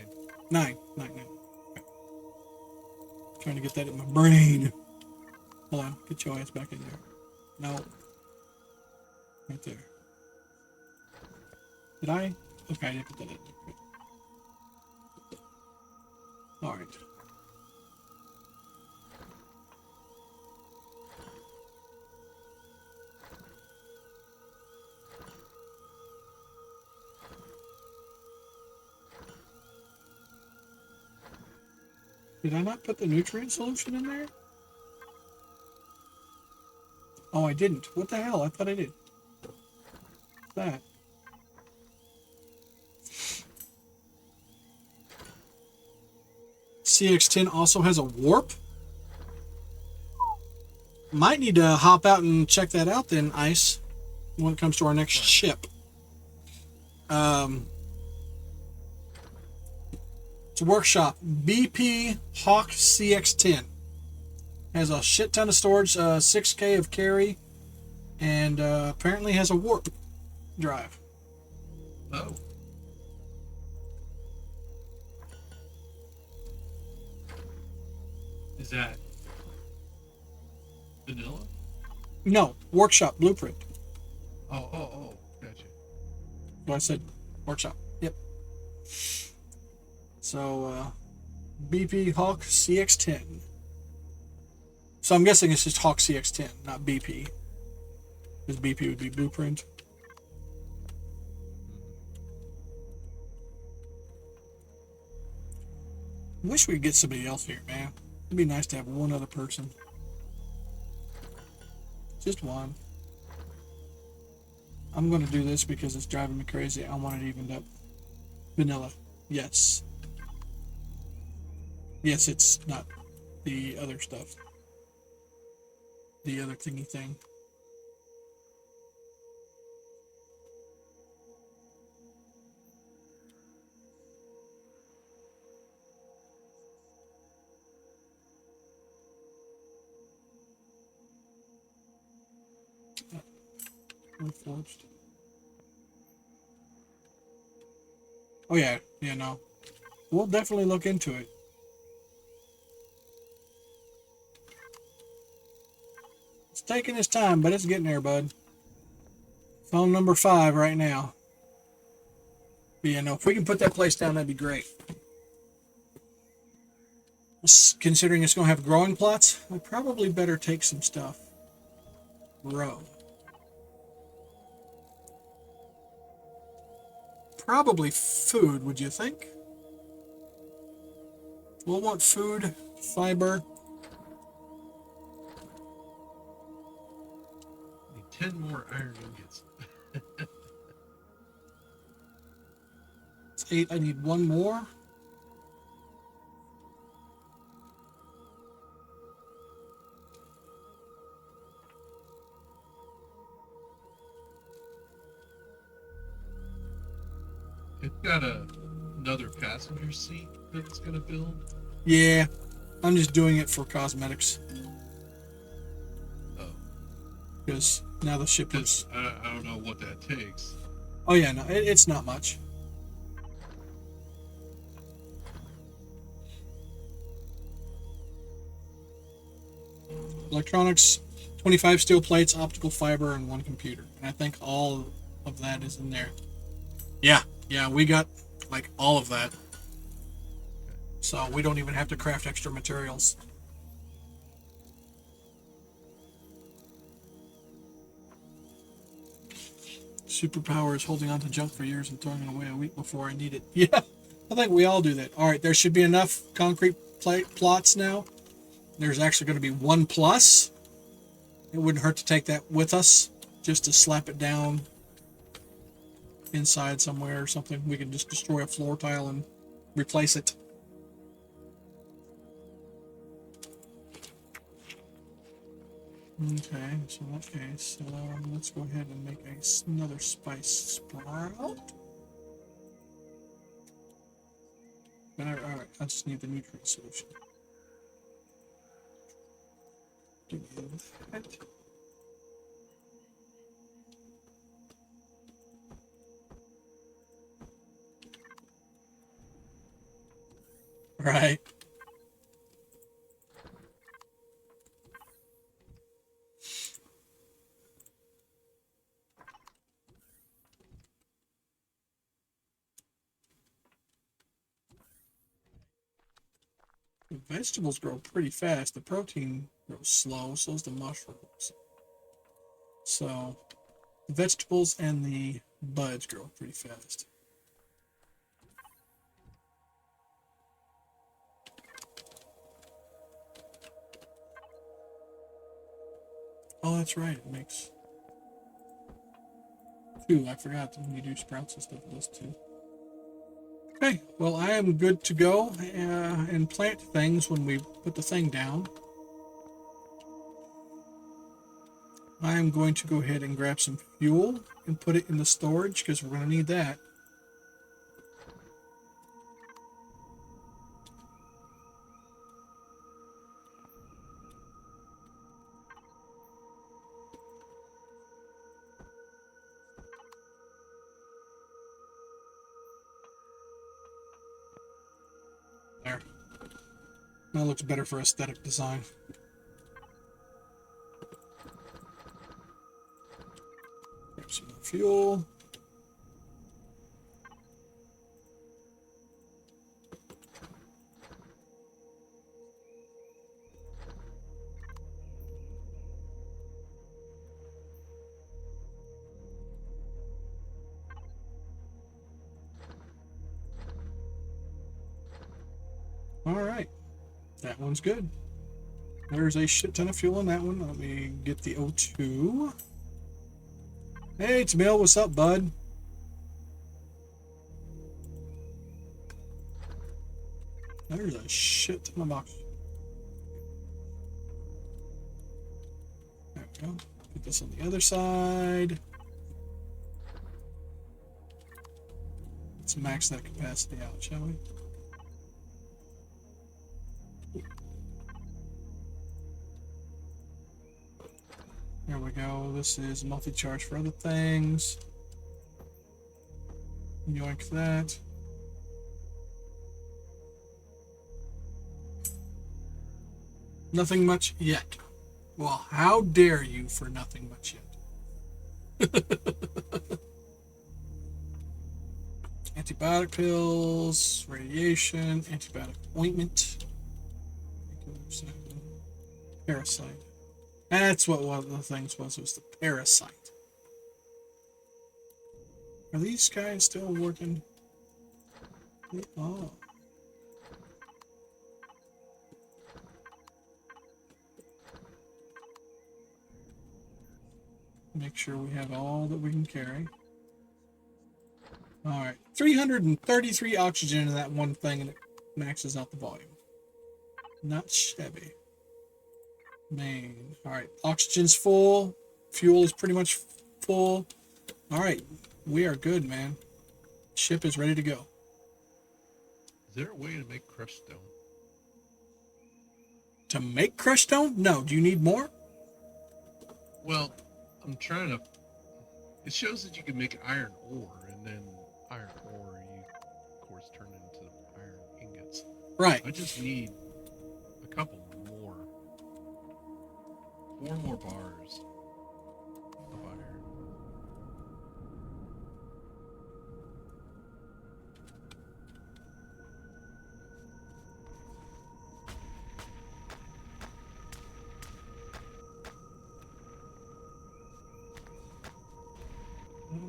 9. Okay. Trying to get that in my brain. Hold on, get your ass back in there. No. Right there. Did I? Okay, I didn't put that in. Alright. Did I not put the nutrient solution in there? Oh, I didn't. What the hell? I thought I did. What's that? CX10 also has a warp? Might need to hop out and check that out then, Ice, when it comes to our next ship. It's a workshop. BP Hawk CX10. Has a shit ton of storage, 6K of carry, and apparently has a warp drive. Oh. Is that vanilla? No, workshop blueprint. Oh, gotcha. What I said, workshop. Yep. So, BP Hawk CX10. So I'm guessing it's just Hawk CX10, not BP. Because BP would be blueprint. Wish we could get somebody else here, man. It'd be nice to have one other person. Just one. I'm going to do this because it's driving me crazy. I want it evened up. Vanilla. Yes. Yes, it's not the other stuff. The other thingy thing. Forged. Oh yeah, no. We'll definitely look into it. It's taking its time, but it's getting there, bud. Phone number 5 right now. But yeah, no, if we can put that place down, that'd be great. Considering it's going to have growing plots, I probably better take some stuff. Grow. Probably food, would you think? We'll want food, fiber. Need 10 more iron ingots. It's 8. I need 1 more. It's got another passenger seat that it's going to build. Yeah, I'm just doing it for cosmetics. Oh. Because now the ship is... I don't know what that takes. Oh yeah, no, it's not much. Electronics, 25 steel plates, optical fiber, and 1 computer. And I think all of that is in there. Yeah, we got like all of that. So we don't even have to craft extra materials. Superpower is holding on to junk for years and throwing it away a week before I need it. Yeah, I think we all do that. All right, there should be enough concrete plots now. There's actually going to be 1 plus. It wouldn't hurt to take that with us, just to slap it down inside somewhere or something. We can just destroy a floor tile and replace it. Okay, so in that case, let's go ahead and make another spice sprout. Alright, I just need the nutrient solution. Give me that. Right. The vegetables grow pretty fast. The protein grows slow, so does the mushrooms. So, the vegetables and the buds grow pretty fast. Oh, that's right. It makes 2. I forgot that when you do sprouts and stuff, it does 2. Okay, well, I am good to go and plant things when we put the thing down. I am going to go ahead and grab some fuel and put it in the storage because we're going to need that. There. That looks better for aesthetic design. Grab some more fuel. Alright, that one's good. There's a shit ton of fuel in that one. Let me get the O2. Hey, Tamil, what's up, bud? There's a shit ton of boxes. There we go. Put this on the other side. Let's max that capacity out, shall we? There we go. This is multi-charge for other things. Yoink that. Nothing much yet. Well, how dare you for nothing much yet? Antibiotic pills, radiation, antibiotic ointment. Parasite. That's what one of the things was the parasite. Are these guys still working? Oh. Make sure we have all that we can carry. Alright. 333 oxygen in that one thing, and it maxes out the volume. Not shabby. Man. Alright. Oxygen's full. Fuel is pretty much full. Alright. We are good, man. Ship is ready to go. Is there a way to make crushed stone? To make crushed stone? No. Do you need more? Well, I'm trying to. It shows that you can make iron ore, and then iron ore you, of course, turn into iron ingots. Right. I just need a couple more. 4 more bars of iron.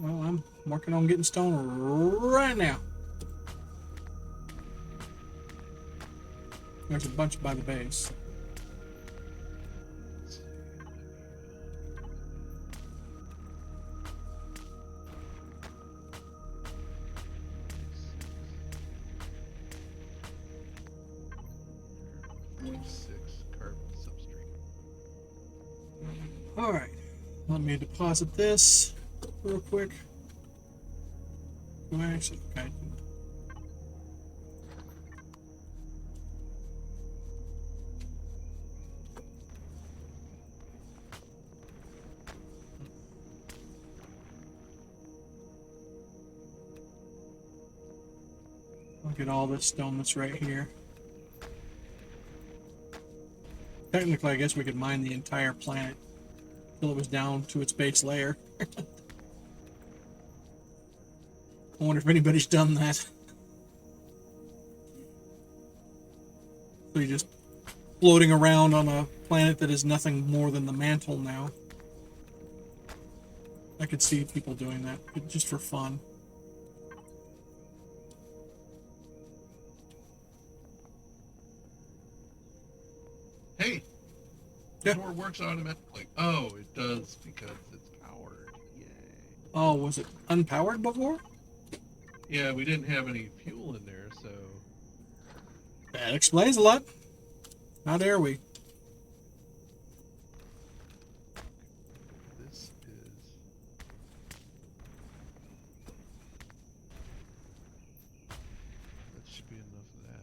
Well, I'm working on getting stone right now. There's a bunch by the base. Let's see. 46 carbon substrate. All right. Let me deposit this real quick. Do I actually? Okay. I'll get all this stone that's right here. Technically, I guess we could mine the entire planet until it was down to its base layer. I wonder if anybody's done that. So you're just floating around on a planet that is nothing more than the mantle now. I could see people doing that, just for fun. Hey! Yeah. The door works automatically. Oh, it does because it's powered. Yay. Oh, was it unpowered before? Yeah, we didn't have any fuel in there, so. That explains a lot. How dare we? This is. That should be enough of that.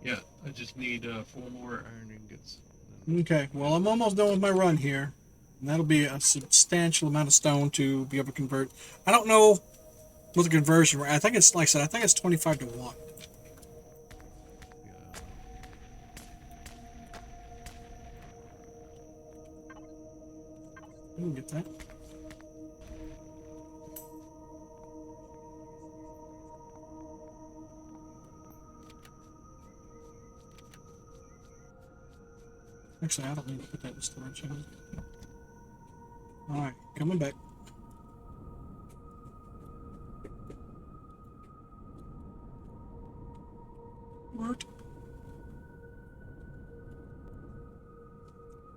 Yeah, I just need 4 more iron ingots. Okay, well, I'm almost done with my run here. And that'll be a substantial amount of stone to be able to convert. I don't know what the conversion rate. I think it's, like I said, I think it's 25 to 1. Yeah. We can get that. Actually, I don't need to put that in storage. Alright, coming back. Word.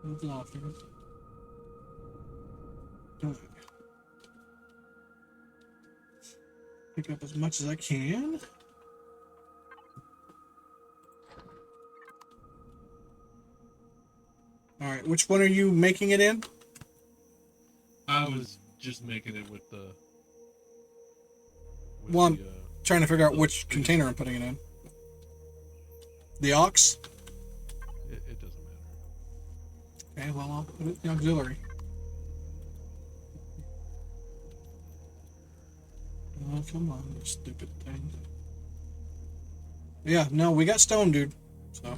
Moving off here. Alright. Pick up as much as I can. Alright, which one are you making it in? I was just making it with the. Well, I'm the, trying to figure out the which biggest- container I'm putting it in. The aux? It doesn't matter. Okay, well, I'll put it in the auxiliary. Oh, come on, you stupid thing. Yeah, no, we got stone, dude. So,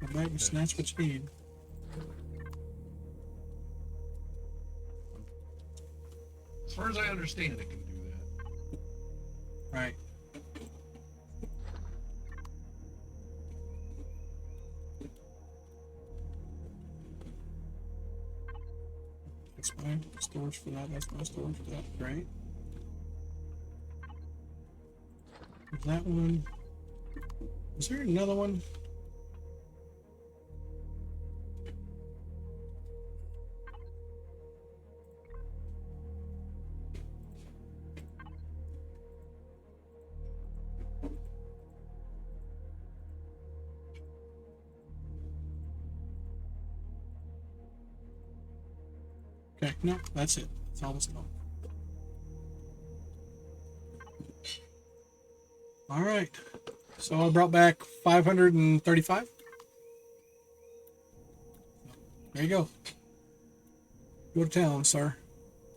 go back and snatch what you need. As far as I understand, it can do that. Right. That's my storage for that. That's my storage for that. Great. That one. Is there another one? Okay, no, that's it. It's almost gone. All right. So I brought back 535. There you go. Go to town, sir.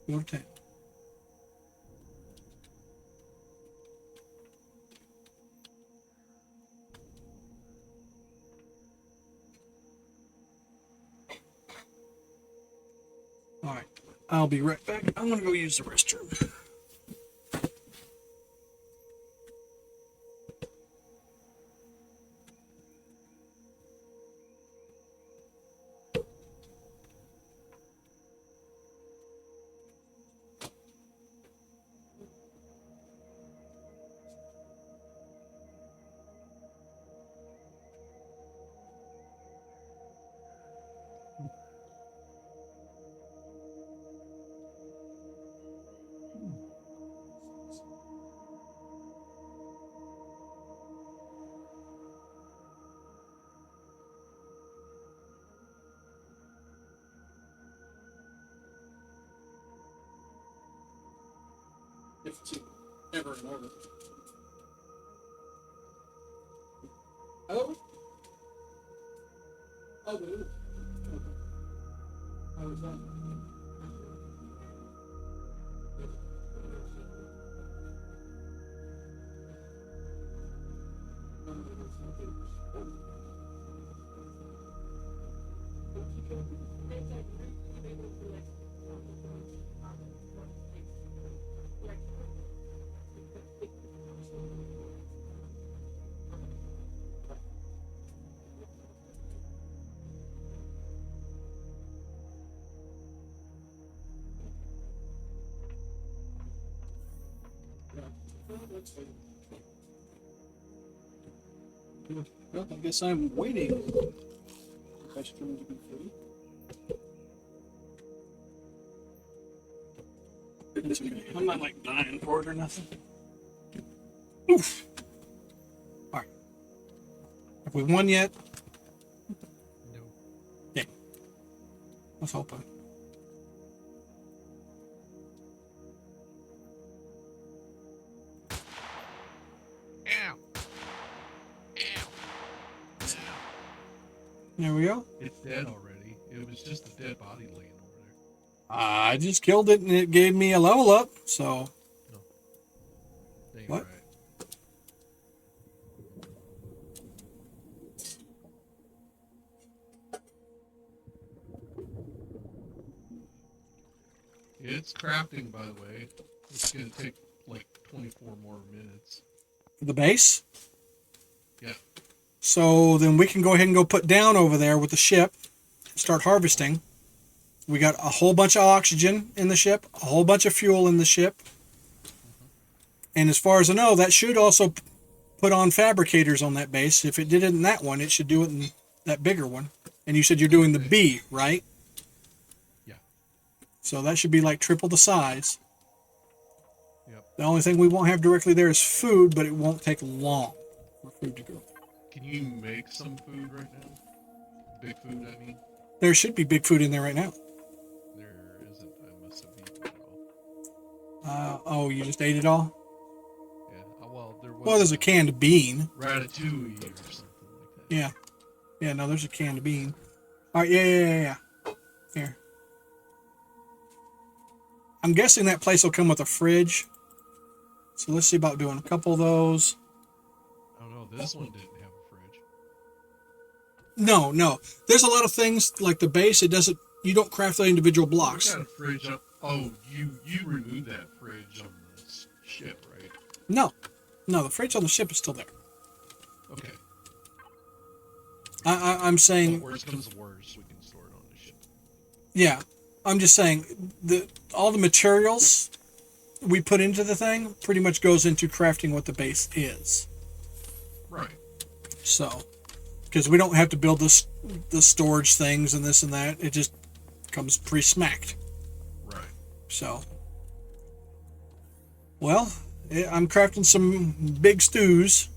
Go to town. All right. I'll be right back. I'm going to go use the restroom. If it's ever in order. Hello? Oh, it is. Okay. How was that? Well, I guess I'm waiting. Vegetable to be free. It's okay. I'm not like dying for it or nothing. Oof. All right. Have we won yet? No. Yeah. Let's hope. Ow. Ow. There we go. It's dead already. It was just a dead body laying over there. I just killed it and it gave me a level up, so. No. That ain't What? right. It's crafting, by the way. It's gonna take like 24 more minutes. The base? Yeah. So then we can go ahead and go put down over there with the ship, start harvesting. We got a whole bunch of oxygen in the ship, a whole bunch of fuel in the ship. And as far as I know, that should also put on fabricators on that base. If it did it in that one, it should do it in that bigger one. And you said you're doing the B, right? Yeah. So that should be like triple the size. Yep. The only thing we won't have directly there is food, but it won't take long for food to go. Can you make some food right now? Big food, I mean. There should be big food in there right now. There isn't. I must have eaten it all. Oh, you just ate it all? Yeah. Well, there was. Well, there's a canned bean. Ratatouille or something like that. Yeah. Yeah, no, there's a canned bean. All right, yeah. Here. I'm guessing that place will come with a fridge. So let's see about doing a couple of those. Oh no, this one didn't have a fridge. No. There's a lot of things like the base. It doesn't. You don't craft the individual We blocks. got a fridge up. Oh, you removed that fridge on the ship, right? No, the fridge on the ship is still there. Okay. I'm saying. But worst comes to worst, we can store it on the ship. Yeah. I'm just saying, all the materials we put into the thing pretty much goes into crafting what the base is. Right. So, because we don't have to build the storage things and this and that. It just comes pre-smacked. Right. So, well, I'm crafting some big stews.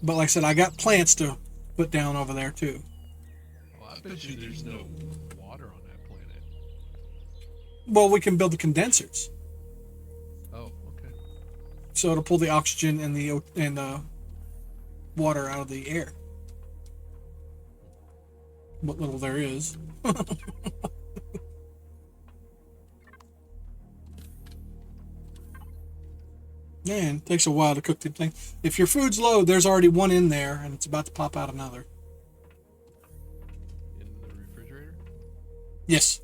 But like I said, I got plants to put down over there too. Well, I bet you there's no water on that planet. Well, we can build the condensers. Oh, okay. So it'll pull the oxygen and the water out of the air. What little there is. Man, it takes a while to cook the thing. If your food's low, there's already one in there, and it's about to pop out another. In the refrigerator? Yes.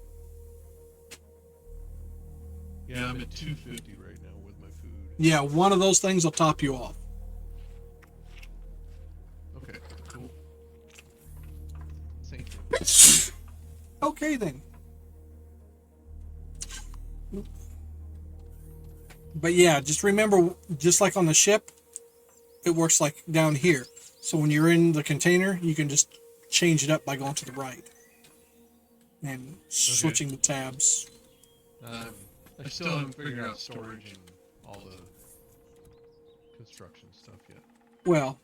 Yeah, I'm at 250 right now with my food. Yeah, one of those things will top you off. Okay, cool. Thank you. Okay, then. But yeah, just remember, just like on the ship, it works like down here. So when you're in the container, you can just change it up by going to the right. And switching the tabs. I still haven't figured out storage and all the construction stuff yet. Well,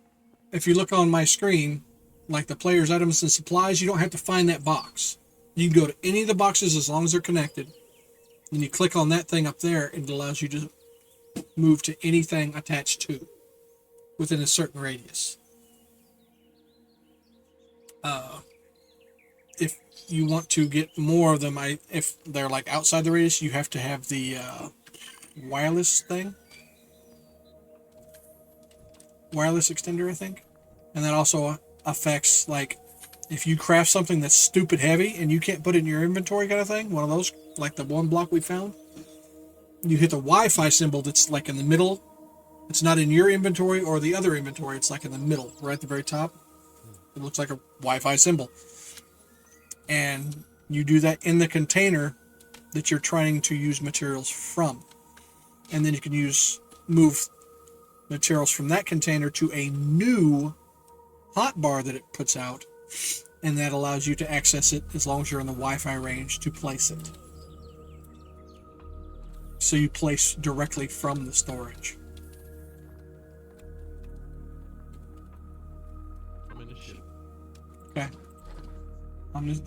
if you look on my screen, like the player's items and supplies, you don't have to find that box. You can go to any of the boxes as long as they're connected. And you click on that thing up there, and it allows you to move to anything attached to within a certain radius. If you want to get more of them, if they're like outside the radius, you have to have the wireless thing. Wireless extender, I think. And that also affects, like, if you craft something that's stupid heavy and you can't put it in your inventory kind of thing, one of those, like the one block we found, you hit the Wi-Fi symbol that's like in the middle. It's not in your inventory or the other inventory. It's like in the middle, right at the very top. It looks like a Wi-Fi symbol. And you do that in the container that you're trying to use materials from. And then you can move materials from that container to a new hotbar that it puts out. And that allows you to access it as long as you're in the Wi-Fi range to place it. So you place directly from the storage. I'm in the ship. Okay.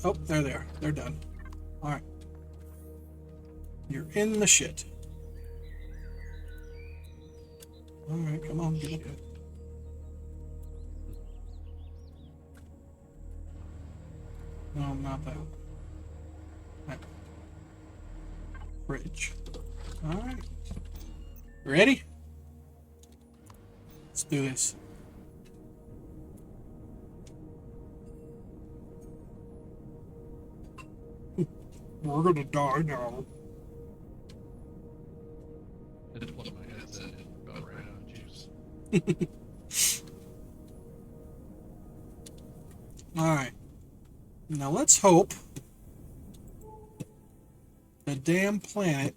Oh, there they are. They're done. All right. You're in the shit. All right, come on, get up there. No, not that one. That one. Bridge. All right. Ready? Let's do this. We're gonna die now. I just plugged my headset in, about ran out of juice. Alright. Now let's hope the damn planet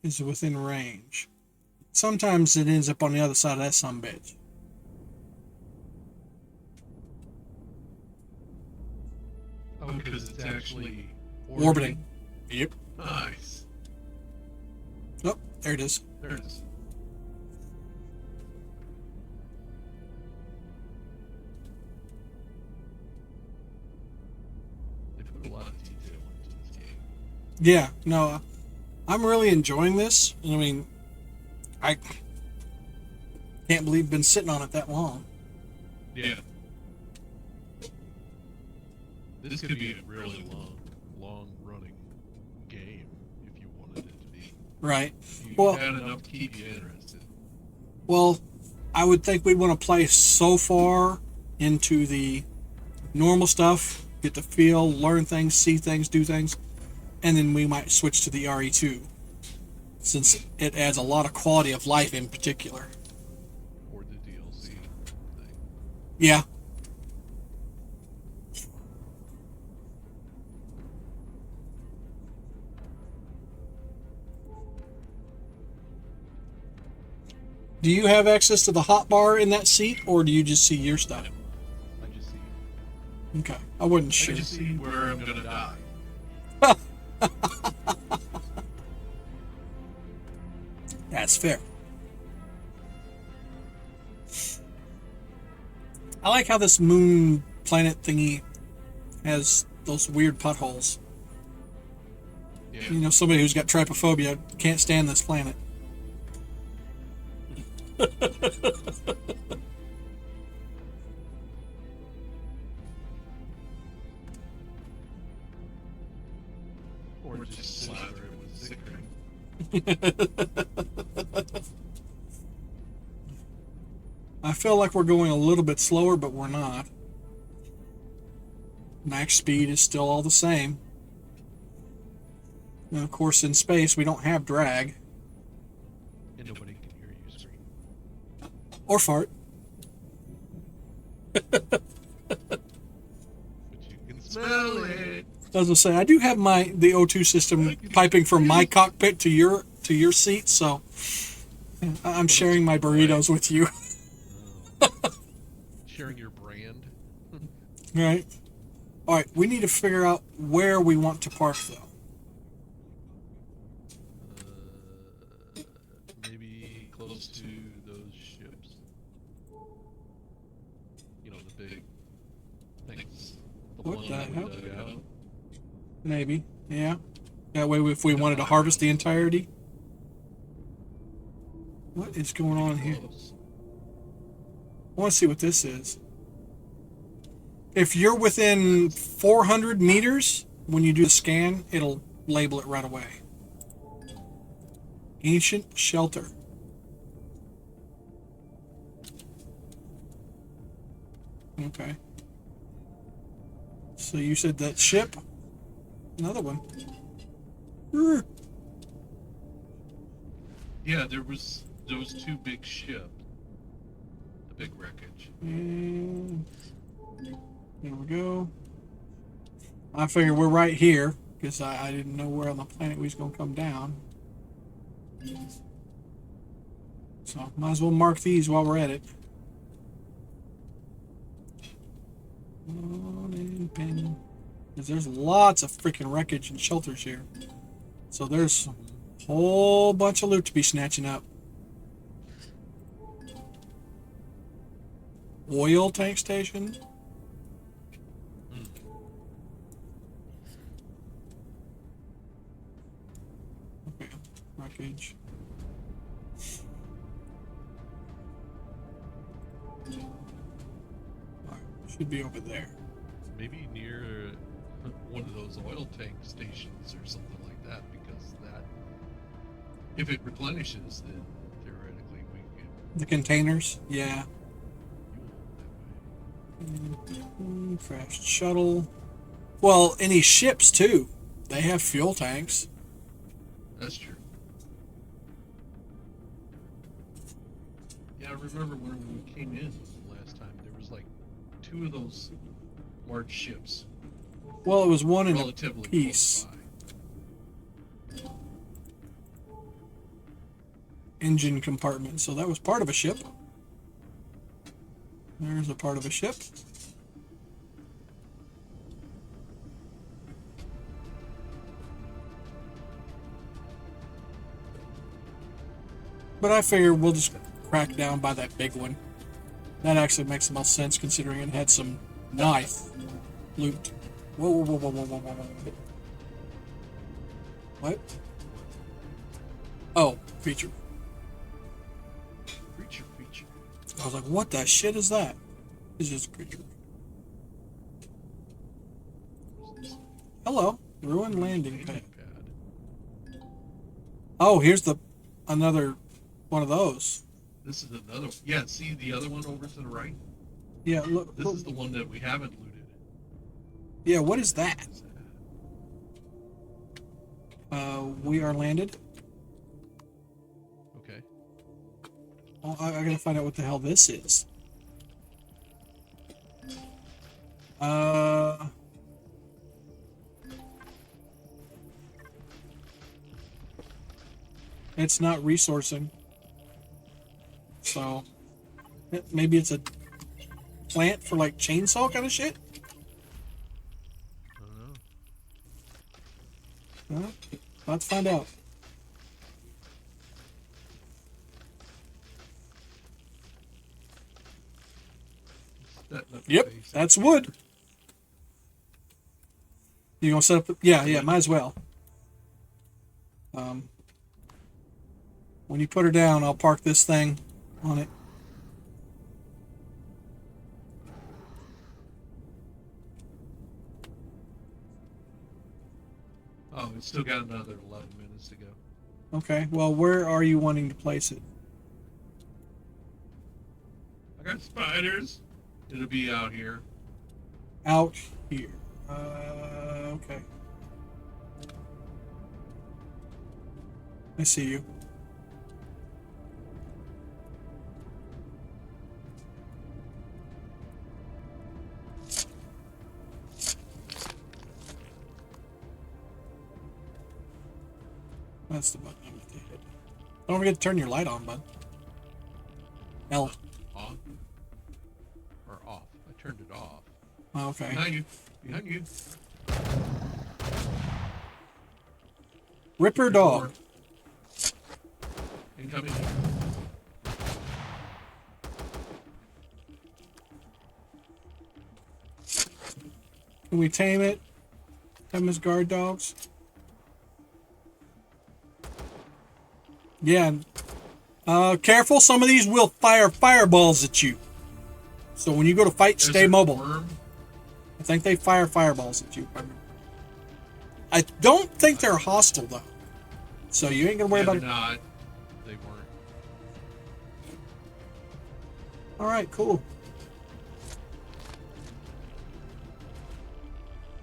is within range. Sometimes it ends up on the other side of that sumbitch. Oh, because it's actually Orbiting. Yep. Nice. Oh, there it is. There it is. They put a lot of detail into this game. Yeah, no, I'm really enjoying this. I mean, I can't believe I've been sitting on it that long. Yeah. This could be a really long running game if you wanted it to be. Right. You Well, had enough to keep you interested. Well, I would think we'd want to play so far into the normal stuff, get the feel, learn things, see things, do things, and then we might switch to the RE2, since it adds a lot of quality of life in particular. Or the DLC thing. Yeah. Do you have access to the hotbar in that seat, or do you just see your stuff? I just see. Okay, I wasn't I sure. can see where I'm gonna die. That's fair. I like how this moon planet thingy has those weird potholes. Yeah. You know, somebody who's got trypophobia can't stand this planet. Or just slather it with Zikri. I feel like we're going a little bit slower, but we're not. Max speed is still all the same. And of course, in space, we don't have drag. And nobody can hear you scream. Or fart. But you can smell it. I was gonna say, I do have the O2 system piping from my cockpit to your seat, so I'm sharing my burritos with you. Sharing your brand. Right. All right, we need to figure out where we want to park, though. Maybe close to those ships. You know, the big things. What one the that we hell? dug out. Maybe, yeah. That way, if we wanted to harvest the entirety. What is going on here? Close. I want to see what this is. If you're within 400 meters, when you do the scan, it'll label it right away. Ancient shelter. Okay. So you said that ship? Another one. Yeah, there was those two big ships. The big wreckage. And there we go. I figured we're right here because I didn't know where on the planet we was going to come down. So might as well mark these while we're at it. Because there's lots of freaking wreckage and shelters here. So there's a whole bunch of loot to be snatching up. Oil tank station. Okay, wreckage. Alright, should be over there. Maybe near one of those oil tank stations or something like that, because that, If it replenishes, then theoretically, we could The containers, yeah. fuel that way. Crashed shuttle. Well, any ships too. They have fuel tanks. that's true. Yeah, I remember when we came in last time, there was like two of those large ships. Well, it was one in a Relatively piece. close by. Engine compartment, so that was part of a ship. There's a part of a ship. But I figure we'll just crack down by that big one. That actually makes the most sense considering it had some nice loot. Whoa, whoa, whoa, whoa, whoa, whoa, whoa, whoa. What? Oh, creature. Creature. I was like, what the shit is that? It's just a creature. Hello. Ruined landing pad. Oh, here's another one of those. This is another. Yeah, see the other one over to the right. Yeah, look. This is the one that we haven't looted. Yeah, what is that? We are landed. Okay. Oh, I gotta find out what the hell this is. It's not resourcing. So maybe it's a plant for like chainsaw kind of shit. I don't know. Well, let's find out. Yep, that's wood. You gonna set up? Yeah, might as well. When you put her down, I'll park this thing on it. Oh, it's still got another. Another 11 minutes to go. Okay. Well, where are you wanting to place it? I got spiders. It'll be out here. Out here. Okay. I see you. That's the button I meant to hit. Don't forget to turn your light on, bud. L. On. Or off. I turned it off. Oh, okay. Behind you. Behind you. Ripper dog. Incoming. Can we tame it? Have them as guard dogs? Yeah. Careful, some of these will fire fireballs at you. So when you go to fight, There's stay a mobile. worm. I think they fire fireballs at you. I don't think they're hostile, though. So you ain't gonna worry Yeah, about they're it. not. They weren't. Alright, cool.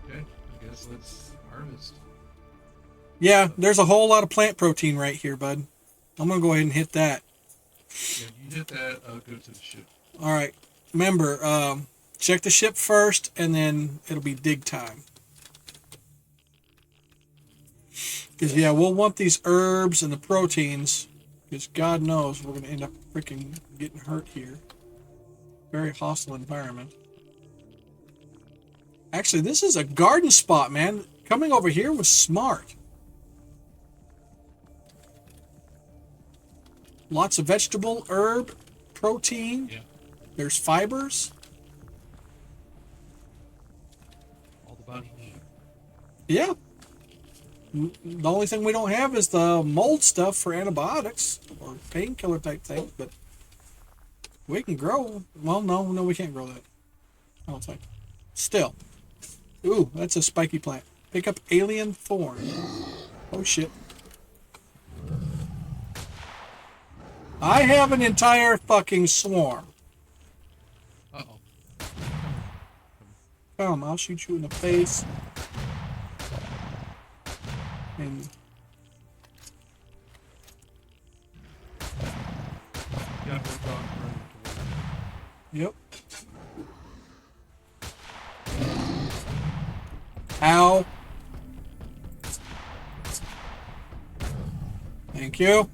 Okay, I guess let's harvest. Yeah, there's a whole lot of plant protein right here, bud. I'm gonna go ahead and hit that. Yeah, you hit that, I'll go to the ship. Alright. Remember, check the ship first, and then it'll be dig time. Because, yeah, we'll want these herbs and the proteins. Because God knows we're going to end up freaking getting hurt here. Very hostile environment. Actually, this is a garden spot, man. Coming over here was smart. Lots of vegetable, herb, protein. Yeah. There's fibers. All the body need. Yeah. The only thing we don't have is the mold stuff for antibiotics or painkiller type things, but we can grow. Well, no, we can't grow that. I don't think. Still. Ooh, that's a spiky plant. Pick up alien thorn. Oh, shit. I have an entire fucking swarm. Uh-oh. Come, I'll shoot you in the face. And Got her dog running towards you. yep. Ow. Thank you.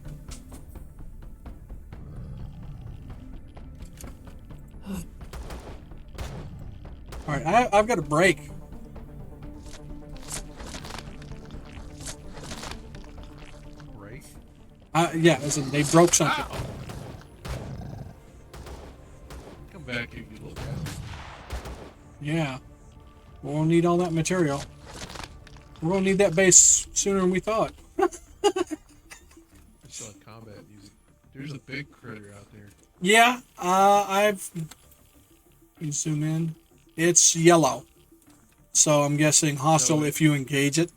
All right, I've got a break. Break. Yeah, as in they broke something. Ow. Come back here, you little bastard. Yeah. We'll need all that material. We're gonna need that base sooner than we thought. I saw combat music. There's a big critter out there. Yeah, I've. You can zoom in. It's yellow, so I'm guessing hostile No. if you engage it,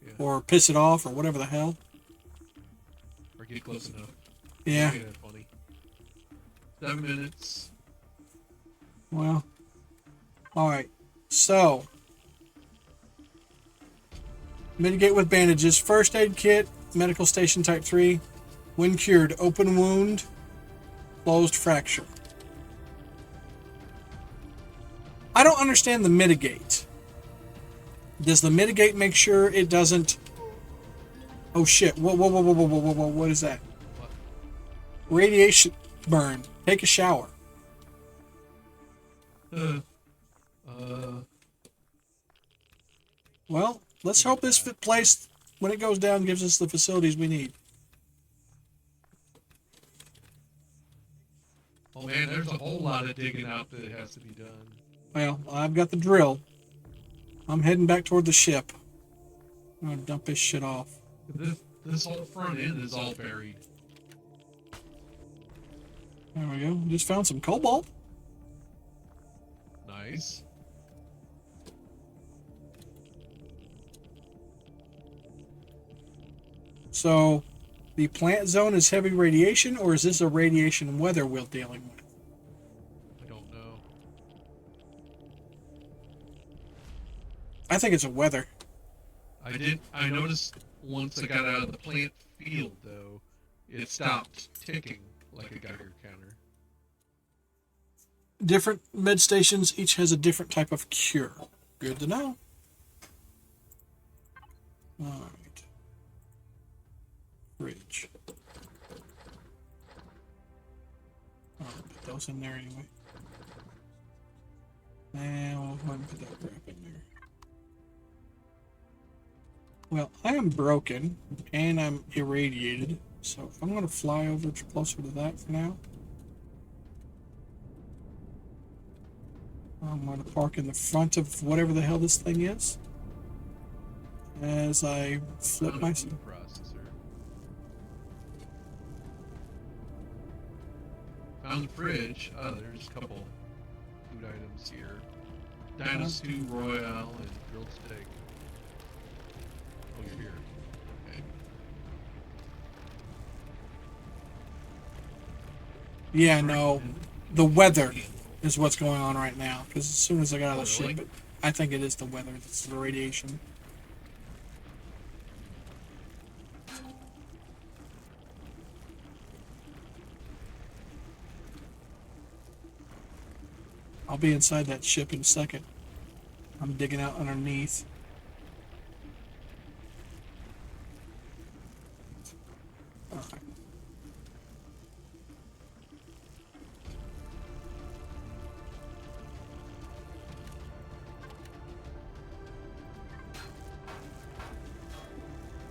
Yeah. or piss it off, or whatever the hell. Or get close enough. Yeah. Make it funny. 7 minutes. Well. All right. So. Mitigate with bandages. First aid kit. Medical station type 3. When cured, open wound. Closed fracture. I don't understand the mitigate. Does the mitigate make sure it doesn't... Oh shit. Whoa, what is that? What? Radiation. burn. Take a shower. Well, let's hope this place, when it goes down, gives us the facilities we need. Oh man, there's a whole lot of digging out that has to be done. Well, I've got the drill. I'm heading back toward the ship. I'm gonna dump this shit off. This whole front end is all buried. There we go. Just found some cobalt. Nice. So, the plant zone is heavy radiation, or is this a radiation weather we're dealing with? I don't know. I think it's a weather. I noticed once I got out of the plant field, though, it stopped ticking like a Geiger counter. Different med stations each has a different type of cure. Good to know. Alright. Fridge. I'll put those in there anyway. And we'll go ahead and put that crap in there. Well, I am broken and I'm irradiated, so I'm going to fly over closer to that for now. I'm going to park in the front of whatever the hell this thing is as I flip my processor. Found the fridge. Oh, there's a couple food items here. Dino stew royale and grilled steak. Oh, you're here. Okay. Yeah, no, the weather is what's going on right now. Because as soon as I got out of the ship, I think it is the weather. It's the radiation. I'll be inside that ship in a second. I'm digging out underneath. Alright.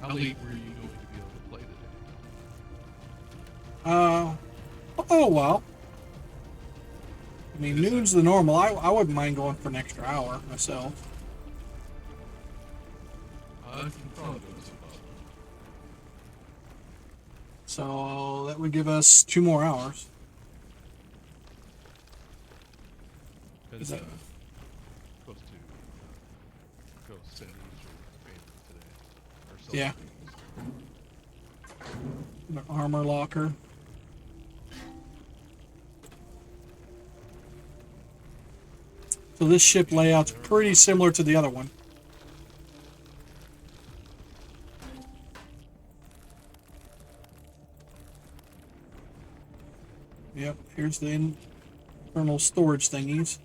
How late were you going to be able to play today? Oh well. I mean, noon's the normal. I wouldn't mind going for an extra hour myself. I can probably go to So that would give us 2 more hours. Is that... supposed to go settings or expand today. Or Yeah. The armor locker. So this ship layout's pretty similar to the other one. Yep, here's the internal storage thingies.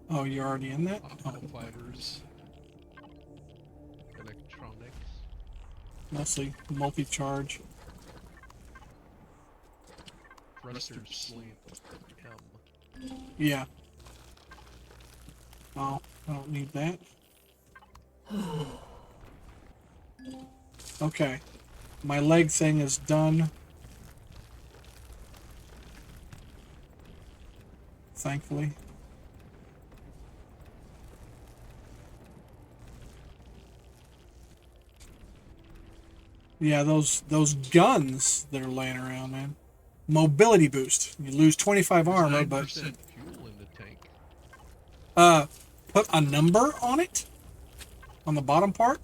Oh, you're already in that? Oh. Fighters. Electronics. Mostly multi-charge. Thruster slant M. Yeah. Oh, I don't need that. Okay. My leg thing is done. Thankfully. Yeah, those guns that are laying around, man. Mobility boost. You lose 25 armor, but 9% fuel in the tank. put a number on it on the bottom part.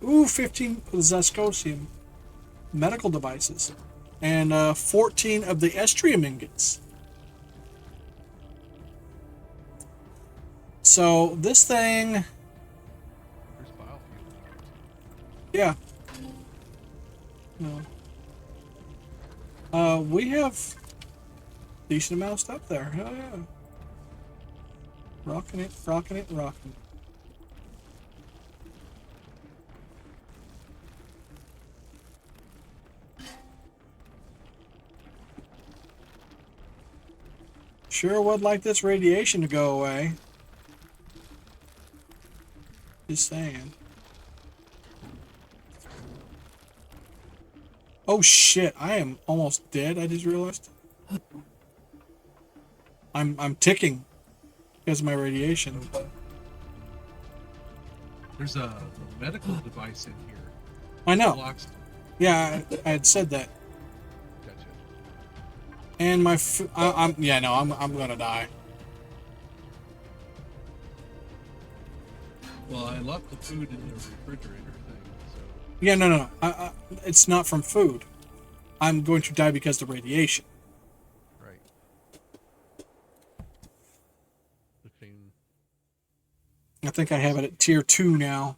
Ooh, 15 Zascosium medical devices and 14 of the Estrium ingots. So this thing, There's biofuel. yeah. No. We have decent amount of stuff there. Hell yeah. Rocking it, rocking it, rocking it. Sure would like this radiation to go away. Just saying. Oh shit, I am almost dead, I just realized. I'm ticking because of my radiation. There's a medical device in here. I know. Blocks. Yeah, I had said that. Gotcha. And my I'm gonna die. Well, I left the food in the refrigerator thing, so Yeah, no. It's not from food. I'm going to die because of the radiation. Right. 15. I think I have it at tier 2 now.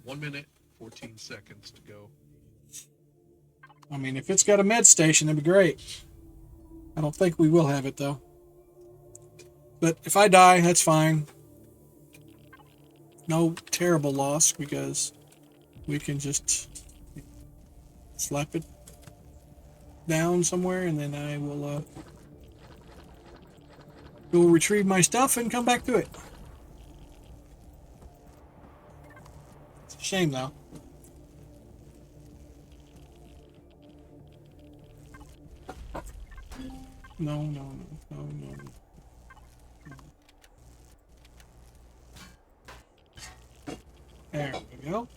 1 minute, 14 seconds to go. I mean, if it's got a med station, that'd be great. I don't think we will have it, though. But if I die, that's fine. No terrible loss, because we can just slap it down somewhere, and then I will go retrieve my stuff and come back to it. It's a shame, though. No. There we go.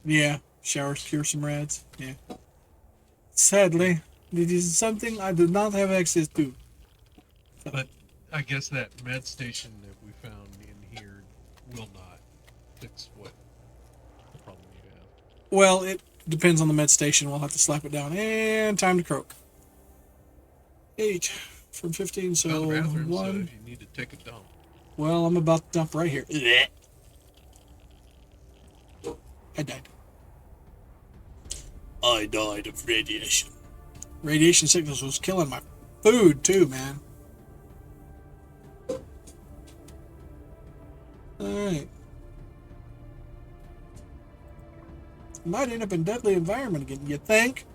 Yeah, showers cure some rads. Yeah. Sadly, it is something I do not have access to. But I guess that med station that we found in here will not fix what problem you have. Well, it depends on the med station. We'll have to slap it down. And time to croak. 8 from 15, so Found the bathroom, so 1. if you need to take a dump. Well, I'm about to dump right here. I died. I died of radiation. Radiation sickness was killing my food, too, man. Alright. Might end up in deadly environment again, you think?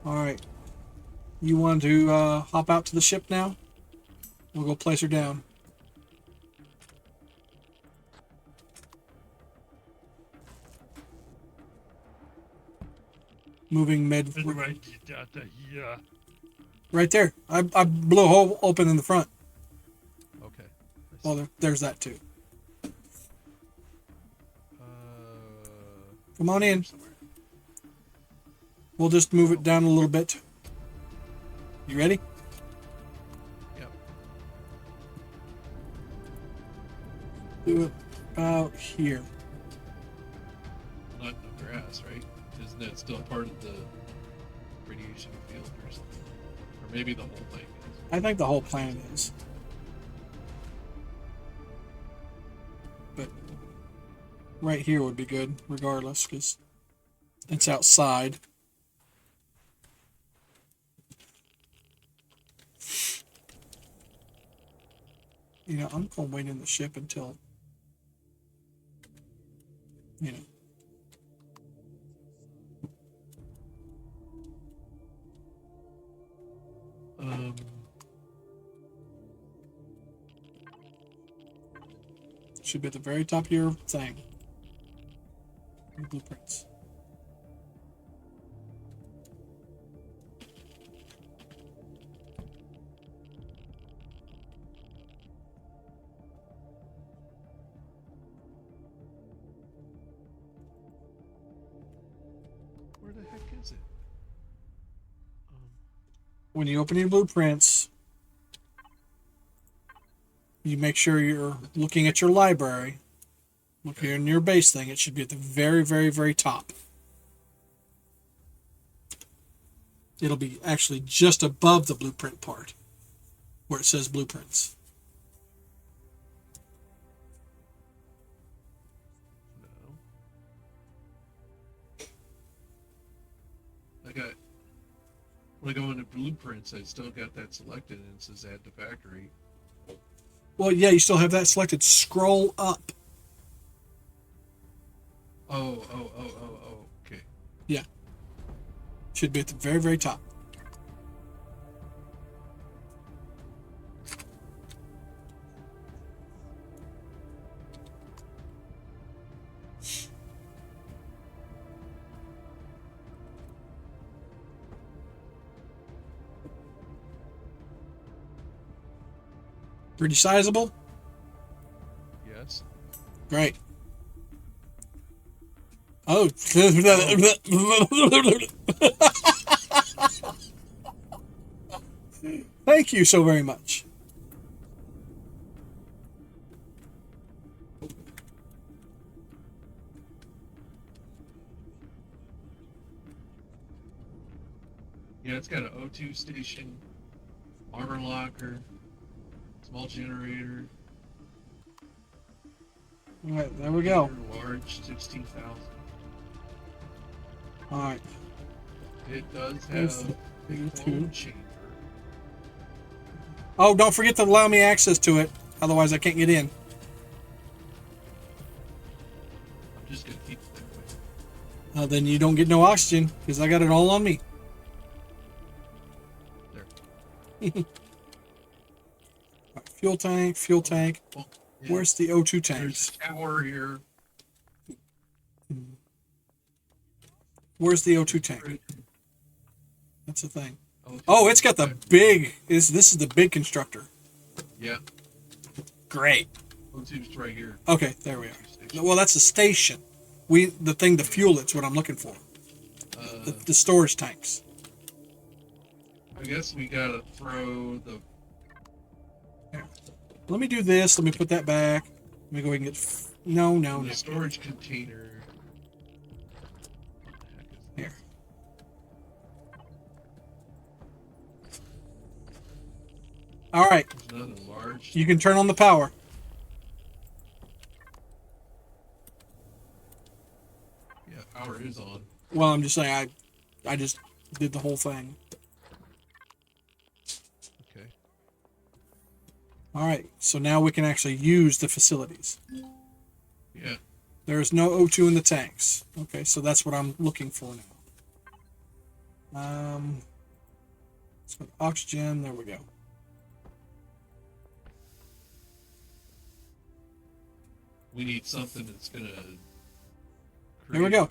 Alright. You want to hop out to the ship now? We'll go place her down. Moving med. Right there. I blew a hole open in the front. Okay. Well, there's that too. Uh, Come on in. Somewhere. We'll just move it down a little bit. You ready? Yep. Do it about here. Not in the grass, right? Isn't that still part of the radiation field or something? Or maybe the whole thing is. I think the whole planet is. But right here would be good, regardless, because it's outside. You know, I'm going to wait in the ship until, you know. Should be at the very top of your thing. Blueprints. Where the heck is it? When you open your blueprints, you make sure you're looking at your library. Look here in your base thing. It should be at the very, very, very top. It'll be actually just above the blueprint part, where it says blueprints. No. When I go into blueprints, I still got that selected and it says add to factory. Well, yeah, you still have that selected. Scroll up. Oh, okay. Yeah. Should be at the very, very top. Pretty sizable? Yes. Great. Oh. Thank you so very much. Yeah, it's got an O2 station, armor locker, small generator. All right, there we go. Large, 16,000. All right. It does There's have the a O2. clone chamber. Oh, don't forget to allow me access to it. Otherwise, I can't get in. I'm just gonna keep it that way. Then you don't get no oxygen because I got it all on me. There. Right, fuel tank, fuel tank. Well, yeah, Where's the O2 there's tanks? a tower here. Where's the O2 tank? That's the thing. O2 Oh, it's got the big. This is the big constructor. Yeah, Great. O2's right here. Okay, there we are. Well, that's a station. The thing to fuel it's what I'm looking for. The storage tanks. I guess we gotta throw the. Let me do this. Let me put that back. Let me go ahead and get. No. The storage container. Here. All right. There's another large. You can turn on the power. Yeah, power is on. Well, I'm just saying I just did the whole thing. Okay. All right. So now we can actually use the facilities. Yeah. There's no O2 in the tanks. Okay, so that's what I'm looking for now. So oxygen, there we go. We need something that's gonna. There we go.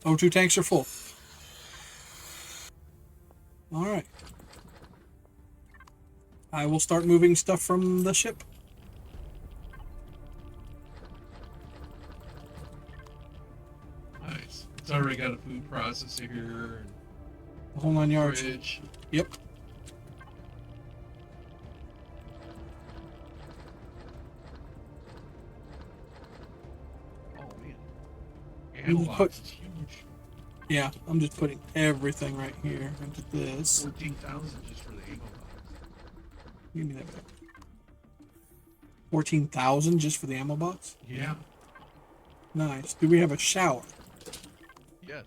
O2 tanks are full. All right. I will start moving stuff from the ship. Nice. It's already got a food processor here. The whole 9 yards. Fridge. Yep. Oh man. You Ammo just box is huge. Yeah, I'm just putting everything right here into this. 14,000 just for the ammo box. Give me that back. 14,000 just for the ammo box? Yeah. Nice. Do we have a shower? Yes.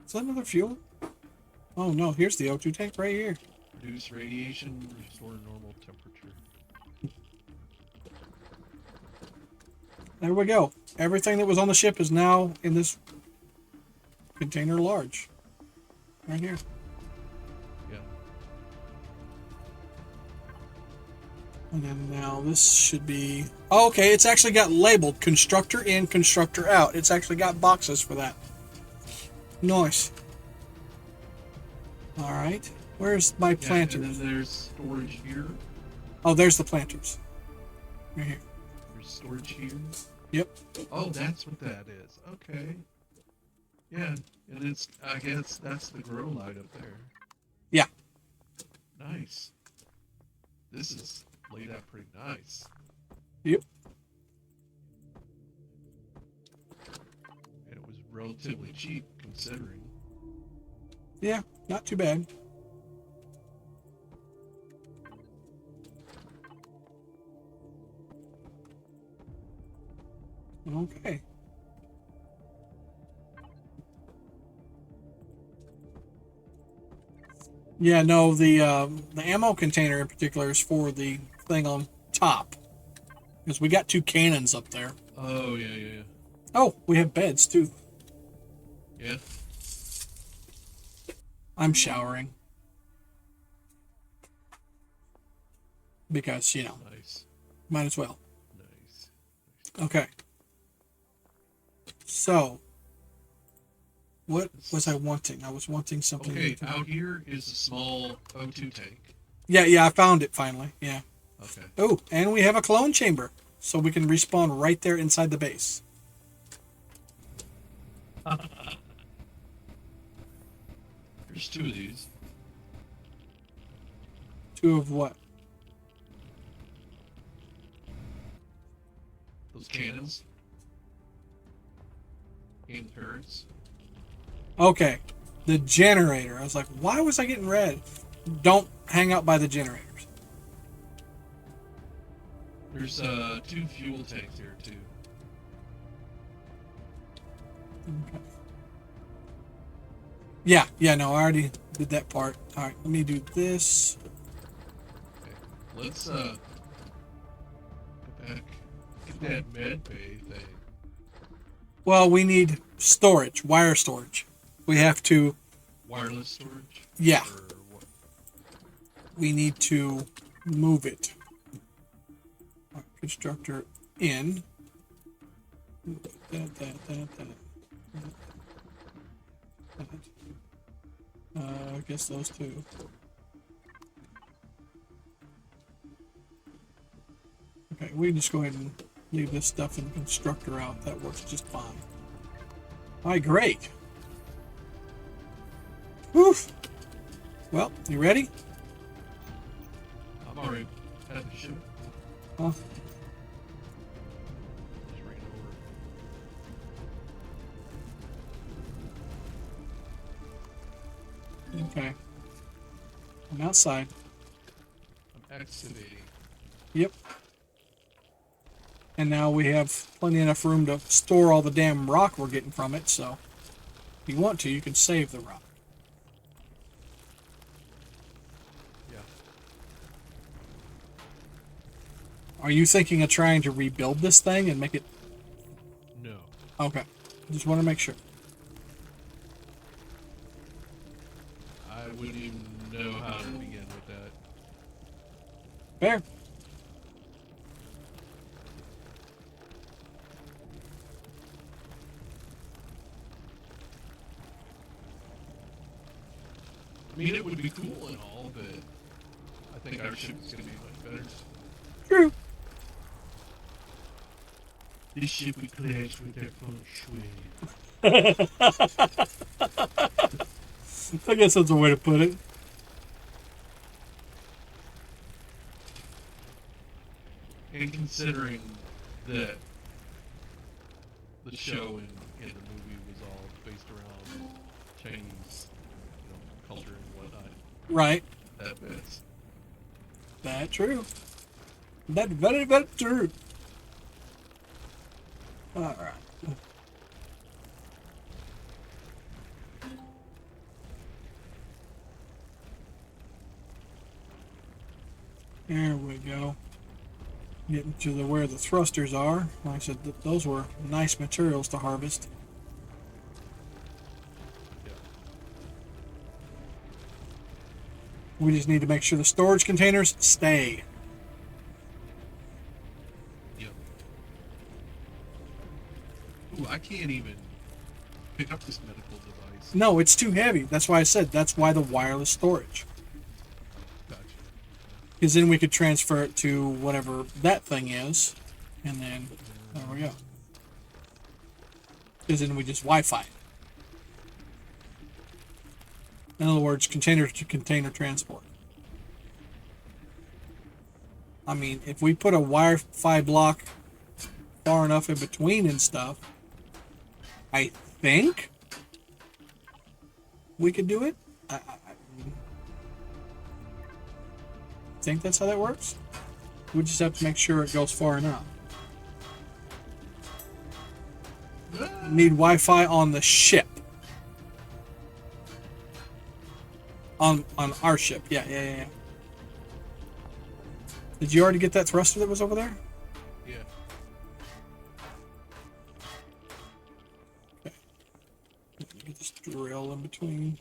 Is that another fuel? Oh no, here's the O2 tank right here. Reduce radiation. Restore normal temperature. There we go. Everything that was on the ship is now in this container large. Right here. Yeah. And then now this should be... Oh, okay, it's actually got labeled constructor in, constructor out. It's actually got boxes for that. Nice. Alright. Where's my planter? And then there's storage here. Oh, there's the planters. Right here. There's storage here. Yep. Oh, that's what that is. Okay. Yeah, and it's, I guess that's the grow light up there. Yeah. Nice. This is laid out pretty nice. Yep. And it was relatively cheap considering. Yeah, not too bad. Okay. Yeah, no, the ammo container in particular is for the thing on top. Because we got 2 cannons up there. Oh yeah, yeah, yeah. Oh, we have beds too. Yeah. I'm showering. Because, Nice. might as well. Nice. Okay. So, what was I wanting? I was wanting something. Okay, out here is a small O2 tank. Yeah, I found it finally. Yeah. Okay. Oh, and we have a clone chamber. So we can respawn right there inside the base. There's 2 of these. 2 of what? Those cannons. And turrets. Okay. The generator. I was like, why was I getting red? Don't hang out by the generators. There's 2 fuel tanks here too. Okay. Yeah, no, I already did that part. Alright, let me do this. Okay. Let's go back. Get that med bay thing. Well, we need storage, wire storage. We have to, Wireless storage? yeah, Or what? we need to move it. Constructor in. That. I guess those 2. Okay, we can just go ahead and leave this stuff in the constructor out. That works just fine. Alright, great. Woof. Well, you ready? I'm already at the ship. Huh? Just ran over. Okay. I'm outside. I'm exiting. Yep. And now we have plenty enough room to store all the damn rock we're getting from it, so if you want to, you can save the rock. Yeah. Are you thinking of trying to rebuild this thing and make it... No. Okay. Just want to make sure. I wouldn't even know how to begin with that. Fair. I mean, it would be cool and all, but I think our ship is going to be much better. True. This ship would clash with their feng shui. I guess that's a way to put it. And considering that the show and the movie was all based around Chinese, culture and whatnot, Right. that fits. That's true. That's very, very true. Alright. There we go. Getting to where the thrusters are. Like I said, those were nice materials to harvest. Yeah. We just need to make sure the storage containers stay. Yep. Ooh, I can't even pick up this medical device. No, it's too heavy. That's why I said that's why the wireless storage. Gotcha. Because then we could transfer it to whatever that thing is, and then there we go. Because then we just Wi-Fi it. In other words, container to container transport. I mean, if we put a Wi-Fi block far enough in between and stuff, I think we could do it. I think that's how that works. We just have to make sure it goes far enough. Need Wi-Fi on the ship. On our ship. Yeah, yeah, yeah, yeah. Did you already get that thruster that was over there? Yeah. Okay. Get this drill in between.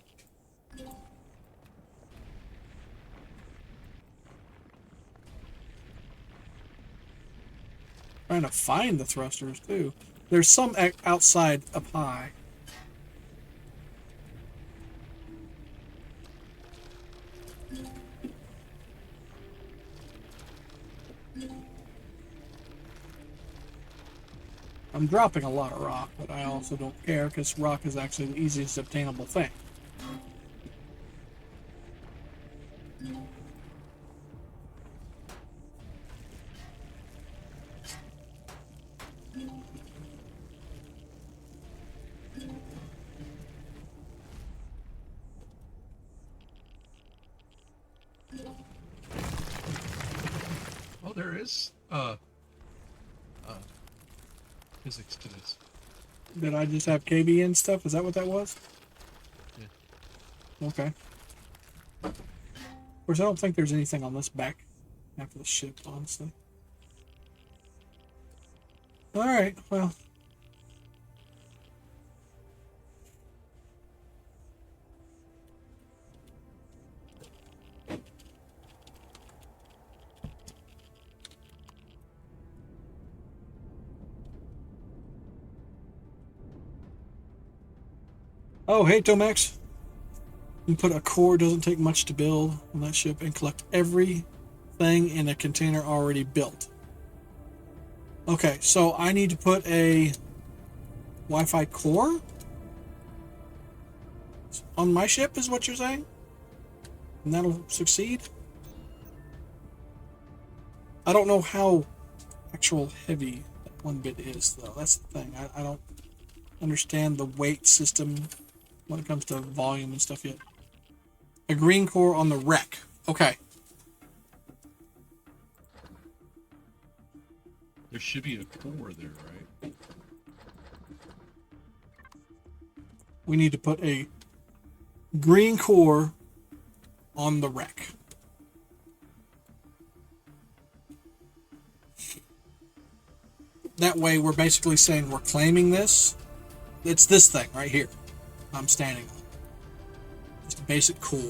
Trying to find the thrusters too. There's some outside up high. I'm dropping a lot of rock, but I also don't care because rock is actually the easiest obtainable thing. Oh, there is physics to this. Did I just have KBN stuff? Is that what that was? Yeah. Okay. Of course, I don't think there's anything on this back after the ship, honestly. Alright, well. Oh, hey, Tomax. You put a core, doesn't take much to build on that ship, and collect everything in a container already built. Okay, so I need to put a Wi-Fi core on my ship, is what you're saying? And that'll succeed? I don't know how actual heavy that one bit is, though. That's the thing. I don't understand the weight system when it comes to volume and stuff yet. A green core on the wreck. Okay. There should be a core there, right? We need to put a green core on the wreck. That way we're basically saying we're claiming this. It's this thing right here I'm standing on. Just a basic core.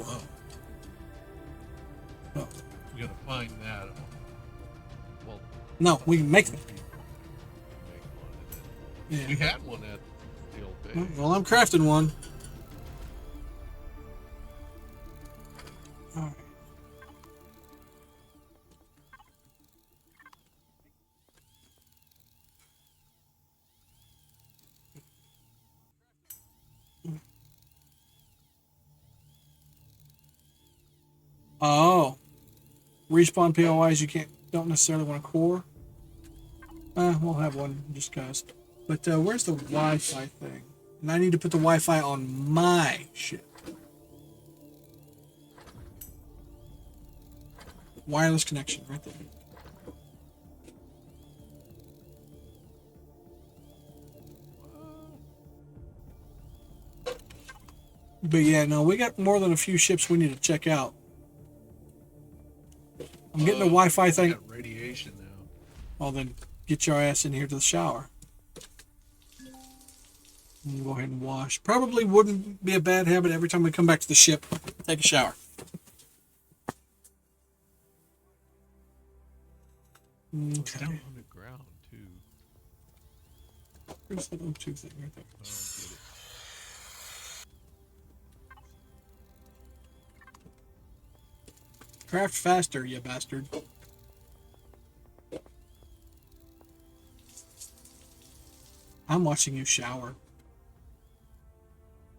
Oh. You gotta find that. Well, No, we can make them. we Yeah. had one at the old base. Well, I'm crafting one. All right. Oh, respawn POIs. You don't necessarily want a core. We'll have one just cause. But where's the Wi-Fi thing? And I need to put the Wi-Fi on my ship. Wireless connection right there. But yeah, no, we got more than a few ships we need to check out. I'm getting the Wi-Fi thing. Got radiation now. Well, then get your ass in here to the shower. And go ahead and wash. Probably wouldn't be a bad habit every time we come back to the ship. Take a shower. It's Okay. down on the ground too. Where's that O2 thing right there? I don't get it. Craft faster, you bastard. I'm watching you shower.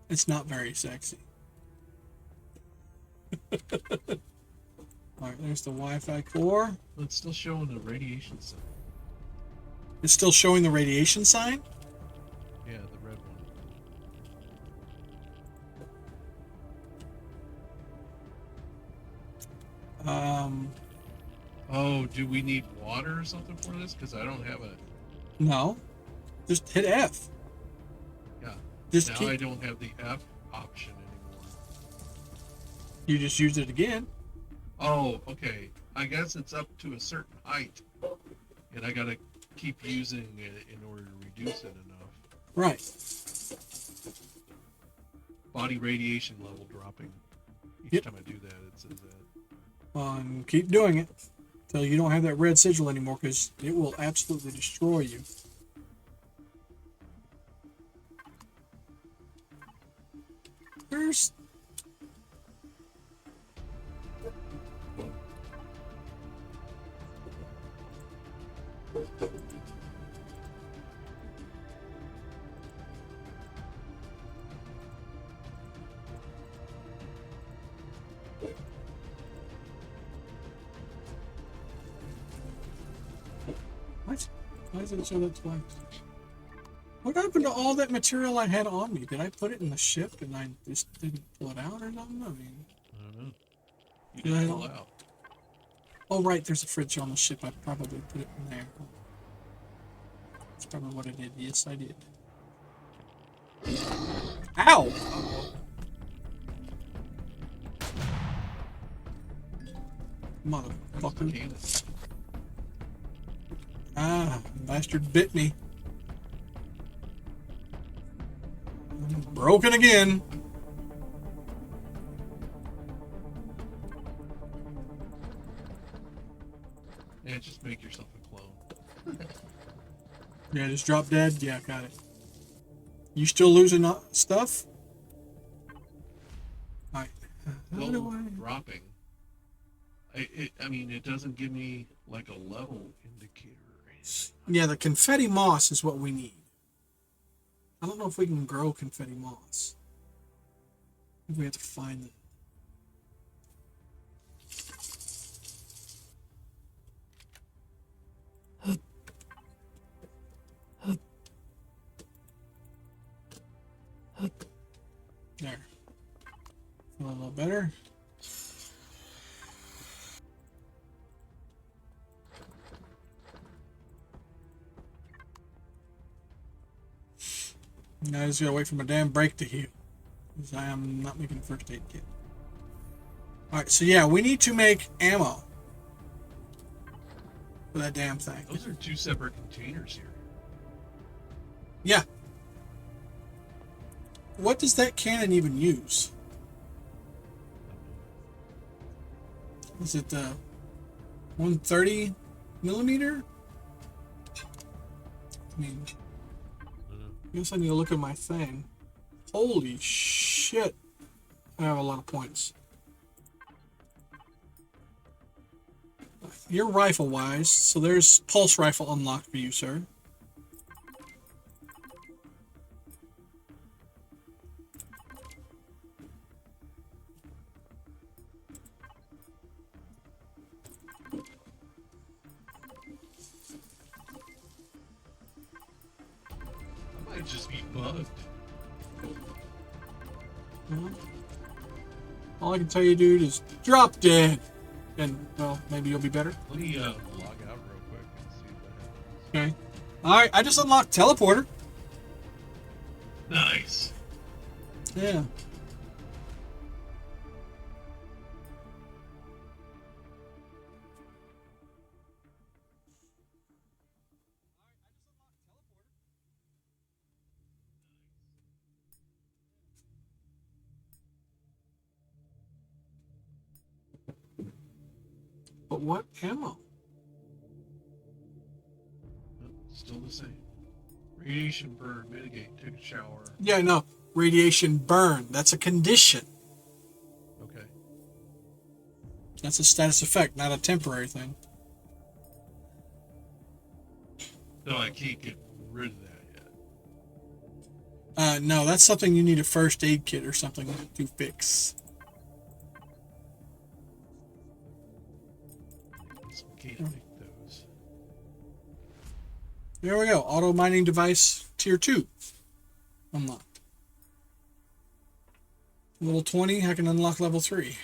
It's not very sexy. Alright, there's the Wi-Fi core. Well, it's still showing the radiation sign. It's still showing the radiation sign? Yeah, the red one. Oh, do we need water or something for this? Because I don't have a. No. Just hit F. Yeah. Just Now keep. I don't have the F option anymore. You just used it again. Oh, okay. I guess it's up to a certain height, and I gotta keep using it in order to reduce it enough. Right. Body radiation level dropping. Each Yep. time I do that, it says that. And keep doing it until you don't have that red sigil anymore, because it will absolutely destroy you. There's... What? Why does it show that twice? What happened to all that material I had on me? Did I put it in the ship and I just didn't pull it out or something? I mean... I don't know. You Yeah, I didn't pull don't- out. Oh, right, there's a fridge on the ship. I probably put it in there. That's probably what I did. Yes, I did. Ow! Motherfucker. Galen. Ah, bastard bit me. Broken again. Yeah, just make yourself a clone. Yeah, just drop dead. Yeah, got it. You still losing stuff? Alright. How Still do I... dropping. I mean, it doesn't give me like a level indicator or anything. Yeah, the confetti moss is what we need. I don't know if we can grow confetti moss. I think we have to find it. There. Feel a little better. Now I just gotta wait for my damn break to heal, because I am not making first aid kit. Alright, so yeah, we need to make ammo for that damn thing. Those are two separate containers here. Yeah. What does that cannon even use? Is it the 130 millimeter? I mean, I guess I need to look at my thing. Holy shit. I have a lot of points. You're rifle-wise, so there's pulse rifle unlocked for you, sir. I might just be bugged. Well, all I can tell you, dude, is drop dead. And, well, maybe you'll be better. Let me Log out real quick and see what happens. Okay. Alright, I just unlocked teleporter. nice. Yeah. But what ammo? Still the same. Radiation burn, mitigate, take a shower. Yeah, no. Radiation burn. That's a condition. Okay. That's a status effect, not a temporary thing. No, I can't get rid of that yet. No, that's something you need a first aid kit or something to fix. So we can't make those. There we go. Auto mining device tier 2. Unlocked. Level 20, I can unlock level 3.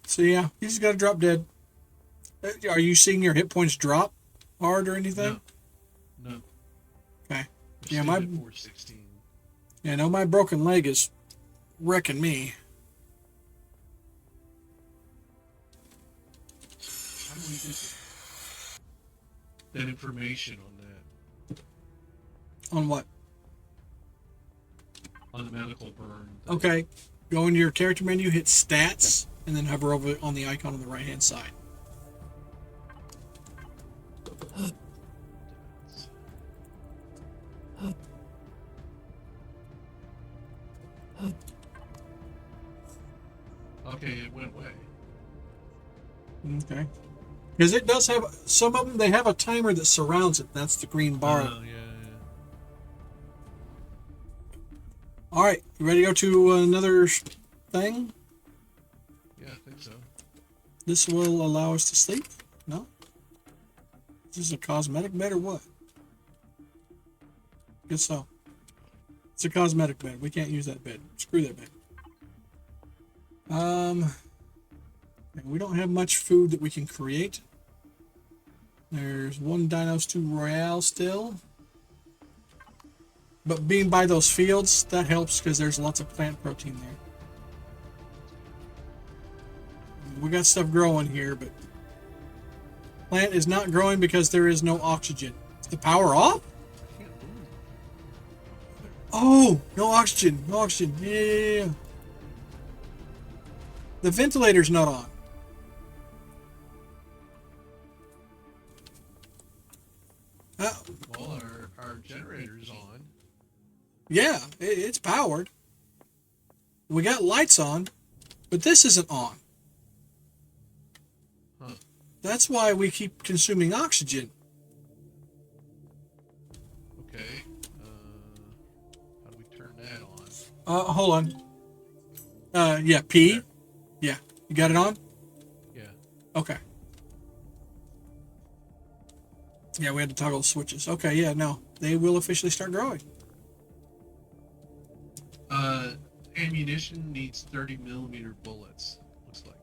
So yeah, you just gotta drop dead. Are you seeing your hit points drop hard or anything? No. Okay. Yeah, Stayed my at 416. yeah, no, my broken leg is wrecking me. How do we get that information on that? On what? On the medical burn. Okay, go into your character menu, hit stats, and then hover over on the icon on the right hand side. Okay, it went away. Okay. Because it does have some of them. They have a timer that surrounds it. That's the green bar. Oh, yeah. All right, you ready to go to another thing? Yeah, I think so. This will allow us to sleep. No. Is this a cosmetic bed or what? Guess so. It's a cosmetic bed. We can't use that bed. Screw that bed. We don't have much food that we can create. There's one Dinos 2 Royale still. But being by those fields, that helps because there's lots of plant protein there. We got stuff growing here, but plant is not growing because there is no oxygen. Is the power off? I can't move. Oh, no oxygen. No oxygen. Yeah. The ventilator's not on. Well, our generator's on. Yeah, it's powered. We got lights on, but this isn't on. Huh. That's why we keep consuming oxygen. Okay. How do we turn that on? Hold on. Yeah, P. There. Yeah, you got it on? Yeah. Okay. Yeah, we had to toggle the switches. Okay, yeah, no. They will officially start growing. Ammunition needs 30 millimeter bullets, looks like.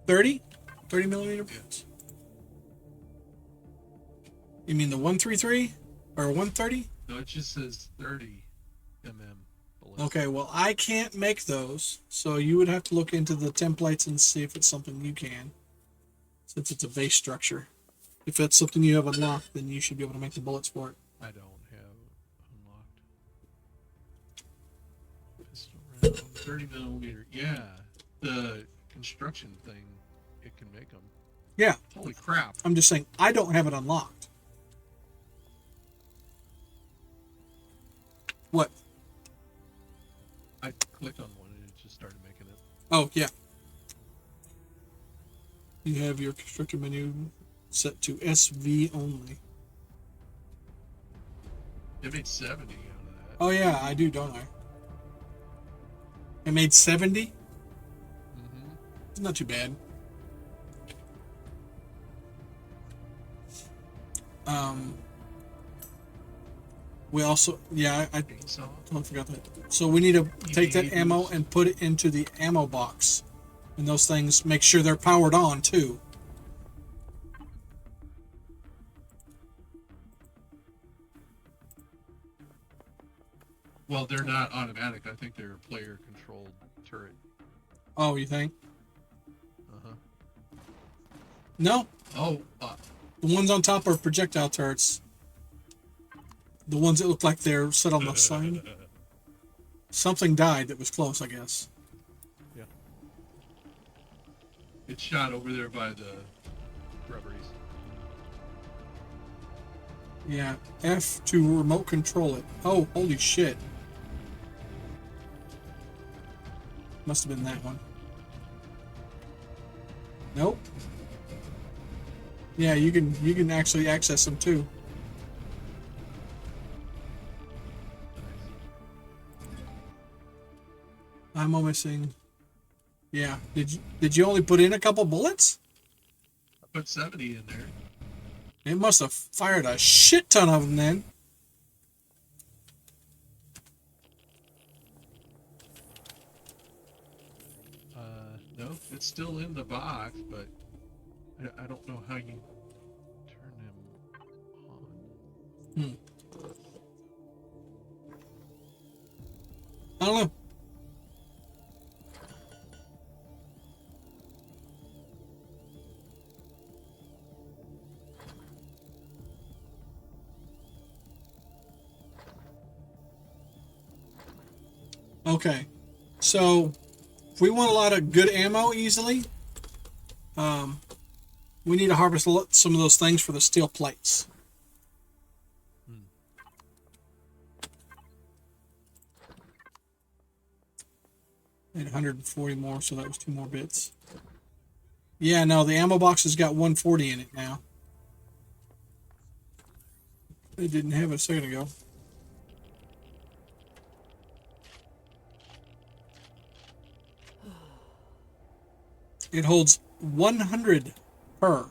30? 30 millimeter Yeah. bullets? You mean the 133? Or 130? No, it just says 30 mm bullets. Okay, well, I can't make those, so you would have to look into the templates and see if it's something you can, since it's a base structure. If it's something you have unlocked, then you should be able to make the bullets for it. I don't have unlocked. Pistol round, 30 millimeter. Yeah, the construction thing, it can make them. Yeah, Holy crap. I'm just saying, I don't have it unlocked. What? I clicked on one and it just started making it. Oh, yeah. You have your constructor menu set to SV only. It made 70 out of that. Oh, yeah, I do, don't I? It made 70? Mm-hmm. It's not too bad. We also, yeah, I Chainsaw. totally forgot that. So we need to take that ammo and put it into the ammo box. And those things, make sure they're powered on, too. Well, they're not automatic. I think they're a player-controlled turret. Oh, you think? Uh-huh. No, Oh, the ones on top are projectile turrets. The ones that look like they're set on the side. Something died that was close, I guess. yeah. It's shot over there by the rubberies. Yeah, F to remote control it. Oh, holy shit. Must have been that one. Nope. Yeah, you can actually access them too. I'm missing. Yeah. Did you only put in a couple bullets? I put 70 in there. It must have fired a shit ton of them then. No, it's still in the box, but I don't know how you turn them on. I don't know. Okay, so if we want a lot of good ammo easily, we need to harvest some of those things for the steel plates. And 140 more, so that was 2 more bits. Yeah, no, the ammo box has got 140 in it now. It didn't have it a second ago. It holds 100 per.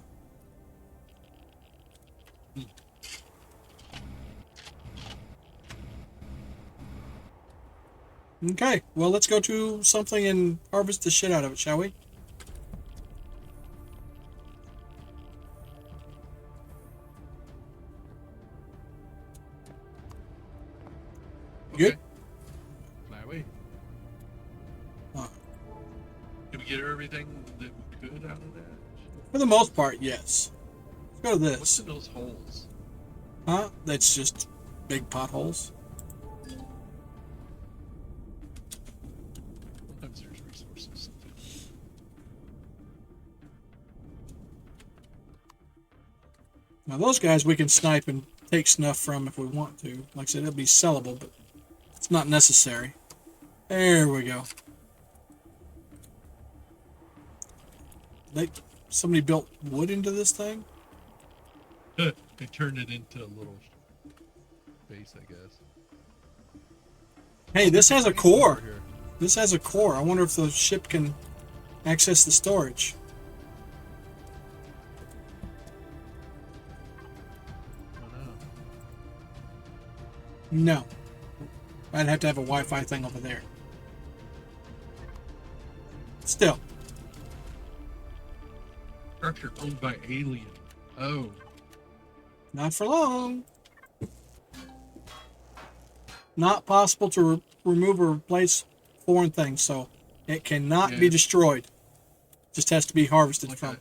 Okay, well, let's go to something and harvest the shit out of it, shall we? Good. Okay. Fly away. Did we get everything that we could out of that? For the most part, yes. Let's go to What's this. in those holes? Huh? That's just big potholes. Sometimes there's resources. Now those guys we can snipe and take snuff from if we want to. Like I said, it'll be sellable, but it's not necessary. There we go. Somebody built wood into this thing? They turned it into a little. Base, I guess. Hey, this has a core. Over here. This has a core. I wonder if the ship can access the storage. Oh no. No. I'd have to have a Wi-Fi thing over there. Still. Structure owned by alien. Oh. Not for long. Not possible to remove or replace foreign things, so it cannot be destroyed. Just has to be harvested Like from.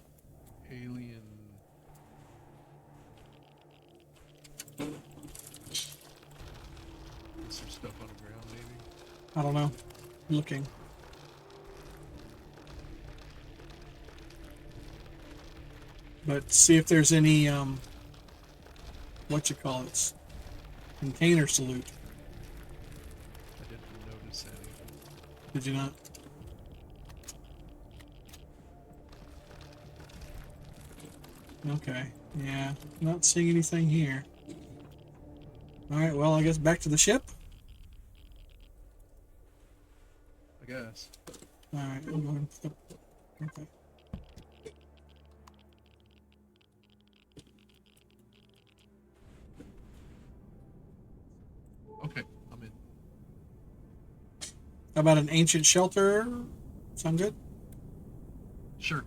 Alien. Some stuff on the ground, maybe. I don't know. Looking. But see if there's any what you call it, container salute. I didn't notice anything. Did you not? Okay. Yeah. Not seeing anything here. Alright, well, I guess back to the ship. I guess. Alright, I'm going. Okay. Okay, I'm in. How about an ancient shelter? Sound good? Sure.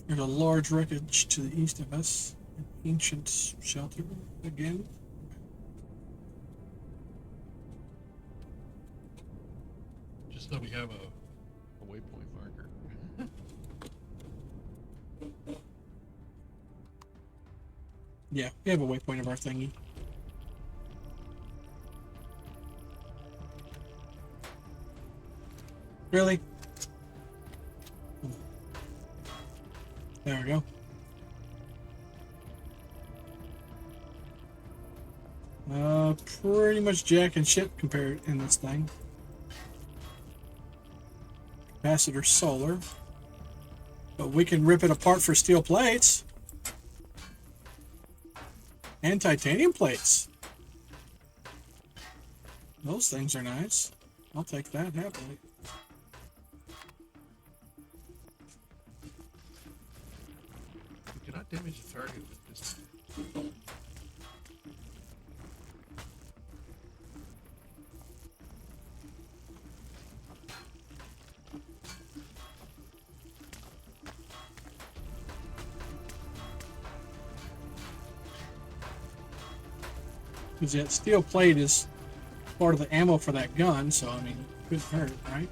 There's a large wreckage to the east of us. An ancient shelter again. Just so we have a A waypoint marker. Yeah, we have a waypoint of our thingy. Really? There we go. Pretty much jack and shit compared in this thing. Capacitor solar. But we can rip it apart for steel plates. And titanium plates. Those things are nice. I'll take that happily. We cannot damage the target with this. Because that steel plate is part of the ammo for that gun, so I mean, couldn't hurt, right?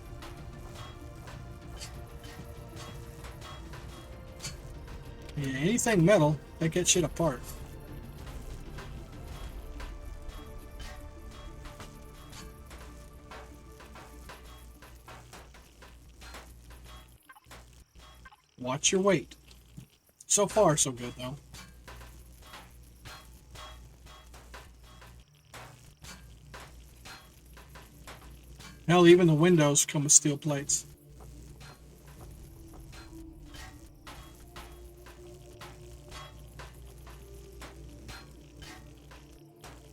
Yeah, anything metal, take that shit apart. Watch your weight. So far, so good, though. Hell, even the windows come with steel plates.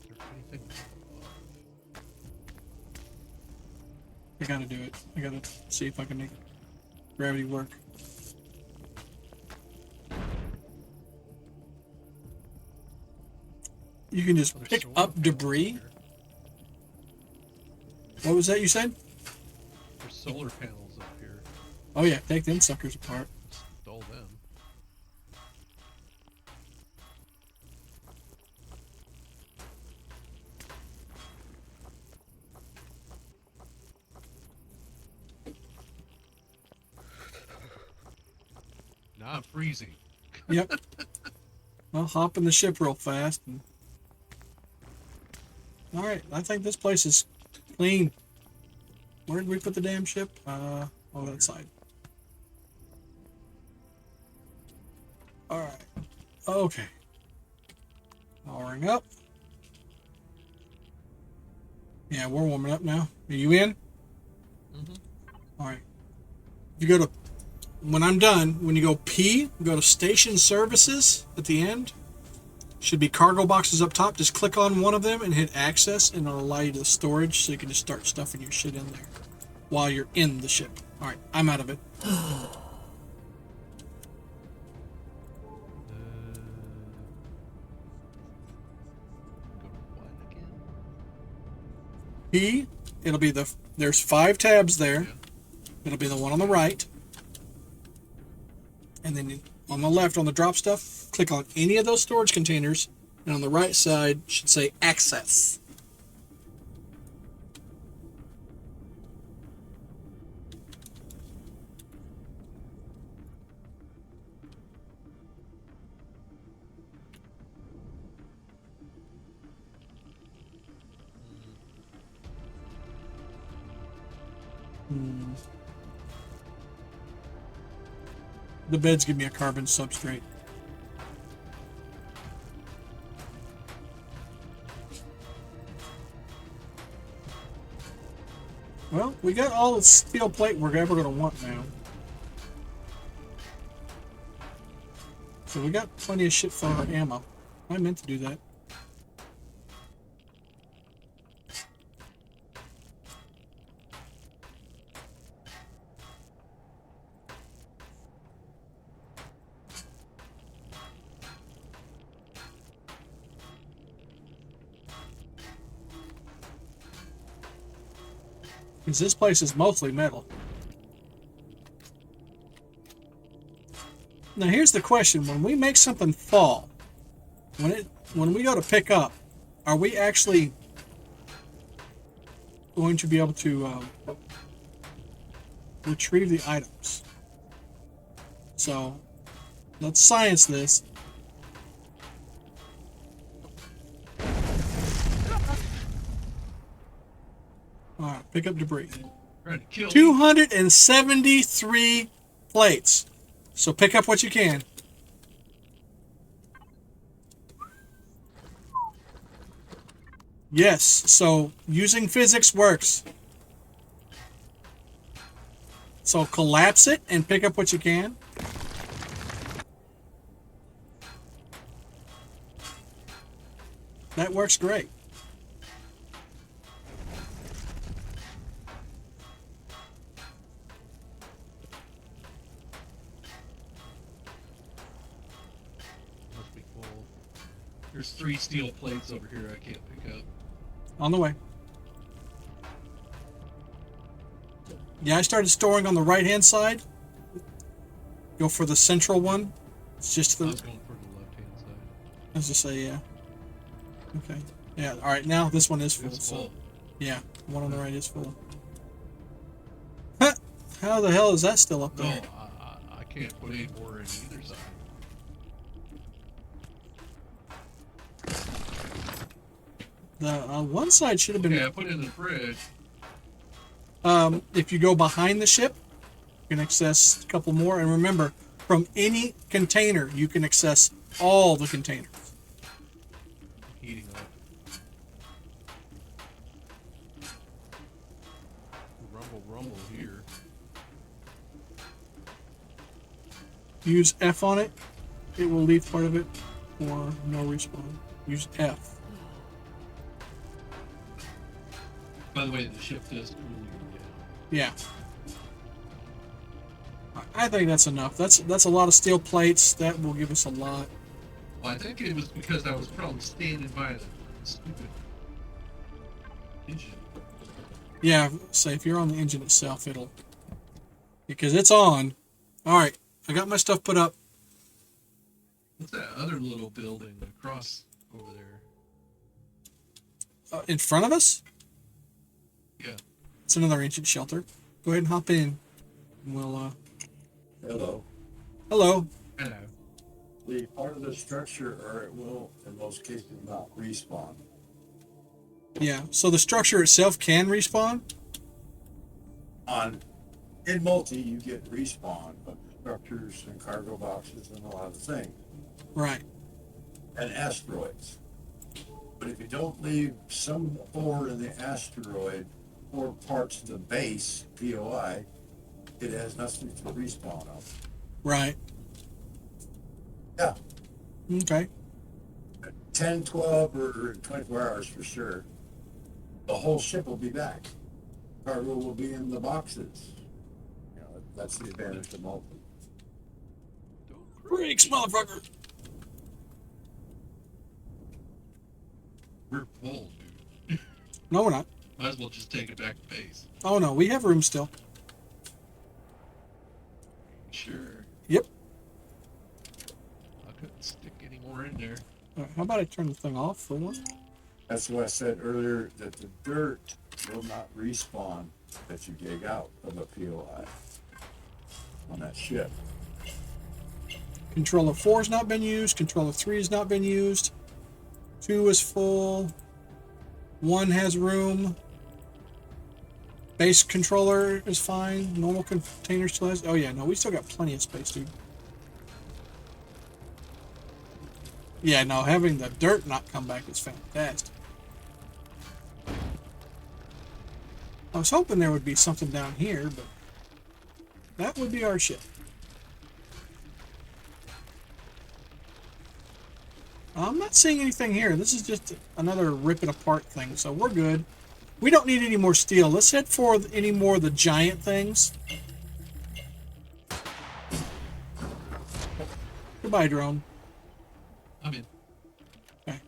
Is there anything above? I gotta do it. I gotta see if I can make gravity work. You can just There's pick solar up panels debris. here. What was that you said? There's solar panels up here. Oh yeah, take them suckers apart. Stole them. Now I'm freezing. Yep. Well, hop in the ship real fast. All right, I think this place is clean. Where did we put the damn ship? Oh, that side. All right. Okay. Powering up. Yeah, we're warming up now. Are you in? Mm-hmm. All right. You go to, when I'm done, when you go P, go to Station Services at the end. Should be cargo boxes up top. Just click on one of them and hit access, and it'll allow you to storage so you can just start stuffing your shit in there while you're in the ship. All right, I'm out of it. Go to what again? P, it'll be there's 5 tabs there. Yeah. It'll be the one on the right. And then on the left, on the drop stuff, click on any of those storage containers. And on the right side, should say access. The beds give me a carbon substrate. Well, we got all the steel plate we're ever going to want now. So we got plenty of shit for our ammo. I meant to do that. Because this place is mostly metal. Now here's the question: when we make something fall, when we go to pick up, are we actually going to be able to retrieve the items? So let's science this. Alright, pick up debris. Trying to kill me. 273 plates. So pick up what you can. Yes, so using physics works. So collapse it and pick up what you can. That works great. Must be full. There's 3 steel plates over here I can't pick up. On the way. Yeah, I started storing on the right-hand side. Go for the central one. It's just I the... was going for the left-hand side. As I say, yeah. Okay. Yeah, alright, now this one is full. It's So full. Yeah, one on the right is full. Huh! How the hell is that still up No, there? I can't put any more in either side. The one side should have been. Okay, I put it in the fridge. If you go behind the ship, you can access a couple more. And remember, from any container, you can access all the containers. Heating up. Rumble, rumble here. Use F on it. It will leave part of it, or no respawn. Use F. By the way, the ship does cool you down. Yeah. I think that's enough. That's a lot of steel plates. That will give us a lot. Well, I think it was because I was probably standing by the stupid engine. Yeah, say if you're on the engine itself, it'll, because it's on. All right, I got my stuff put up. What's that other little building across over there? In front of us. Yeah. It's another ancient shelter. Go ahead and hop in. We'll. Hello. Hello. Hello. The part of the structure, or it will, in most cases, not respawn. Yeah. So the structure itself can respawn. In multi, you get respawn, but structures and cargo boxes and a lot of things, Right. and asteroids. But if you don't leave some ore in the asteroid or parts of the base, POI, it has nothing to respawn of. Right. Yeah. Okay. 10, 12, or 24 hours for sure. The whole ship will be back. Cargo will be in the boxes. You know, that's the advantage of multi. Brakes, motherfucker. We're full, dude. No, we're not. Might as well just take it back to base. Oh no, we have room still. Sure. Yep. I couldn't stick any more in there. How about I turn the thing off for one? That's what I said earlier, that the dirt will not respawn that you dig out of the POI on that ship. Controller 4 has not been used. Controller 3 has not been used. 2 is full. 1 has room. Base controller is fine. Normal container still has. Oh yeah, no, we still got plenty of space, dude. Yeah, no, having the dirt not come back is fantastic. I was hoping there would be something down here, but that would be our ship. I'm not seeing anything here. This is just another rip it apart thing, so we're good. We don't need any more steel. Let's head for any more of the giant things. Goodbye, drone. I'm in. Okay.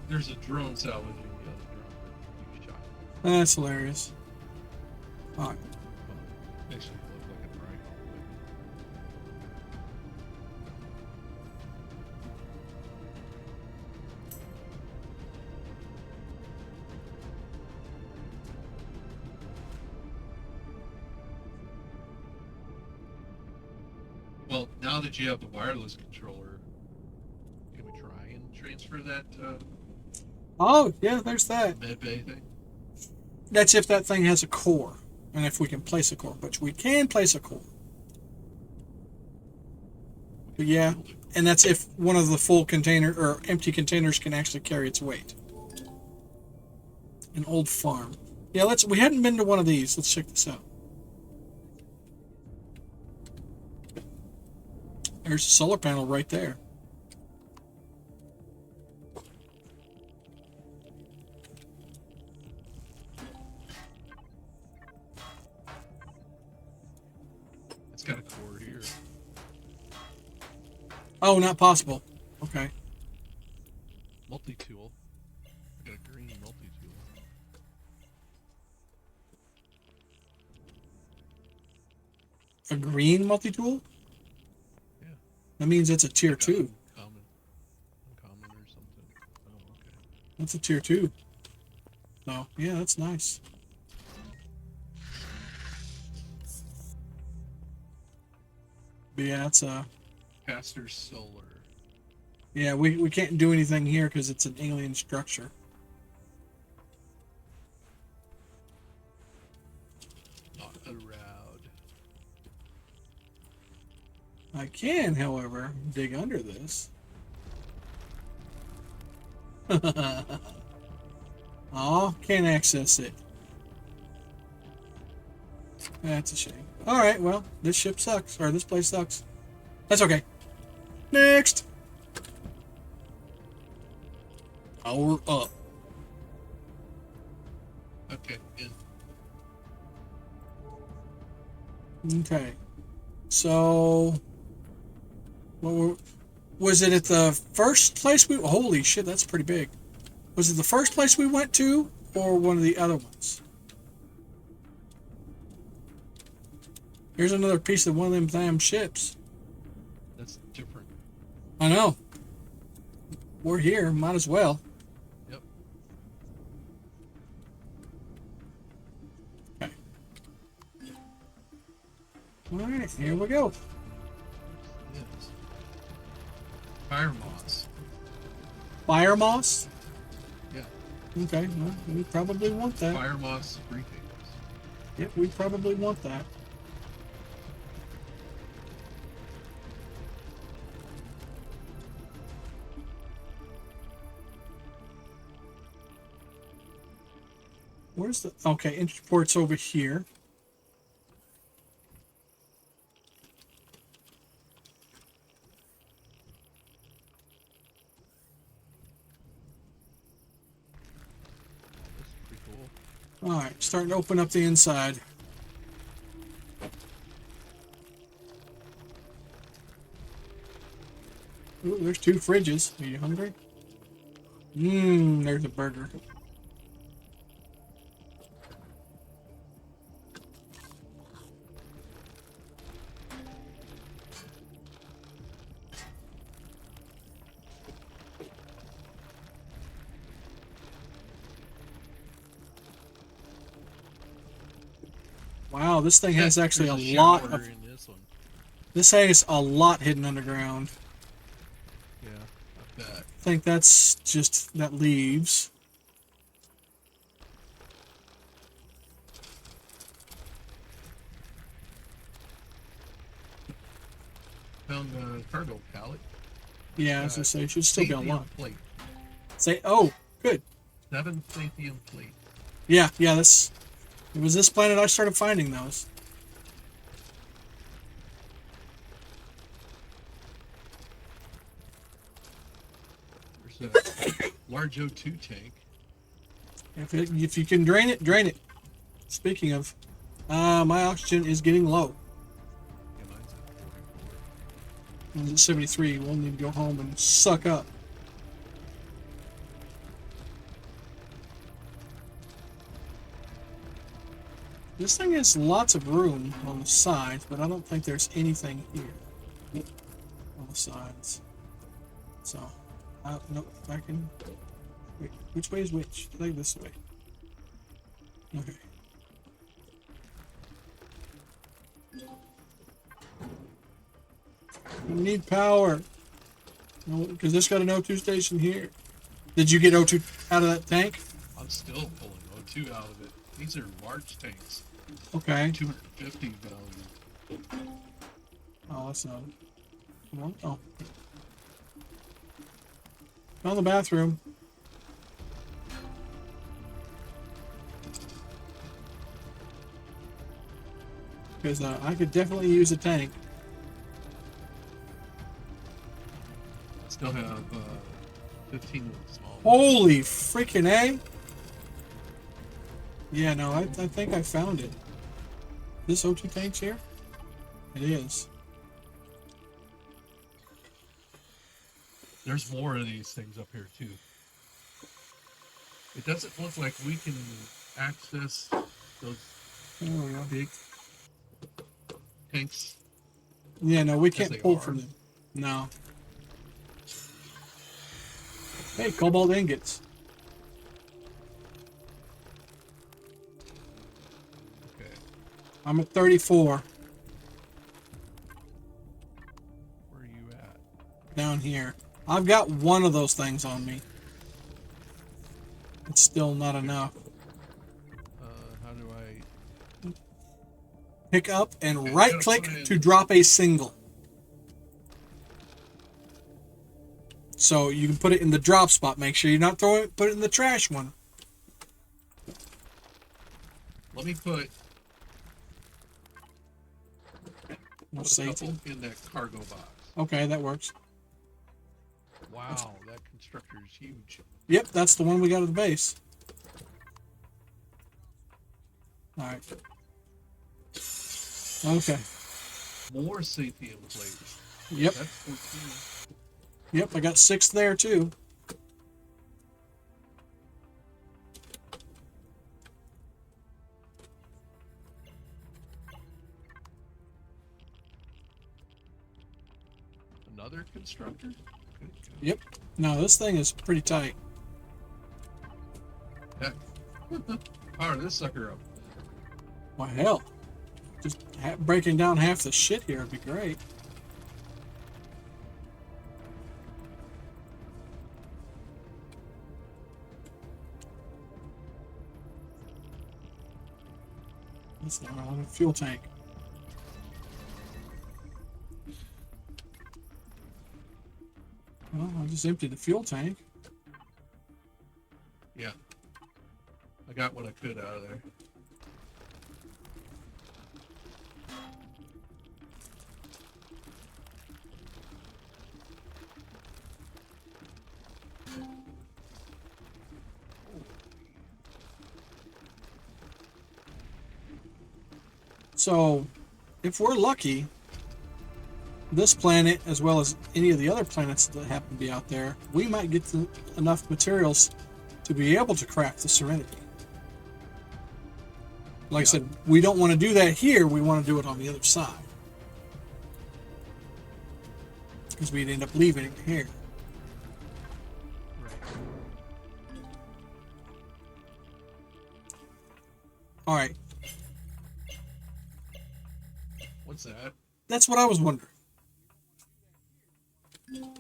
There's a drone salvaging the other drone that you shot. That's hilarious. Alright. Well, makes it look like a triangle. Well, now that you have the wireless controller, can we try and transfer that Oh, yeah, there's that. med bay thing? That's if that thing has a core. And if we can place a core. But we can place a core. But yeah. And that's if one of the full container or empty containers can actually carry its weight. An old farm. Yeah, we hadn't been to one of these. Let's check this out. There's a solar panel right there. It's got a cord here. Oh, not possible. Okay. Multi-tool. I got a green multi-tool. A green multi-tool? Yeah. That means it's a tier 2. Uncommon or something. That's a tier 2. So, yeah, that's nice. But yeah, it's Pastor Solar. yeah, we can't do anything here because it's an alien structure. Not allowed. I can, however, dig under this. Aw, can't access it. That's a shame. Alright, well, this ship sucks. Or this place sucks. That's okay. Next! Power up. Okay. And Okay. So... was it at the first place we... Holy shit, that's pretty big. Was it the first place we went to, or one of the other ones? Here's another piece of one of them damn ships. That's different. I know. We're here, might as well. Yep. Okay. Alright, here we go. yes. Fire moss. Fire moss? Yeah. Okay, well, we probably want that. Fire moss briefings. Yep, we probably want that. Where's the... Okay, entry port's over here. That's pretty cool. Alright, starting to open up the inside. Ooh, there's 2 fridges. Are you hungry? There's a burger. Wow, this thing has actually There's a lot shower of... in this one. This has a lot hidden underground. Yeah. That I think that's just... that leaves. found the cargo pallet. Yeah, I was gonna say, it should still be Sathium unlocked. plate. Say, oh, good. 7 Sathium plate. Yeah, this... It was this planet I started finding those. There's a large O2 tank. If you can drain it, drain it. Speaking of, my oxygen is getting low. Yeah, mine's at 44. Mine's at 73. We'll need to go home and suck up. This thing has lots of room on the sides, but I don't think there's anything here on the sides. So, nope, I can... Wait, which way is which? I think this way. Okay. We need power. Because this got an O2 station here. Did you get O2 out of that tank? I'm still pulling O2 out of it. These are large tanks. Okay. 250 value. Oh, that's not... Oh. Found the bathroom. Because I could definitely use a tank. Still have 15 of the small ones. Holy freaking A! Yeah, no, I think I found it. This O2 tank's here? It is. There's more of these things up here too. It doesn't look like we can access those Oh, yeah. big tanks. Yeah, no, we Yes, can't they pull are. from them. No. Hey, cobalt ingots. I'm at 34 Where are you at? down here. I've got one of those things on me. It's still not enough. How do I? Pick up and Okay, right gotta click put in- to drop a single. So you can put it in the drop spot. Make sure you're not throwing it, put it in the trash one. Let me put No a safety. couple in that cargo box. Okay, that works. Wow, that constructor is huge. Yep, that's the one we got at the base. Alright. Okay. More sapien plates. Yep. That's 14. Yep, I got 6 there too. Another constructor? Good. Yep. No, this thing is pretty tight. Power this sucker up. Why hell. Just breaking down half the shit here would be great. That's not a fuel tank. Well, I just emptied the fuel tank. Yeah. I got what I could out of there. So, if we're lucky, this planet, as well as any of the other planets that happen to be out there, we might get enough materials to be able to craft the Serenity. Like I said, we don't want to do that here, we want to do it on the other side. Because we'd end up leaving it here. Right. Alright, What's that? that's what I was wondering. Holy crap.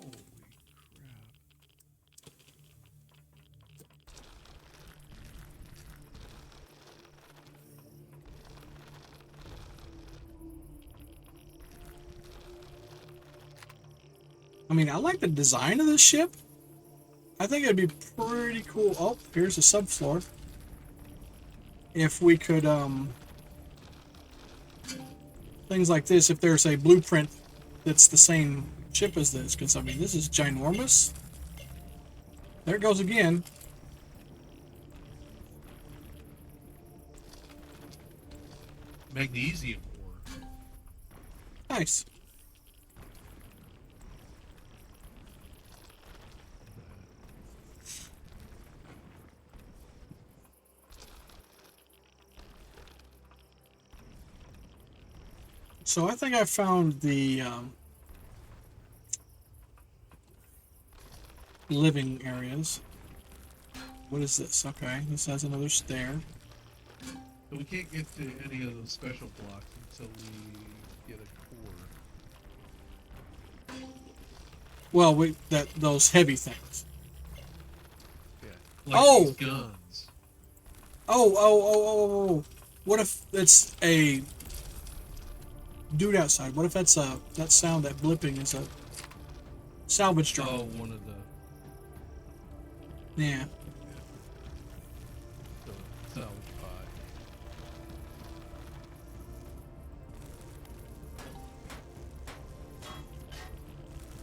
I mean, I like the design of this ship. I think it'd be pretty cool. Oh, here's a subfloor. If we could, things like this, if there's a blueprint that's the same ship as this, because, I mean, this is ginormous. There it goes again. Magnesium ore. Nice. So I think I found the living areas. What is this? Okay, this has another stair. But we can't get to any of those special blocks until we get a core. Well, those heavy things. Yeah. Like Oh! these guns. Oh. What if it's a dude outside? What if that's that sound, that blipping is a salvage drone? Oh, one of the Yeah. salvage pod.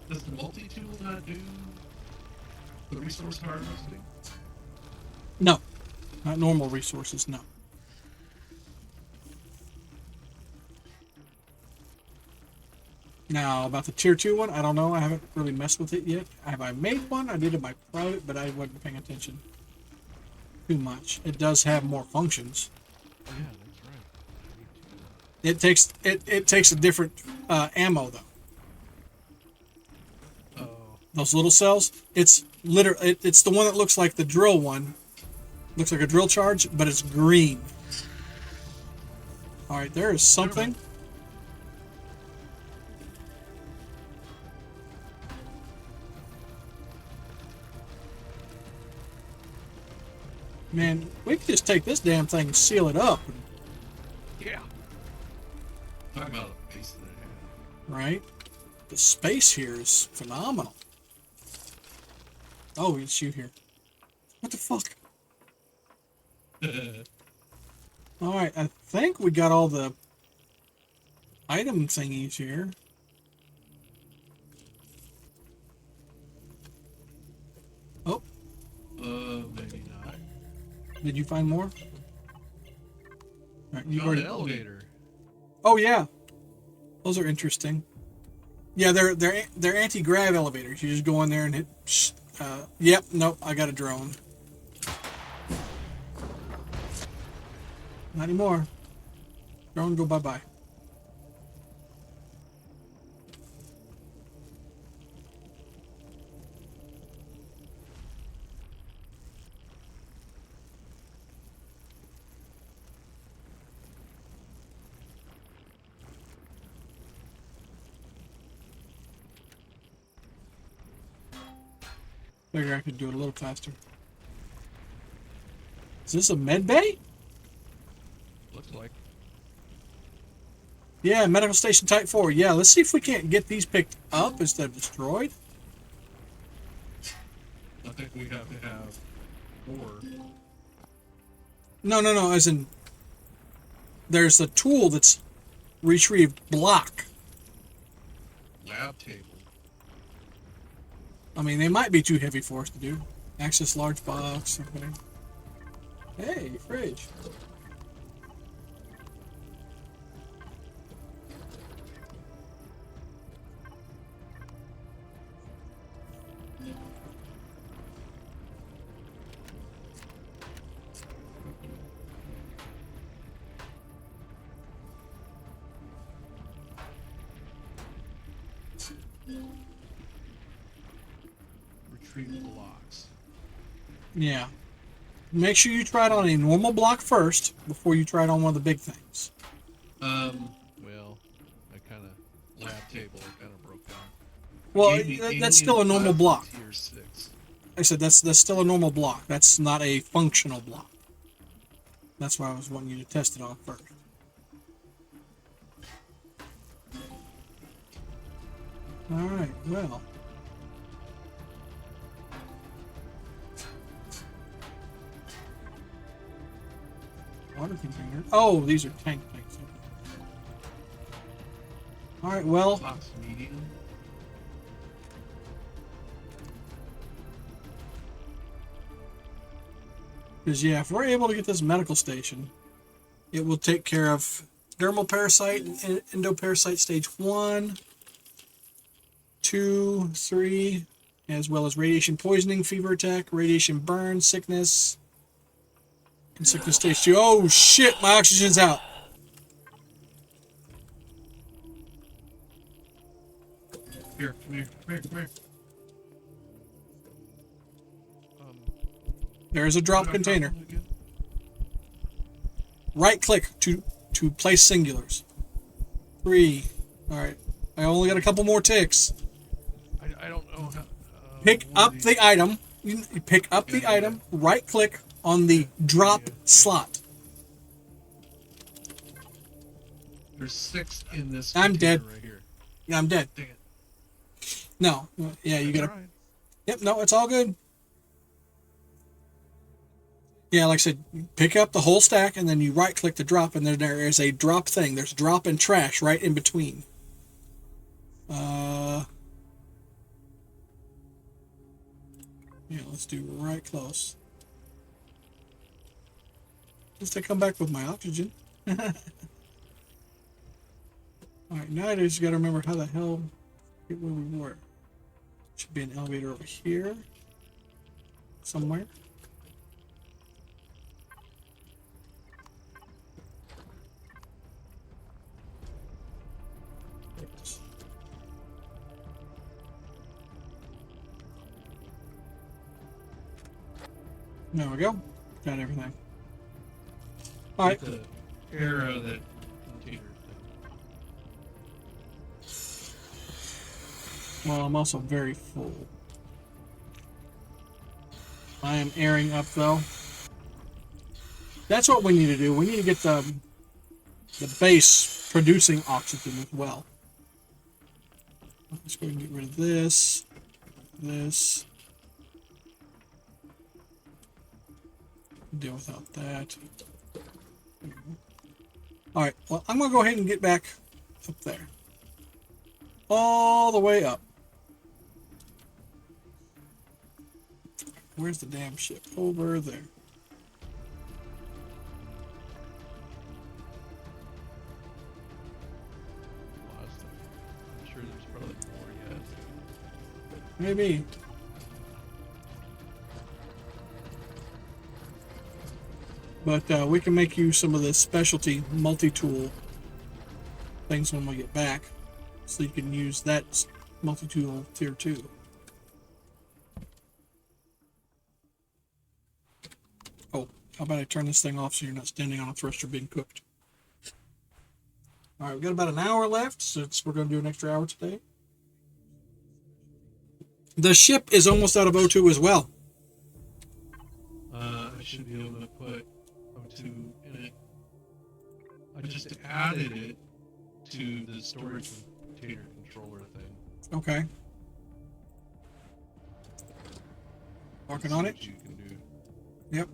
Does the multi-tool not do the resource harvesting? No. Not normal resources, no. Now, about the tier 2 one, I don't know. I haven't really messed with it yet. Have I made one? I did it by private, but I wasn't paying attention too much. It does have more functions. Yeah, that's right. It takes a different ammo, though. Oh, Those little cells, it's it's the one that looks like the drill one. Looks like a drill charge, but it's green. All right, there is something. Man, we could just take this damn thing and seal it up, Yeah. Talk about a base that I have. right? The space here is phenomenal. Oh, it's you here. What the fuck? All right, I think we got all the item thingies here. Oh, Maybe not. did you find more? All right, you Found already. an elevator. Oh yeah, those are interesting. Yeah, they're anti-grav elevators. You just go in there and hit. Yep, nope. I got a drone. Not anymore. Drone, go bye bye. Figure I could do it a little faster. Is this a med bay? Looks like. Yeah, medical station type 4. Yeah, let's see if we can't get these picked up instead of destroyed. I think we have to have 4. No, as in there's a tool that's retrieved block. Lab table. I mean, they might be too heavy for us to do. Access large box. Okay. Hey, fridge. Retrieve blocks. Yeah. Make sure you try it on a normal block first before you try it on one of the big things. Well, I kind of lab table kind of broke down. Well, Alien that's still a normal lab block. Tier 6. I said that's still a normal block. That's not a functional block. That's why I was wanting you to test it on first. All right. Well. Water container. Oh, these are tanks. All right. Well. Box medium. Because, yeah, if we're able to get this medical station, it will take care of dermal parasite and endoparasite stage 1, 2, 3, as well as radiation poisoning, fever attack, radiation burn, sickness, and sickness stage 2. Oh, shit, my oxygen's out. Here, come here, come here, come here. There's a drop container. Right click to place singulars. 3. All right. I only got a couple more ticks. I don't know how. Pick up the item. You pick up the item. Right click on the drop slot. There's 6 in this. I'm container dead. Right here. Yeah, I'm dead. Dang it. No. Yeah, you gotta. Alright. Yep. No, it's all good. Yeah, like I said, pick up the whole stack and then you right click to drop, and then there is a drop thing. There's drop and trash right in between. Yeah, let's do right close. Just I come back with my oxygen. Alright, now I just gotta remember how the hell get where we were. Should be an elevator over here. Somewhere. There we go. Got everything. Alright. The arrow that Well, I'm also very full. I am airing up though. That's what we need to do. We need to get the base producing oxygen as well. Let's go and get rid of this. This. Deal without that. Alright, well, I'm going to go ahead and get back up there. All the way up. Where's the damn ship? Over there. Lost it. I'm sure there's probably more yet. Maybe. But we can make you some of the specialty multi-tool things when we get back. So you can use that multi-tool tier 2. Oh, how about I turn this thing off so you're not standing on a thruster being cooked. Alright, we've got about an hour left since we're going to do an extra hour today. The ship is almost out of O2 as well. I should be able to put O2 in it. I just added it to the storage container controller thing. Okay. Working on it? What you can do. Yep.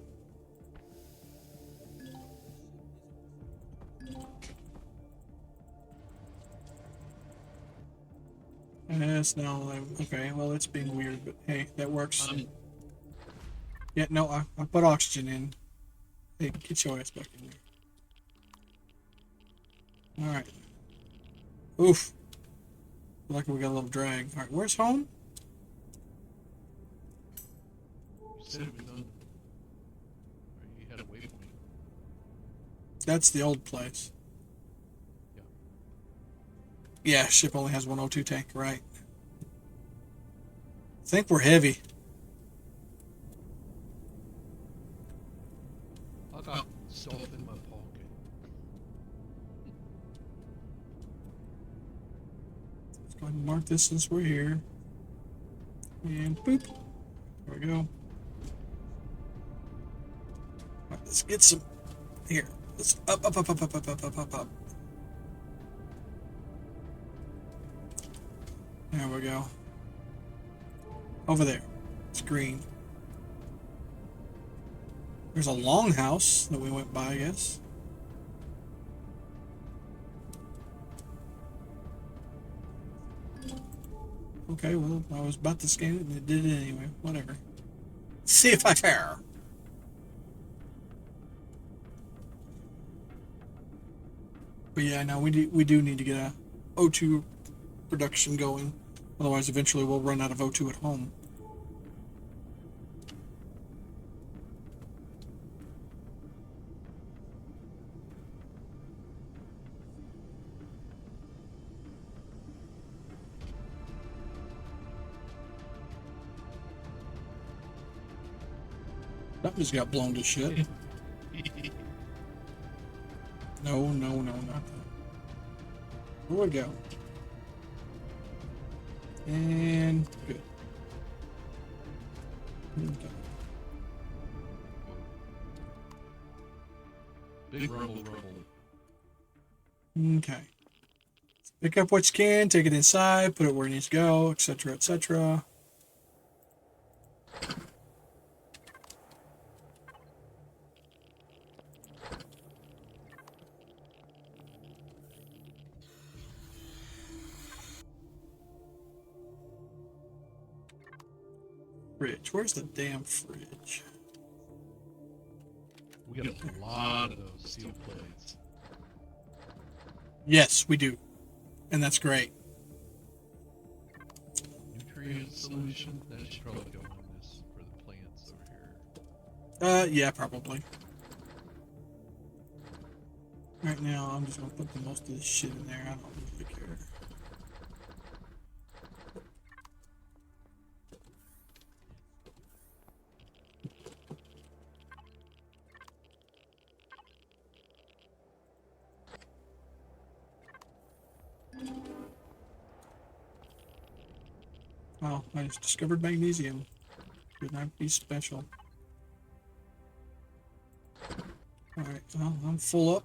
Yes, no, okay, well, it's being weird, but hey, that works. Yeah, no, I put oxygen in. Hey, get your ass back in there. Alright. Oof. Feel like we got a little drag. Alright, where's home? You said it was on. Or you had a waypoint. That's the old place. Yeah. Yeah, ship only has one O2 tank, right. I think we're heavy. I got stuff in my pocket. Let's go ahead and mark this since we're here. And boop. There we go. Alright, let's get some. Here. Let's up. There we go. Over there. It's green. There's a longhouse that we went by, I guess. Okay, well, I was about to scan it and it did it anyway. Whatever. See if I care. But yeah, no, we do need to get a O2 production going. Otherwise, eventually we'll run out of O2 at home. That just got blown to shit. No, not that. Where we go? And good. Okay. Big rumble. Okay. Pick up what you can, take it inside, put it where it needs to go, etc., etc. Fridge. Where's the damn fridge? We got a lot of those seal plates. Yes, we do. And that's great. Nutrient solution? That should probably go on this for the plants over here. Yeah, probably. Right now, I'm just gonna put the most of this shit in there. I don't really care. Oh, I just discovered magnesium. Could not be special. Alright, well, I'm full up.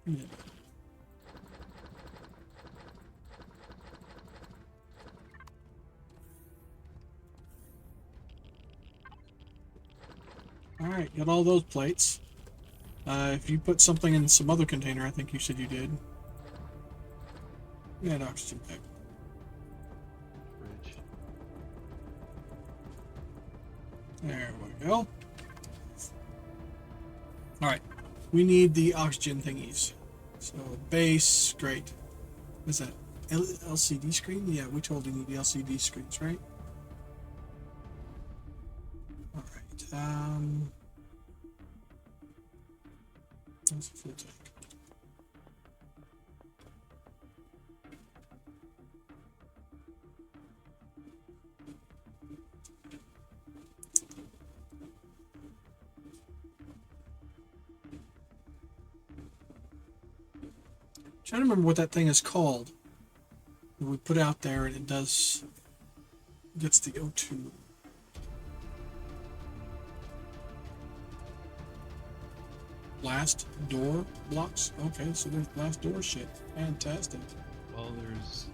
Yeah. Alright, got all those plates. If you put something in some other container, I think you said you did. Yeah, an oxygen pack. Fridge. There we go. Alright, we need the oxygen thingies. So, base, great. What's that? LCD screen? Yeah, we totally need the LCD screens, right? Alright, that's a full tank. Trying to remember what that thing is called. That we put out there and it gets the O2. Blast door blocks? Okay, so there's blast door shit. Fantastic. Well, there's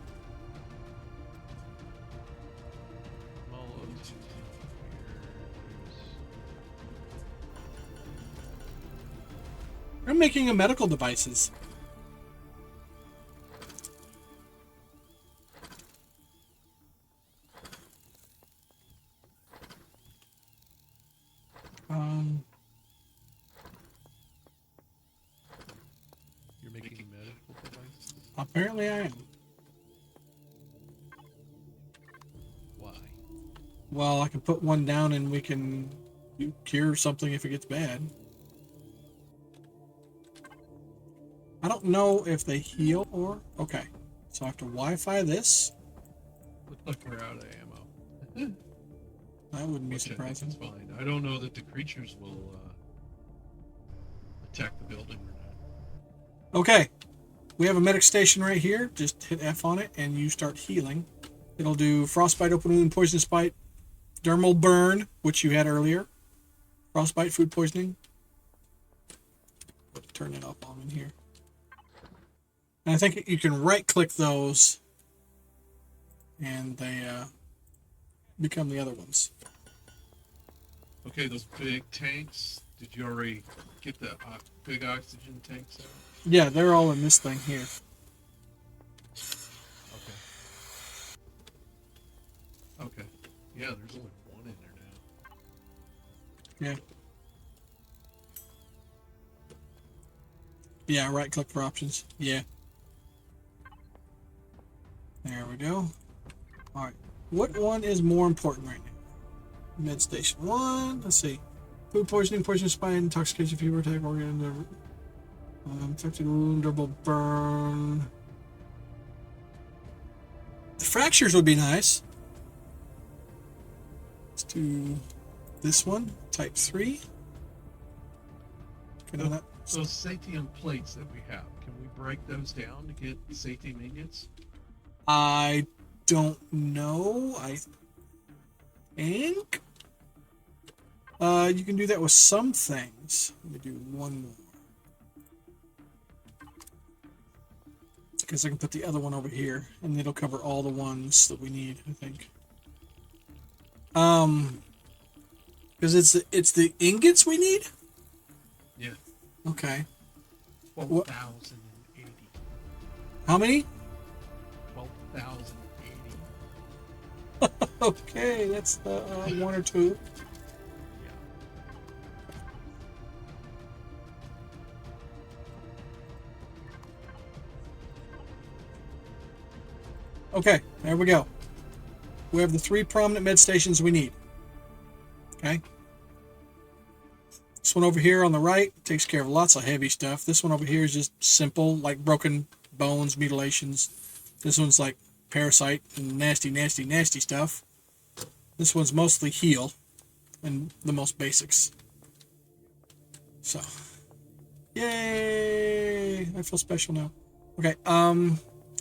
small O2 here. We're making a medical devices. You're making medical devices? Apparently I am. Why? Well, I can put one down and we can cure something if it gets bad. I don't know if they heal or... Okay. So I have to Wi-Fi this? Looks like we're out of ammo. That wouldn't be Which I think surprising. is fine. I don't know that the creatures will attack the building or not. Okay. We have a medic station right here. Just hit F on it and you start healing. It'll do frostbite, open wound, poison bite, dermal burn, which you had earlier. Frostbite, food poisoning. Turn it up on in here. And I think you can right click those and they become the other ones. Okay, those big tanks. Did you already get the big oxygen tanks out? Yeah, they're all in this thing here. Okay. Okay. Yeah, there's only one in there now. Yeah. Yeah, right click for options. Yeah. There we go. Alright. What one is more important right now? Med station 1. Let's see. Food poisoning, poison spine, intoxication, fever attack, organ, infected wound, double burn. The fractures would be nice. Let's do this one, type 3. Can I not? Those Satium plates that we have, can we break those down to get Satium ingots? I don't know. I think you can do that with some things. Let me do one more. Because I can put the other one over here, and it'll cover all the ones that we need, I think. Because it's the ingots we need? Yeah. Okay. 12,080. How many? 12,080. Okay, that's one or two. Yeah. Okay, there we go. We have the 3 prominent med stations we need. Okay. This one over here on the right takes care of lots of heavy stuff. This one over here is just simple, like broken bones, mutilations. This one's like parasite and nasty, nasty, nasty stuff. This one's mostly heal and the most basics. So, yay! I feel special now. Okay, oh,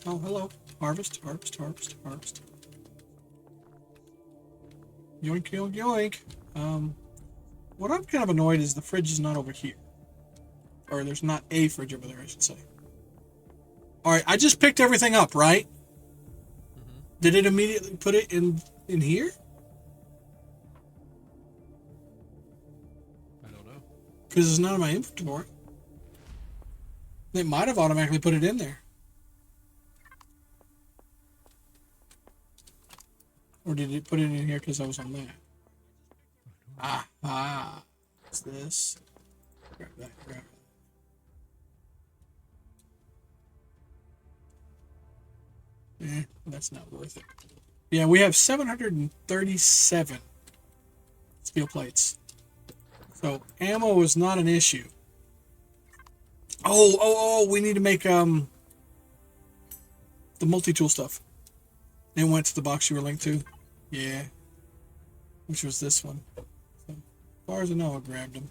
hello. Harvest, harvest, harvest, harvest. Yoink, yoink, yoink. What I'm kind of annoyed is the fridge is not over here. Or there's not a fridge over there, I should say. Alright, I just picked everything up, right? Mm-hmm. Did it immediately put it in here? I don't know. Because it's not in my inventory. It might have automatically put it in there. Or did it put it in here because I was on that? Ah. What's this? Grab that, grab that. That's not worth it. Yeah, we have 737 steel plates. So ammo is not an issue. Oh, we need to make the multi-tool stuff. It went to the box you were linked to. Yeah. Which was this one. So, as far as I know, I grabbed them.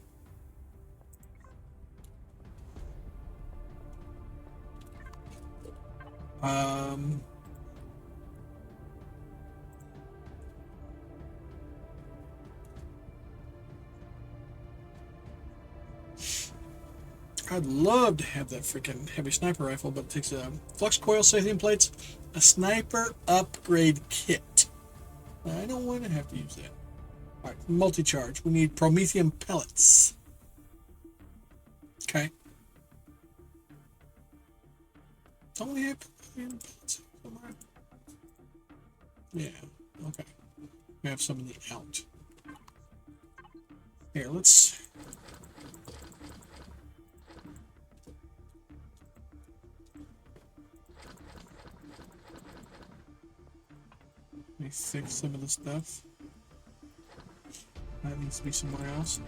I'd love to have that freaking heavy sniper rifle, but it takes a flux coil, sathium plates, a sniper upgrade kit. I don't want to have to use that. Alright, multi-charge. We need promethium pellets. Okay. Don't we have promethium pellets somewhere? Yeah, okay. We have some in the out. Here, let's... Let me fix some of the stuff. That needs to be somewhere else.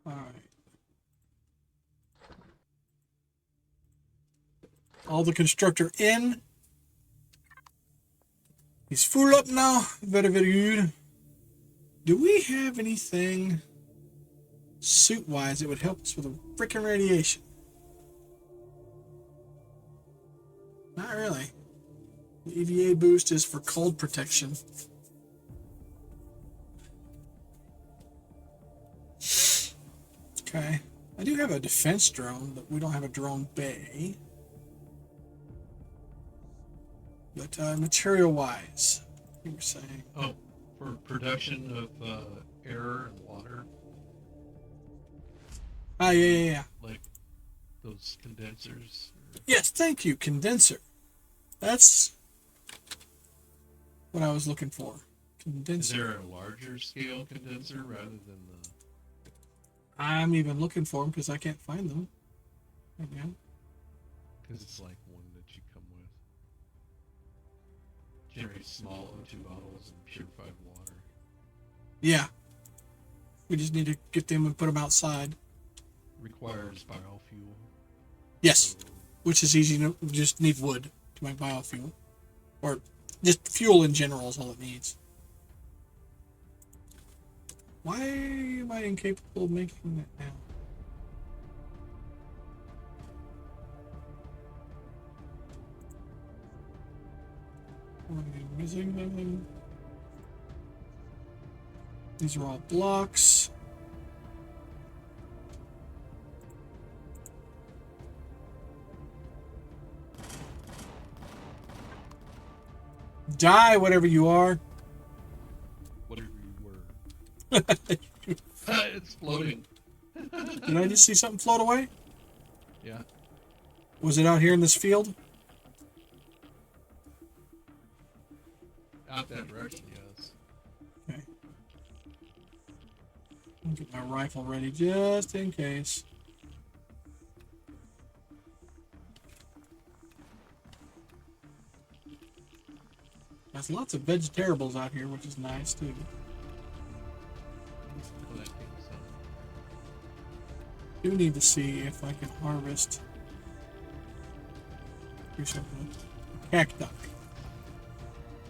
Alright. All the constructor in. He's full up now. Very, very good. Do we have anything suit-wise that would help us with the freaking radiation? Not really. The EVA boost is for cold protection. Okay. I do have a defense drone, but we don't have a drone bay. But material-wise, you were saying. Oh, for production of air and water, Ah, yeah. like those condensers. Yes, thank you, condenser. That's what I was looking for. Is Condenser. there a larger scale condenser rather than the? I'm even looking for them because I can't find them. Again. Because it's like one that you come with. Generate small O2 bottles and purified water. Yeah. We just need to get them and put them outside. Requires biofuel. Yes. Which is easy. We just need wood to make biofuel. Or just fuel in general is all it needs. Why am I incapable of making that now? Am I missing something? These are all blocks. Die, whatever you are. Whatever you were. It's floating. Did I just see something float away? Yeah. Was it out here in this field? Out that direction, yes. Okay. I'll get my rifle ready just in case. There's lots of vegetables out here, which is nice too. Collecting some. Do need to see if I can harvest. Do something. Cacti.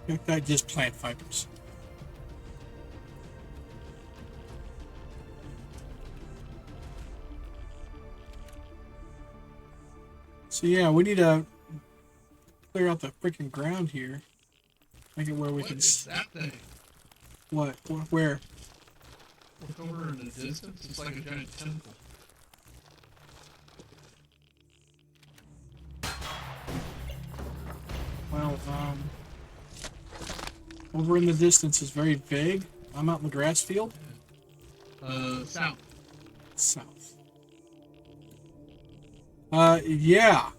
Cacti just plant fibers. So yeah, we need to clear out the freaking ground here. Make it where we What can. is that thing? What? Where? Look over in the distance. It's like a giant tentacle. Well, over in the distance is very vague. I'm out in the grass field. South. South. Yeah.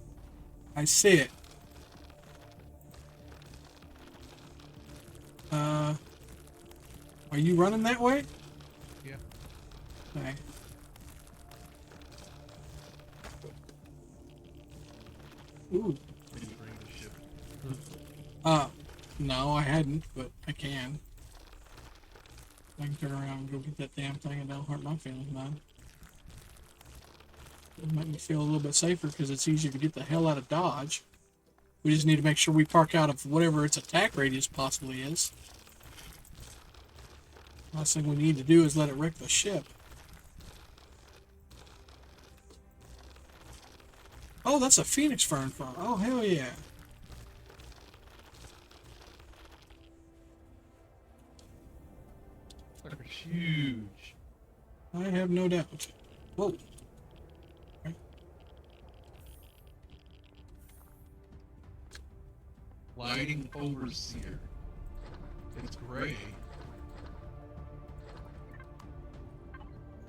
I see it. Are you running that way? Yeah. Okay. Ooh. Maybe bring the ship. No, I hadn't, but I can. I can turn around and go get that damn thing and don't hurt my feelings none. It'll make me feel a little bit safer because it's easier to get the hell out of Dodge. We just need to make sure we park out of whatever its attack radius possibly is. Last thing we need to do is let it wreck the ship. Oh, that's a phoenix fern farm. Oh, hell yeah. They're huge. I have no doubt. Whoa. Okay. Lighting overseer. It's gray.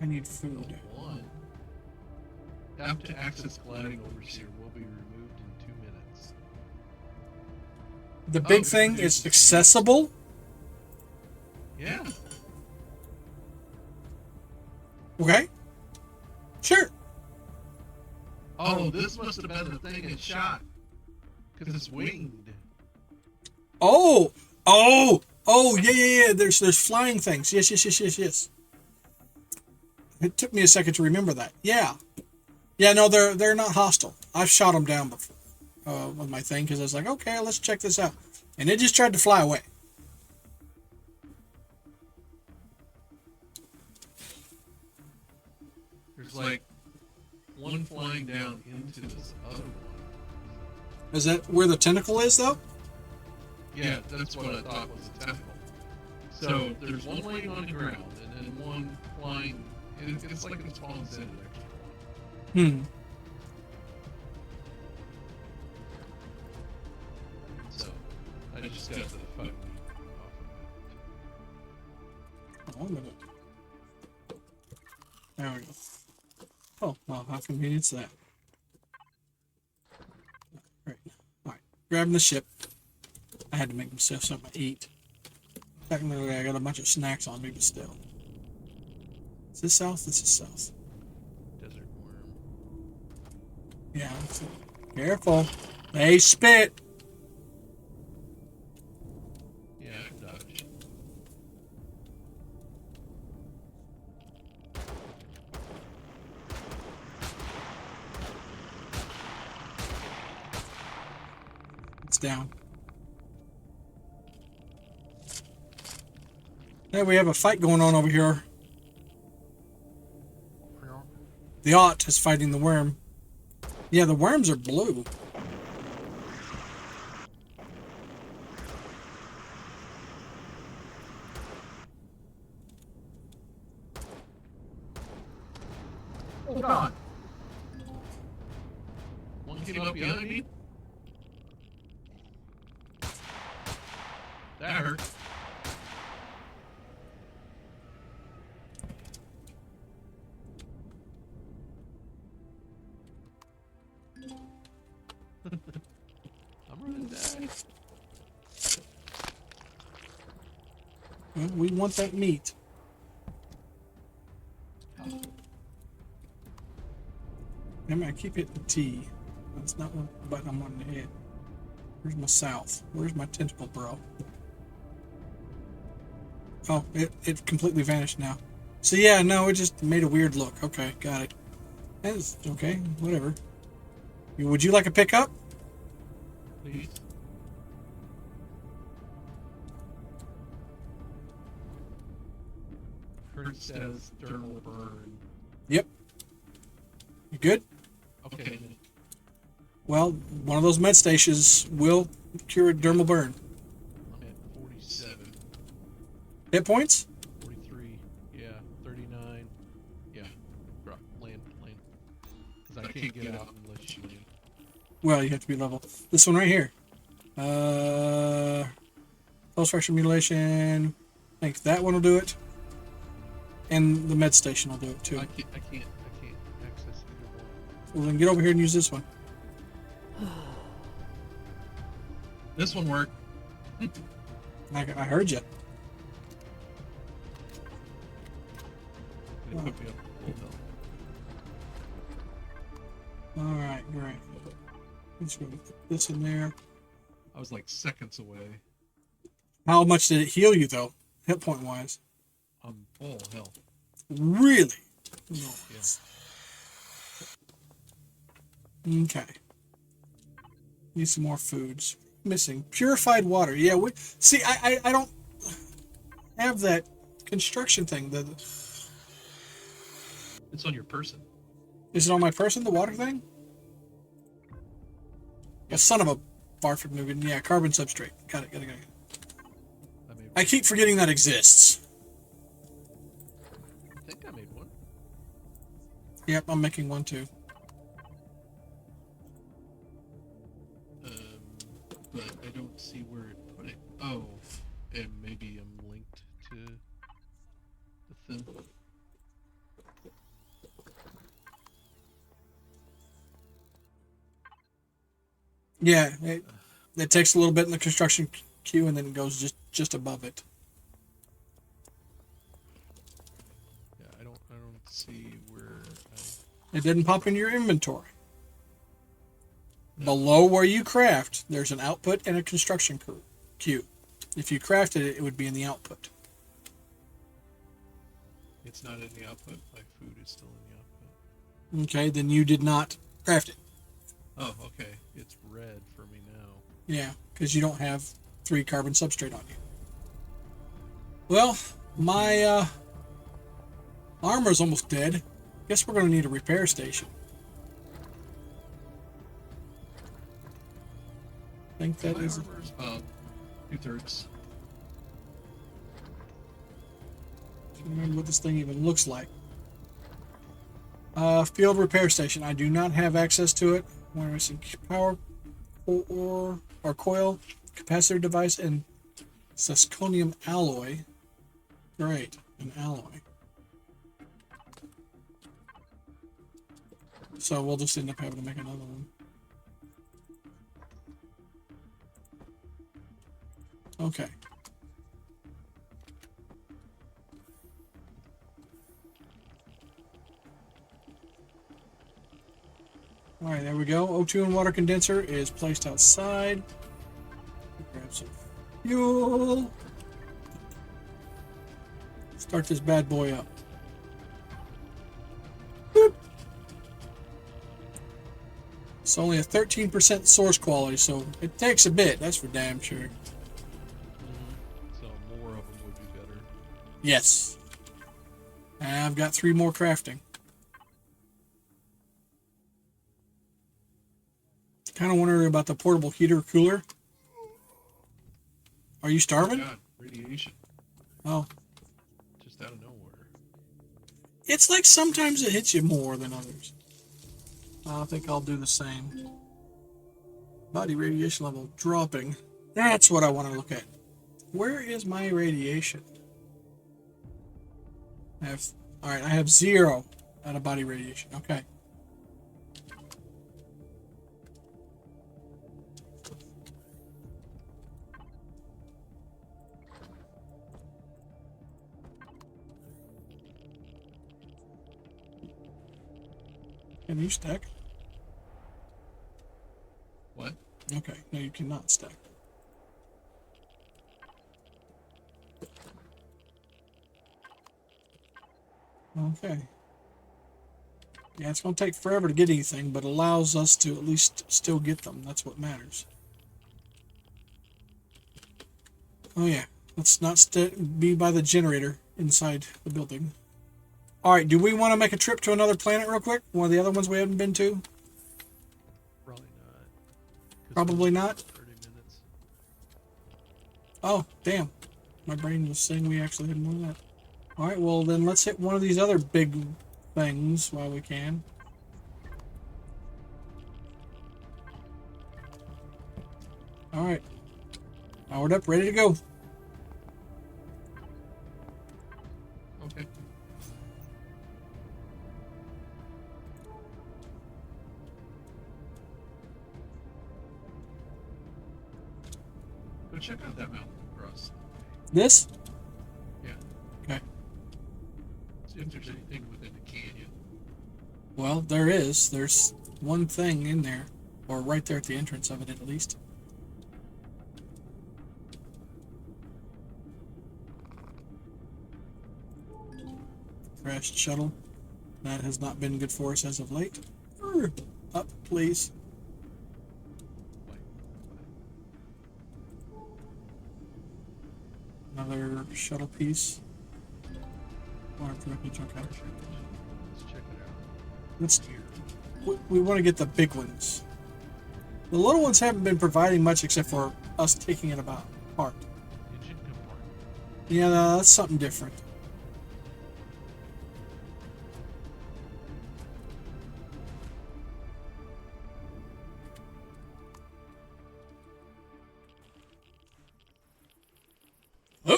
I need food. One. Tap to access gliding overseer will be removed in 2 minutes. The big Oh, thing it's- is accessible. Yeah. Okay. Sure. Oh, this must have been the thing it shot. Because it's winged. Oh, yeah. There's flying things. Yes. It took me a second to remember that. Yeah. No, they're not hostile. I've shot them down before with my thing because I was like, okay, let's check this out, and it just tried to fly away. There's like one flying down into this other one. Is that where the tentacle is, though? Yeah, that's what I thought was a tentacle. So there's one laying on the ground and then one flying. It's like it spawns in an extra one. So I just got the fucking off Oh, a minute. There we go. Oh, well, how convenient is that? All right. Grabbing the ship. I had to make myself something to eat. Technically, I got a bunch of snacks on me, but still. Is this south? This is south. desert worm. Yeah. Careful. They spit. Yeah, I can dodge. It's down. Hey, we have a fight going on over here. The Ott is fighting the worm. Yeah, the worms are blue. Hold on. One came up behind me. That hurt. I'm running die. Well, we want that meat. Remember, I keep hitting the T. That's not what button I'm wanting to hit. Where's my south? Where's my tentacle, bro? Oh, it completely vanished now. So yeah, no, it just made a weird look. Okay, got it. That's okay, whatever. Would you like a pickup? Please. Current status, thermal burn. Yep. You good? Okay. Well, one of those med stations will cure a dermal burn. I'm at 47. Hit points? 43. Yeah. 39. Yeah. Drop. Land. Because I can't get out unless you land. Well, you have to be level. This one right here. Close fracture mutilation. I think that one will do it. And the med station will do it too. I can't access either one. Well, then get over here and use this one. This one worked. I heard you. They put me up full health. All right, great. Let's go put this in there. I was like seconds away. How much did it heal you though, hit point wise? I'm full health. Really? Yes. Okay. Need some more foods. Missing purified water. Yeah, we see. I don't have that construction thing. It's on your person. Is it on my person? The water thing? A son of a Barford Nugan. Yeah, carbon substrate. Got it. I keep forgetting that exists. I think I made one. Yep, I'm making one too. But I don't see where it put it. Oh, and maybe I'm linked to the thing. Yeah, it takes a little bit in the construction queue and then it goes just above it. Yeah, I don't see where It didn't pop in your inventory. Below where you craft, there's an output and a construction queue. If you crafted it, it would be in the output. it's not in the output. My food is still in the output. Okay, then you did not craft it. Oh, okay. It's red for me now. Yeah, because you don't have 3 carbon substrate on you. Well, my armor's almost dead. Guess we're going to need a repair station. I think that My is... armor's about 2/3. I can't remember what this thing even looks like. Field repair station. I do not have access to it. We're missing power or coil, capacitor device, and zirconium alloy. Great, an alloy. So we'll just end up having to make another one. Okay. All right, there we go. O2 and water condenser is placed outside. Grab some fuel. Start this bad boy up. Boop. It's only a 13% source quality, so it takes a bit. That's for damn sure. So more of them would be better. Yes. And I've got 3 more crafting. Kind of wondering about the portable heater cooler. Are you starving? God, radiation. Oh. Just out of nowhere. It's like sometimes it hits you more than others. I think I'll do the same. Body radiation level dropping. That's what I want to look at. Where is my radiation? Alright, I have 0 out of body radiation. Okay. Can you stack? What? Okay, no, you cannot stack. Okay. Yeah, it's going to take forever to get anything, but allows us to at least still get them. That's what matters. Oh yeah, let's not be by the generator inside the building. Alright, do we want to make a trip to another planet real quick? One of the other ones we haven't been to? Probably not. 'Cause Probably we're not? 30 minutes. Oh, damn. My brain was saying we actually had more than that. Alright, well then let's hit one of these other big things while we can. Alright. Powered up, ready to go. Okay. Go check out that mountain across. This? Yeah. Okay. See if there's anything within the canyon. Well, there is. There's one thing in there. Or right there at the entrance of it, at least. Crashed shuttle. That has not been good for us as of late. Up, please. Another shuttle piece. Water directly junk out. Let's check it out. Let's, Here. we want to get the big ones. The little ones haven't been providing much except for us taking it apart. Engine compartment. Yeah, no, that's something different. Oh!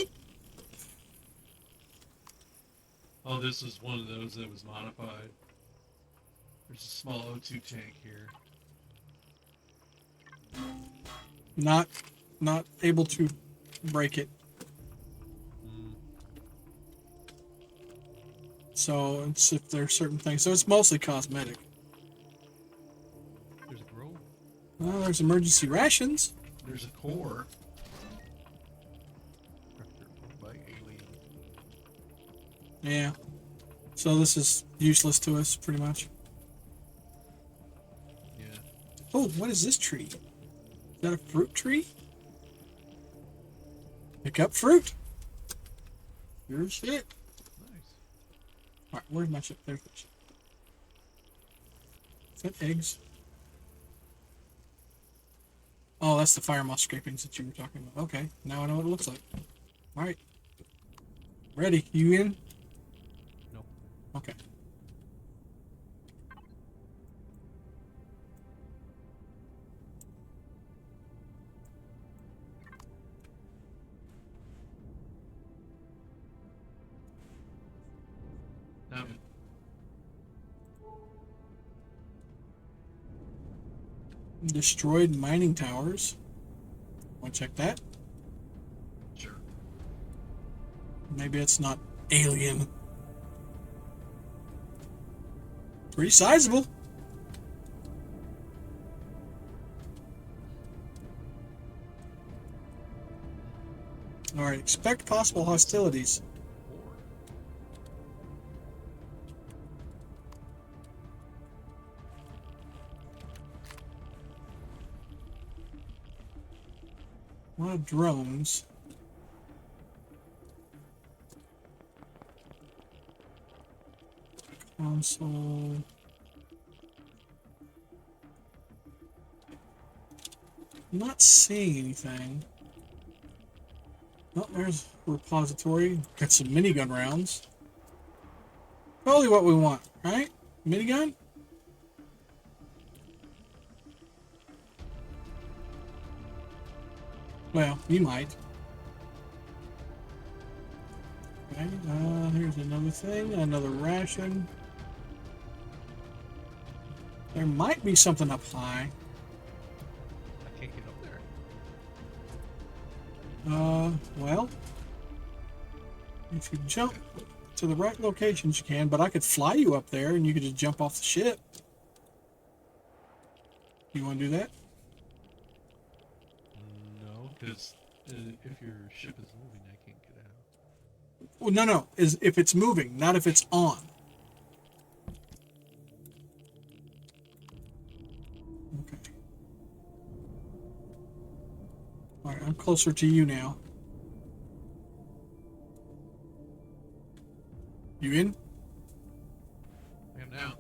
Oh, this is one of those that was modified. There's a small O2 tank here. Not able to break it. So it's if there's certain things. So it's mostly cosmetic. There's a grove. Well, there's emergency rations. There's a core. By alien. Yeah. So this is useless to us, pretty much. Yeah. Oh, what is this tree? Is that a fruit tree? Pick up fruit. Your shit. Nice. Alright, where's my ship? There's my ship. Is that eggs? Oh, that's the fire moth scrapings that you were talking about. Okay, now I know what it looks like. Alright. Ready? You in? Nope. Okay. Now, Destroyed mining towers. Want to check that? Sure. Maybe it's not alien. Pretty sizable. Alright, expect possible hostilities. core. A lot of drones. Console. I'm not seeing anything. Oh, there's a repository. Got some minigun rounds. Probably what we want, right? Minigun? Well, you might. Okay, here's another thing, another ration. There might be something up high. I can't get up there. Well, if you jump to the right locations you can, but I could fly you up there and you could just jump off the ship. You want to do that? Because if your ship is moving, I can't get out. Well, no. Is if it's moving, not if it's on. Okay. All right, I'm closer to you now. You in? I am now.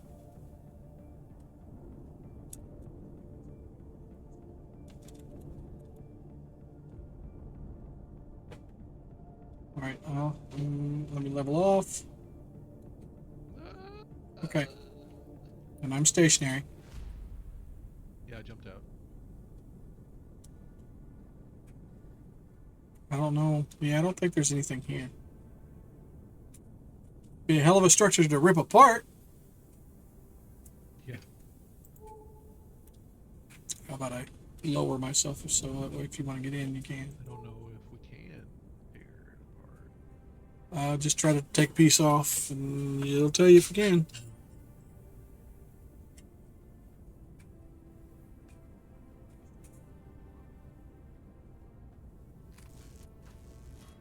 All right. Let me level off. Okay. And I'm stationary. Yeah, I jumped out. I don't know. Yeah, I don't think there's anything here. Be a hell of a structure to rip apart. Yeah. How about I lower myself so that way if you want to get in, you can. I don't know if we can tear it apart. Just try to take a piece off, and it'll tell you if you can.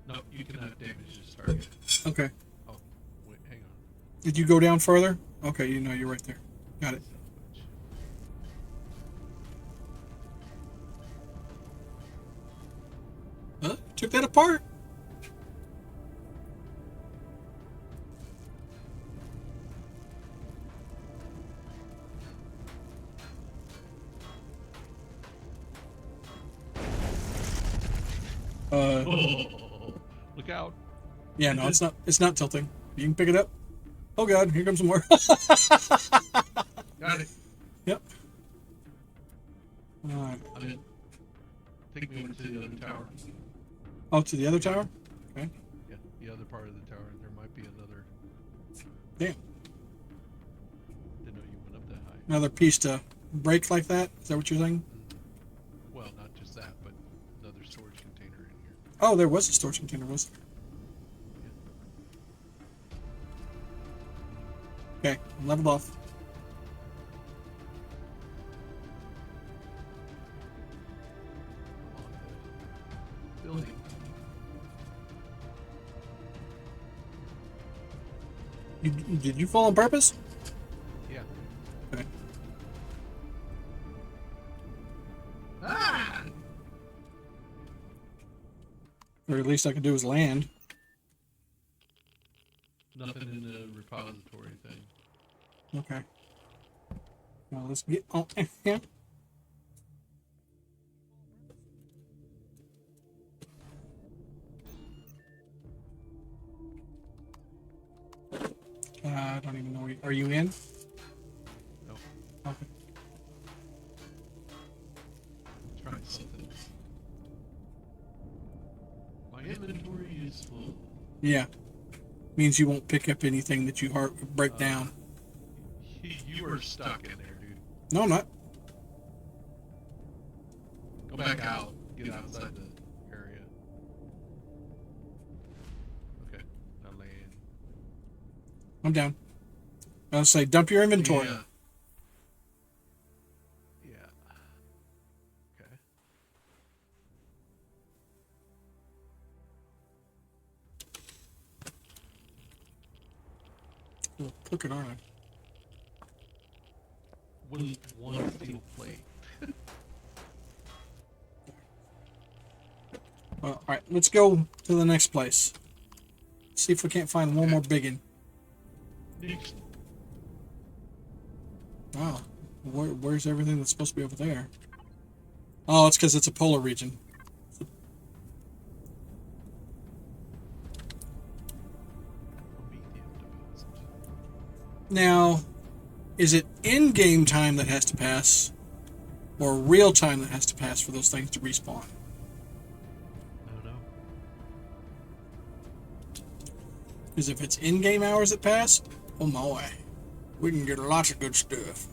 No, you cannot damage this target. Okay. Oh, wait, hang on. Did you go down further? Okay, you know you're right there. Got it. Salvage. Took that apart. Oh, look out. Yeah, no, it's not. It's not tilting. You can pick it up. Oh God, here comes some more. Got it. Yep. All right. I'm in. Take me over to the other tower. Oh, to the other tower. Okay. Yeah, the other part of the tower. There might be another. Damn. Didn't know you went up that high. Another piece to break like that. Is that what you're saying? Well, not just that, but another storage container in here. Oh, there was a storage container, was there? Okay, I'm leveled off. I'm on the building. Did you fall on purpose? Yeah. Okay. Ah! Or at least I could do is land. Nothing in the repository thing. Okay. Well, let's get on here. I don't even know. Are you in? No. Okay. Try something. My inventory is full. Yeah. Means you won't pick up anything that you break down. You are stuck in there, dude. No, I'm not. Go back out. Get outside the area. Okay. Now land. I'm down. I'll say dump your inventory. Yeah. Yeah. Okay. Oh, cook it, aren't I? One steel plate. Well, all right, let's go to the next place. See if we can't find one more biggin. Next. Wow, where's everything that's supposed to be over there? Oh, it's because it's a polar region. Medium deposit. Now, is it in-game time that has to pass, or real time that has to pass for those things to respawn? I don't know. Because if it's in-game hours that pass, oh my, we can get lots of good stuff.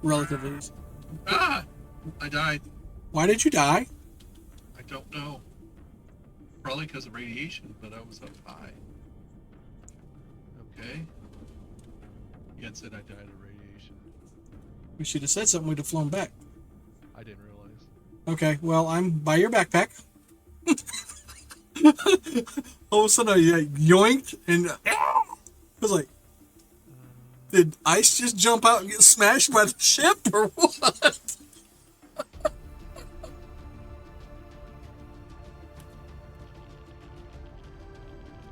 Relatively easy. Ah! I died. Why did you die? I don't know. Probably because of radiation, but I was up high. Okay. Yeah, it said I died of radiation. We should have said something. We'd have flown back. I didn't realize. Okay, well, I'm by your backpack. All of a sudden, I yoinked, and I was like, did ice just jump out and get smashed by the ship, or what?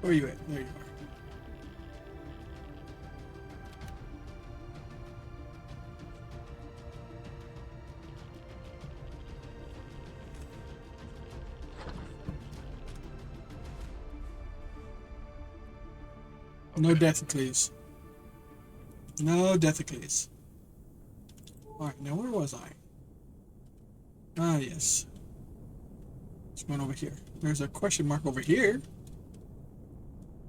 Where are you at? There you are. No Deathocles. No Deathocles. Alright, now where was I? Ah, yes. What's going over here? There's a question mark over here.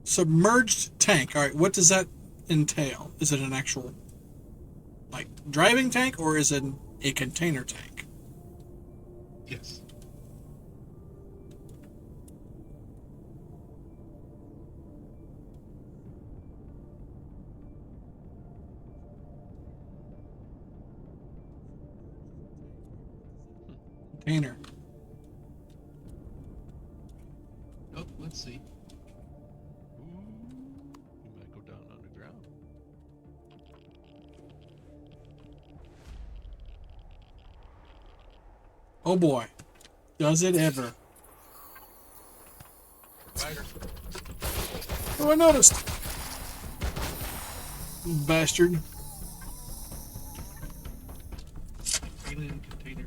Submerged tank. Alright, what does that entail? Is it an actual, like, driving tank, or is it a container tank? Yes. Container. Oh, let's see. Ooh, you might go down underground. Oh boy. Does it ever. Spider. Oh, I noticed. Bastard. Alien container.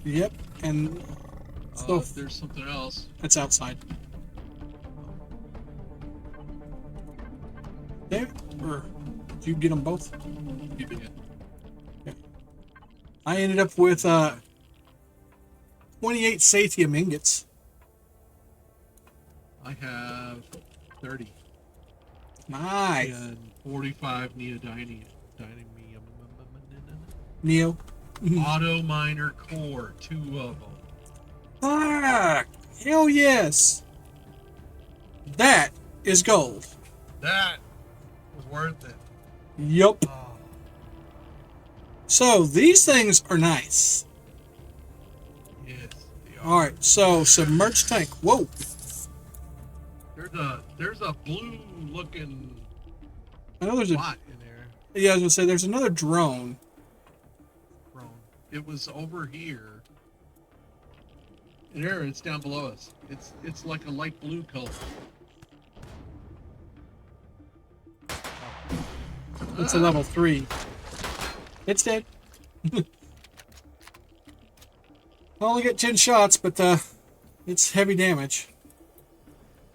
Yep, and so There's something else. that's outside. There, or did you get them both? You did. I ended up with 28 Sathium ingots. I have 30 Nice. and 45 neodymium. Neo. Auto miner core, 2 of them. Ah, hell yes. That is gold. That was worth it. Yup. Oh, So these things are nice. yes, they are. Alright, so submerged tank. Whoa. There's a blue looking I know there's a. spot in there. Yeah, I was gonna say there's another drone. Prone. It was over here. And there, it's down below us. It's like a light blue color. It's a level 3. It's dead. I only get 10 shots, but it's heavy damage.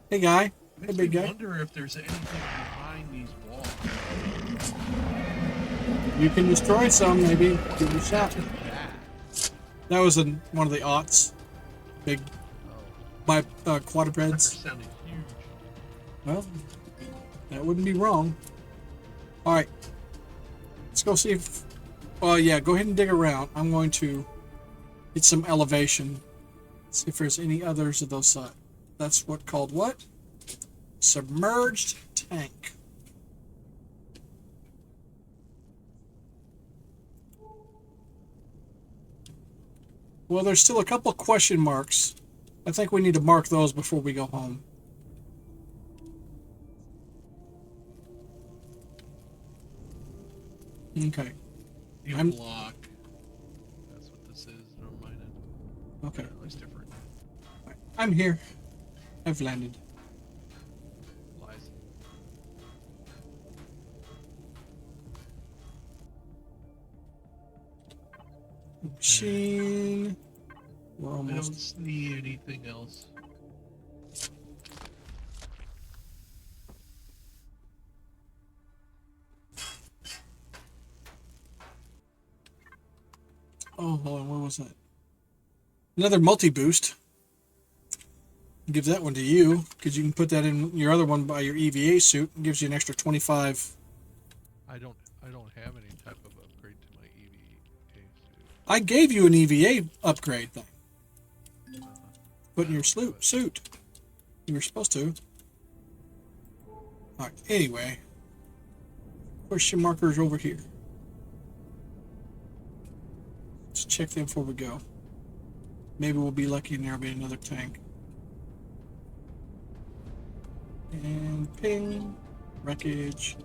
Hey guy. Hey Makes big me guy. wonder if there's anything behind these walls. You can destroy some, maybe. Give it a shot. That. That was one of the aughts. Big by That quadrupeds. sounded huge. Well, that wouldn't be wrong. Alright. Let's go see if... Well, yeah, go ahead and dig around. I'm going to get some elevation. See if there's any others of those. That's what called what? Submerged tank. Well, there's still a couple question marks. I think we need to mark those before we go home. Okay. You I'm- block. That's what this is. Never mind it. Okay. It's different. I'm here. I've landed. Lies. Machine. We're I don't almost. see anything else. Oh, hold on. Where was that? Another multi-boost. Give that one to you, because you can put that in your other one by your EVA suit. It gives you an extra 25. I don't have any type of upgrade to my EVA suit. I gave you an EVA upgrade thing. Put in your suit. You were supposed to. Alright, anyway. Question markers over here. Let's check them before we go. Maybe we'll be lucky and there'll be another tank. And ping. Wreckage.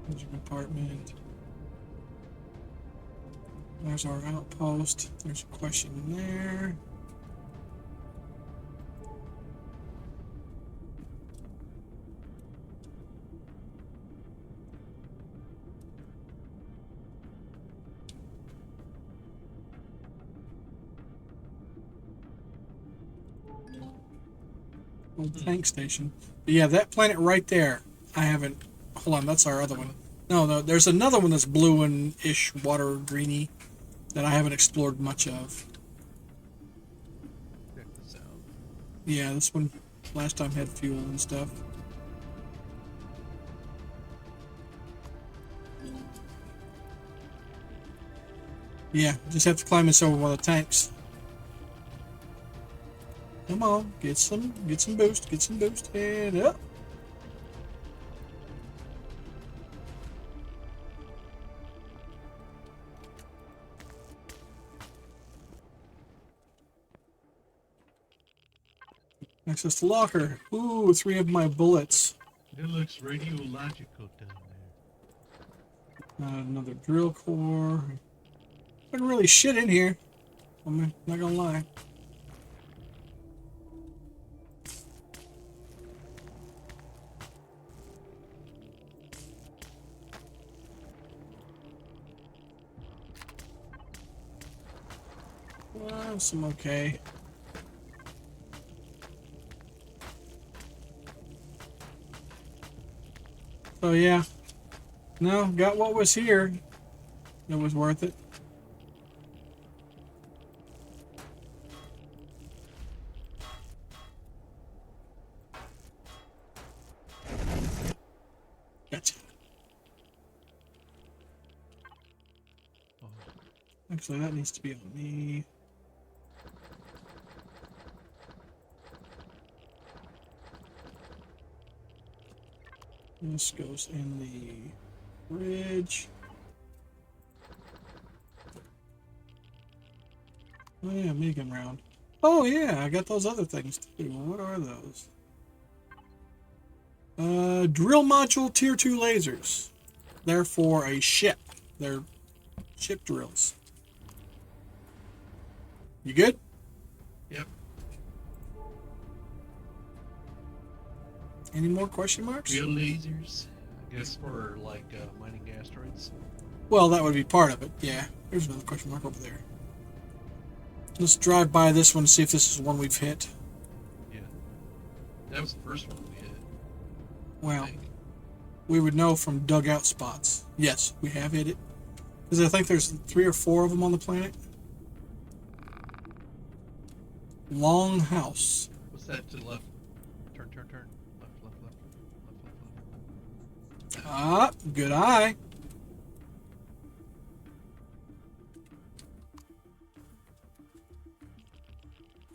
There's a compartment. There's our outpost. There's a question there. Old tank station. But yeah, that planet right there, I haven't. Hold on, that's our other one. No, there's another one that's blue and ish, water greeny, that I haven't explored much of. Check this out. Yeah, this one last time had fuel and stuff. Yeah, just have to climb this over one of the tanks. Come on, get some boost, and up. Access to locker. Ooh, 3 of my bullets. It looks radiological down there. Another drill core. Wasn't really shit in here. I'm not gonna lie. Some okay. So yeah, no, got what was here. It was worth it. Gotcha. Oh, Actually, that needs to be on me. This goes in the fridge. Oh yeah, Megan round. Oh yeah, I got those other things too. What are those? Drill module tier 2 lasers. They're for a ship. They're ship drills. You good? Yep. Any more question marks? Real lasers. I guess for like mining asteroids. Well, that would be part of it, yeah. There's another question mark over there. Let's drive by this one and see if this is one we've hit. Yeah. That was the first one we hit. Well, we would know from dugout spots. Yes, we have hit it. Because I think there's 3 or 4 of them on the planet. Long house. What's that to the left? Turn. Left. Ah, good eye.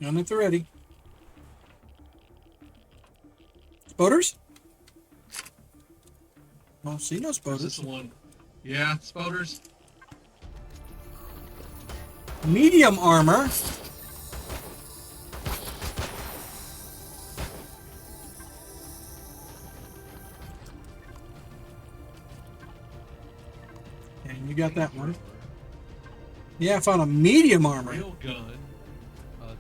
Gun at the ready. Spotters? Don't see no Is this spotters. the one? Yeah, spotters. Medium armor. And you got that one. Yeah, I found a medium armor. Rail gun.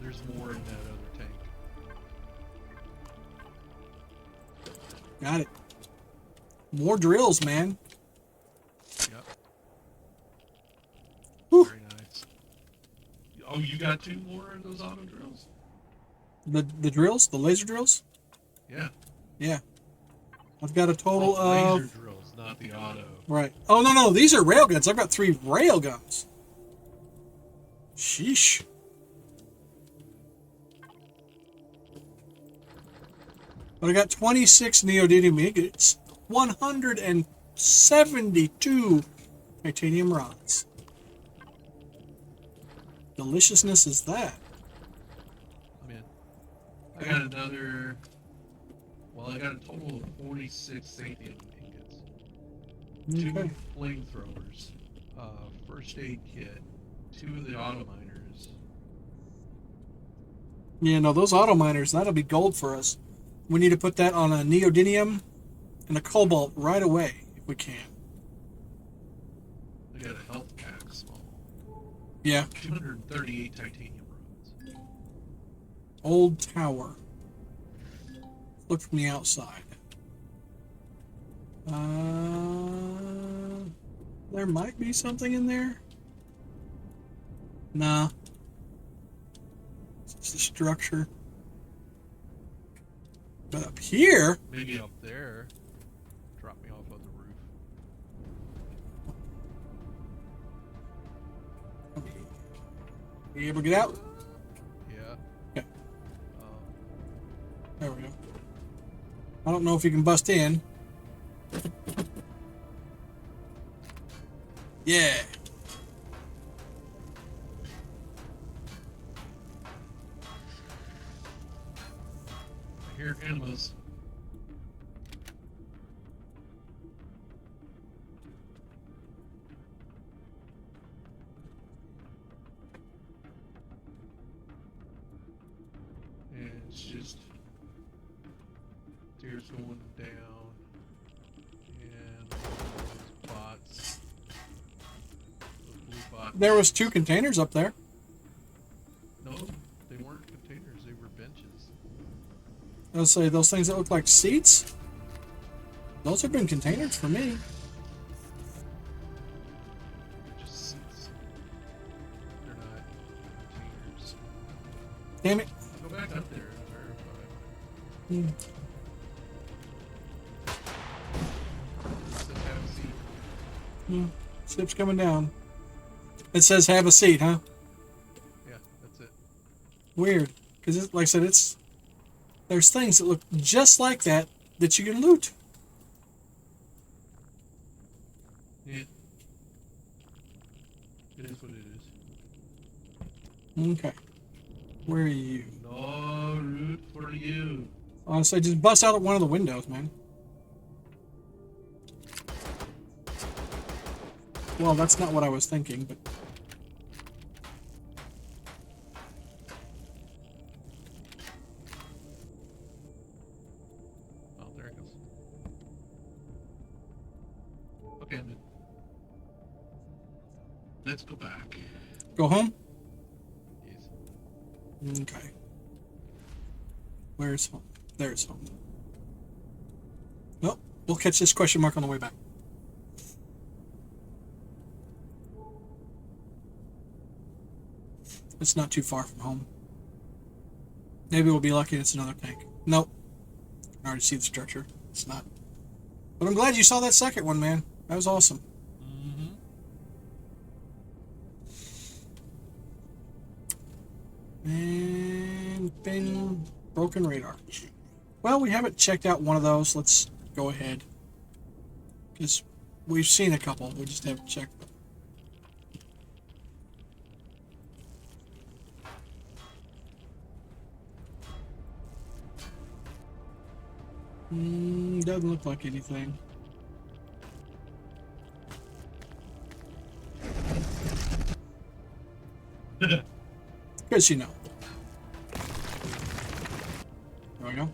There's more in that other tank. Got it. More drills, man. Yep. Whew. Very nice. Oh, you got 2 more of those auto drills? The drills? The laser drills? Yeah. Yeah. I've got a total Laser of... drills, not the auto. Right. Oh, no. These are railguns. I've got 3 railguns. Sheesh. But I got 26 neodymium ingots, 172 titanium rods. Deliciousness is that. I'm in. I got another Well, I got a total of 46 sapien ingots. Okay. 2 flamethrowers, first aid kit, 2 of the auto miners. Yeah, no, those auto miners, that'll be gold for us. We need to put that on a neodymium and a cobalt right away, if we can. I got a health pack small. Yeah. 238 titanium rods. Old tower. Look from the outside. There might be something in there. Nah. It's just a structure. But up here, Maybe up there. Drop me off on the roof. you able to get out? Yeah. Okay. Um, There we go. I don't know if you can bust in. Yeah. I hear animals. And it's just tears going down, and those bots, those blue bots. There was 2 containers up there. No, they weren't containers; they were benches. I'll say those things that look like seats. Those have been containers for me. They're just seats. They're not containers. Damn it. Go back up there and verify. Hmm. It says have a seat. Ship's coming down. It says have a seat, huh? Yeah, that's it. Weird. Because, like I said, there's things that look just like that you can loot. Yeah. It is what it is. Okay. Where are you? No route for you. Honestly, just bust out at one of the windows, man. Well, that's not what I was thinking, but... Oh, there it goes. Okay, then. Let's go back. Go home? Yes. Okay. Where's home? There's home. Well, we'll catch this question mark on the way back. It's not too far from home. Maybe we'll be lucky and it's another tank. Nope. I already see the structure. It's not. But I'm glad you saw that second one, man. That was awesome. And been broken radar. Well, we haven't checked out one of those. Let's go ahead. Because we've seen a couple. We just haven't checked them. Doesn't look like anything. Because you know. There we go.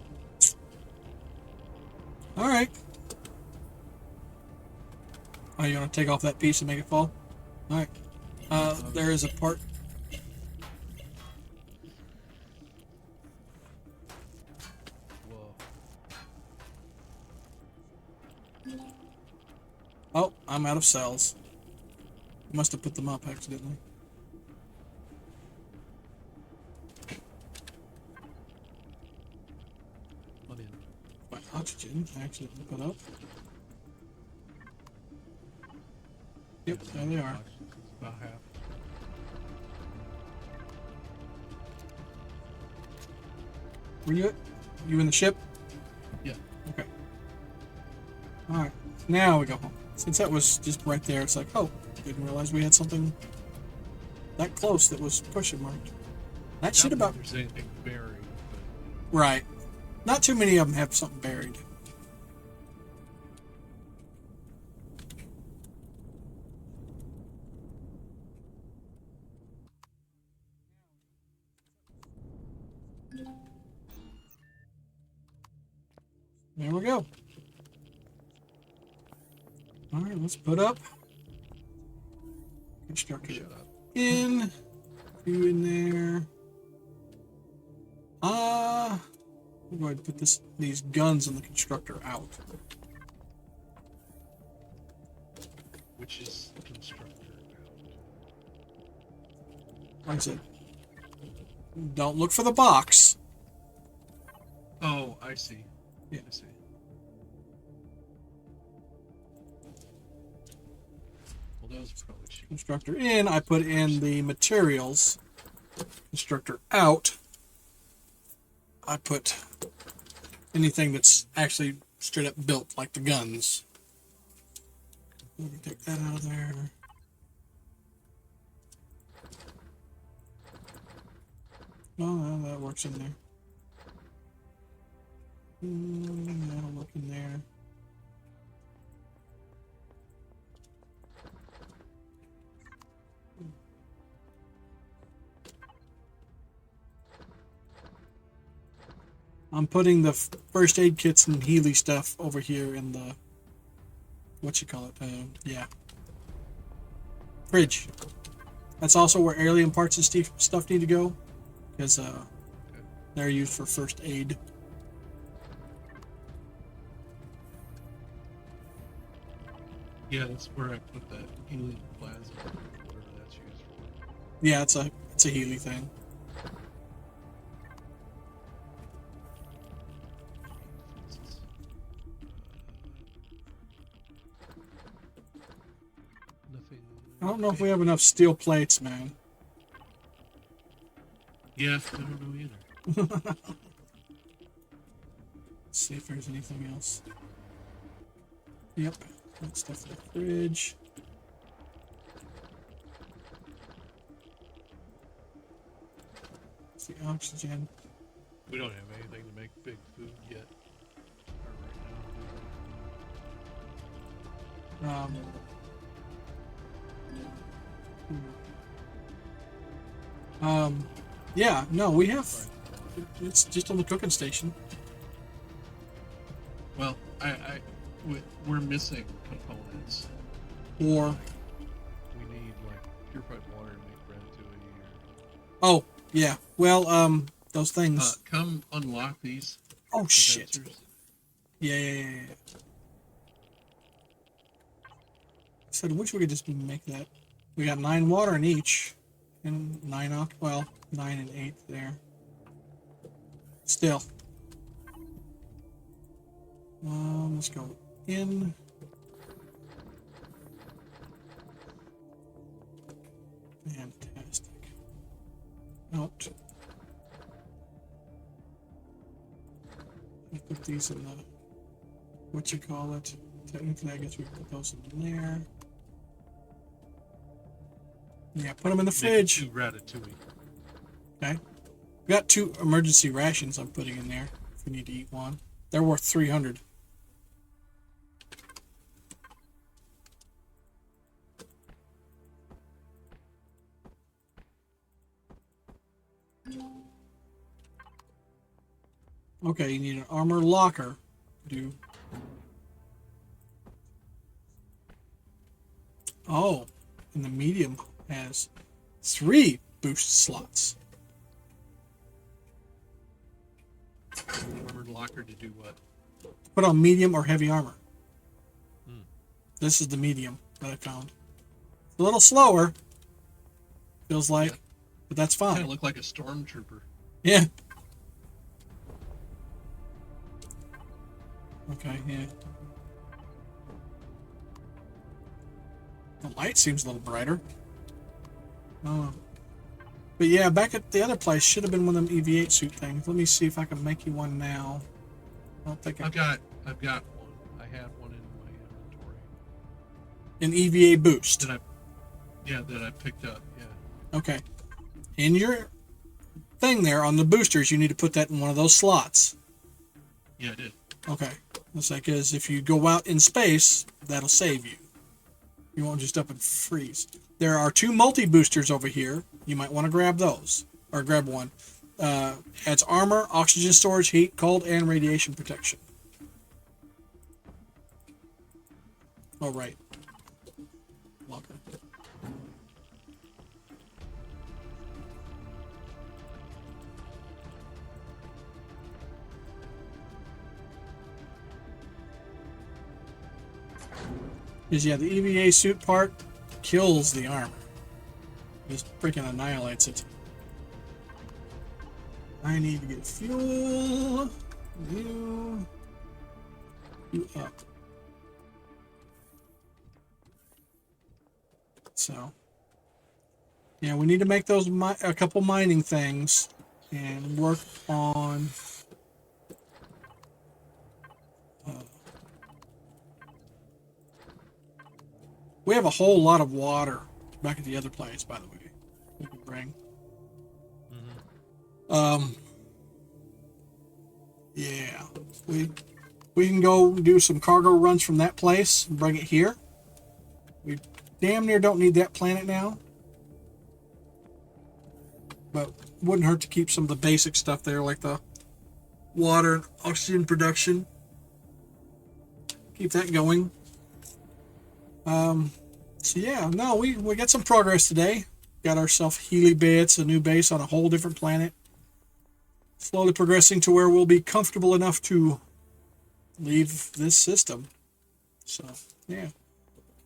Alright. Oh, you want to take off that piece and make it fall? Alright. There is a part. Whoa. Oh, I'm out of cells. Must have put them up accidentally. Let me in. My oxygen I accidentally put up. Yep, there they are. It's about half. Were you in the ship? Yeah. Okay. Alright. Now we go home. Since that was just right there, it's like, oh, didn't realize we had something that close that was pushing marked. That shit Not about... that there's anything buried, but Right. Not too many of them have something buried. There we go. All right, let's put up. Constructor Shut up. in. You in there. We're going to put these guns in the constructor out. Which is constructor. Like I said, don't look for the box. Oh, I see. Yeah. I see. Well, those probably should. Constructor in, I put in the materials. Constructor out, I put anything that's actually straight up built, like the guns. Let me take that out of there. Oh, that works in there. That'll work in there. I'm putting the first aid kits and Healy stuff over here in the, what you call it, yeah, fridge. That's also where alien parts and stuff need to go, because they're used for first aid. Yeah, that's where I put that healing plasma, whatever that's used for. Yeah, it's a Healy thing. Nothing. I don't know if we have enough steel plates, man. Yeah, I don't know either. Let's see if there's anything else. Yep, that stuff in the fridge. It's the oxygen. We don't have anything to make big food yet. Or right now. Yeah, no, we have. It's just on the cooking station. Well, we're missing components. Or, We need like purified water to make ratatouille. oh, yeah. Well, those things. Come unlock these. Oh shit. condensers. Yeah. I said, I wish we could just make that. We got 9 water in each, and 9 well, 9 and 8 there. Still. Let's go in. Fantastic. Out. I put these in the, what you call it. Technically, I guess we put those in there. Yeah, put them in the fridge. Make 2 ratatouille. Okay. We got 2 emergency rations I'm putting in there if we need to eat one. They're worth 300. Okay, you need an armor locker. Do. Oh, and the medium has 3 boost slots. Armored locker to do what? Put on medium or heavy armor. Hmm. This is the medium that I found. It's a little slower, feels like, Yeah. but that's Kind fine. of look like a stormtrooper. Yeah. Okay, yeah. The light seems a little brighter. Oh. But yeah, back at the other place should have been one of them EV8 suit things. Let me see if I can make you one now. I don't think I I've got One. I had one in my inventory. an EVA boost. that I picked up. Yeah. Okay. In your thing there on the boosters, you need to put that in one of those slots. Yeah, I did. Okay. It's like, because if you go out in space, that'll save you. You won't just up and freeze. There are 2 multi-boosters over here. You might want to grab those. Or grab one. Adds armor, oxygen storage, heat, cold, and radiation protection. Oh, right. Locker. Because, yeah, the EVA suit part kills the armor. Just freaking annihilates it. I need to get fuel. You up. So, yeah, we need to make those a couple mining things and work on we have a whole lot of water back at the other place, by the way. We can bring. Yeah, we can go do some cargo runs from that place and bring it here. We damn near don't need that planet now, but wouldn't hurt to keep some of the basic stuff there, like the water and oxygen production. Keep that going. So yeah, no, we got some progress today. Got ourselves Healy bits, a new base on a whole different planet. Slowly progressing to where we'll be comfortable enough to leave this system. So yeah.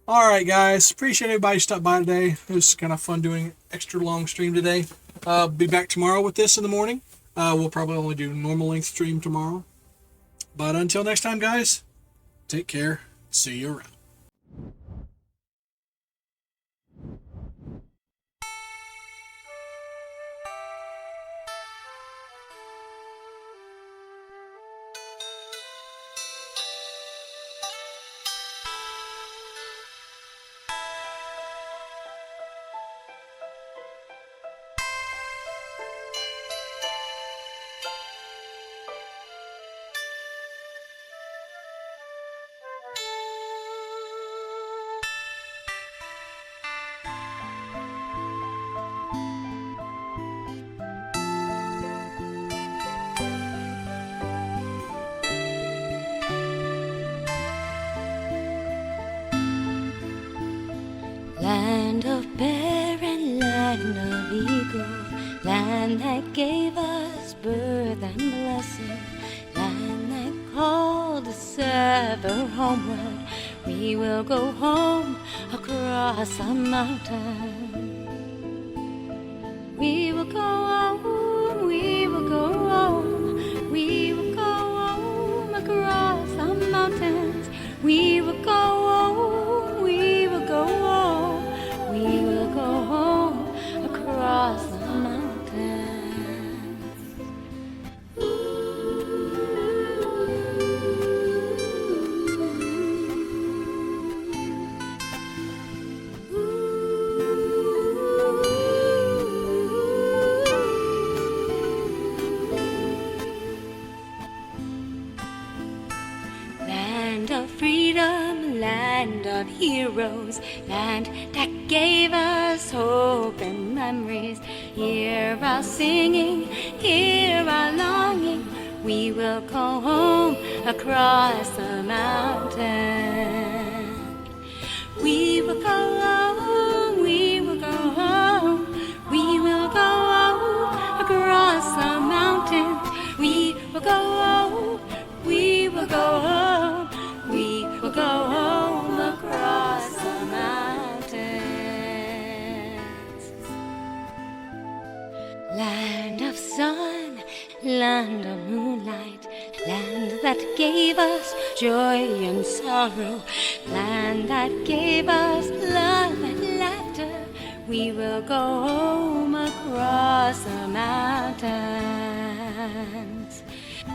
All right, guys. Appreciate everybody stopped by today. It was kind of fun doing an extra long stream today. Be back tomorrow with this in the morning. We'll probably only do normal length stream tomorrow. But until next time, guys, take care. See you around. Land of barren, land of eagles, land that gave us birth and blessing, land that called us ever homeward. We will go home across a mountain. We will go home, we will go home, we will go home across the mountains. We will go home, we will go home, we will go home across the mountains. Land of freedom, land of heroes, land that gave us hope and memories. Hear our singing, hear our longing. We will go home across the mountain. We will go home, we will go home, we will go home across the mountain. We will go home, we will go home, we will go home across the mountains. Land of sun, land of moonlight, land that gave us joy and sorrow, land that gave us love and laughter. We will go home across the mountains.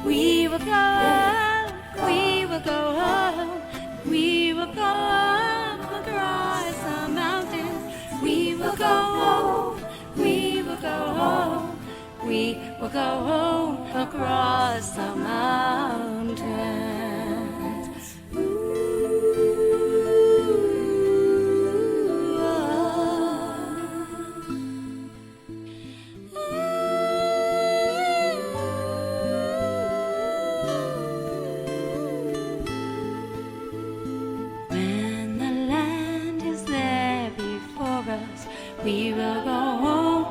We will go home, we will go home, we will go home across the mountains. We will go home, we will go home, we We will go home across the mountains. When the land is there before us, we will go home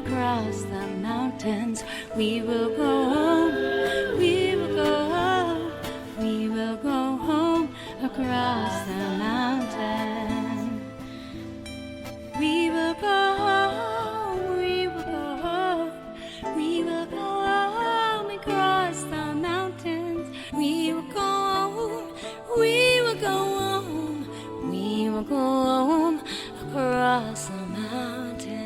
across the mountains. We will go home, we will go home, we will go home across the mountain. We will go home, we will go home, we will go home across the mountains. We will go home, we will go home, we will go home across the mountains.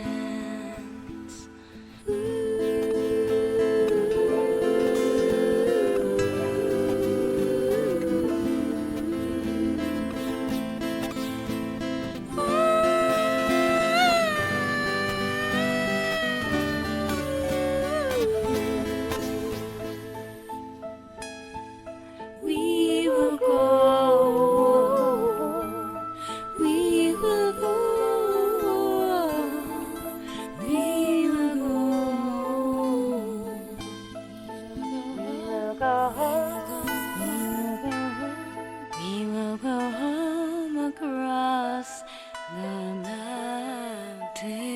We will go, we will go, we will go, we will go home across the mountain.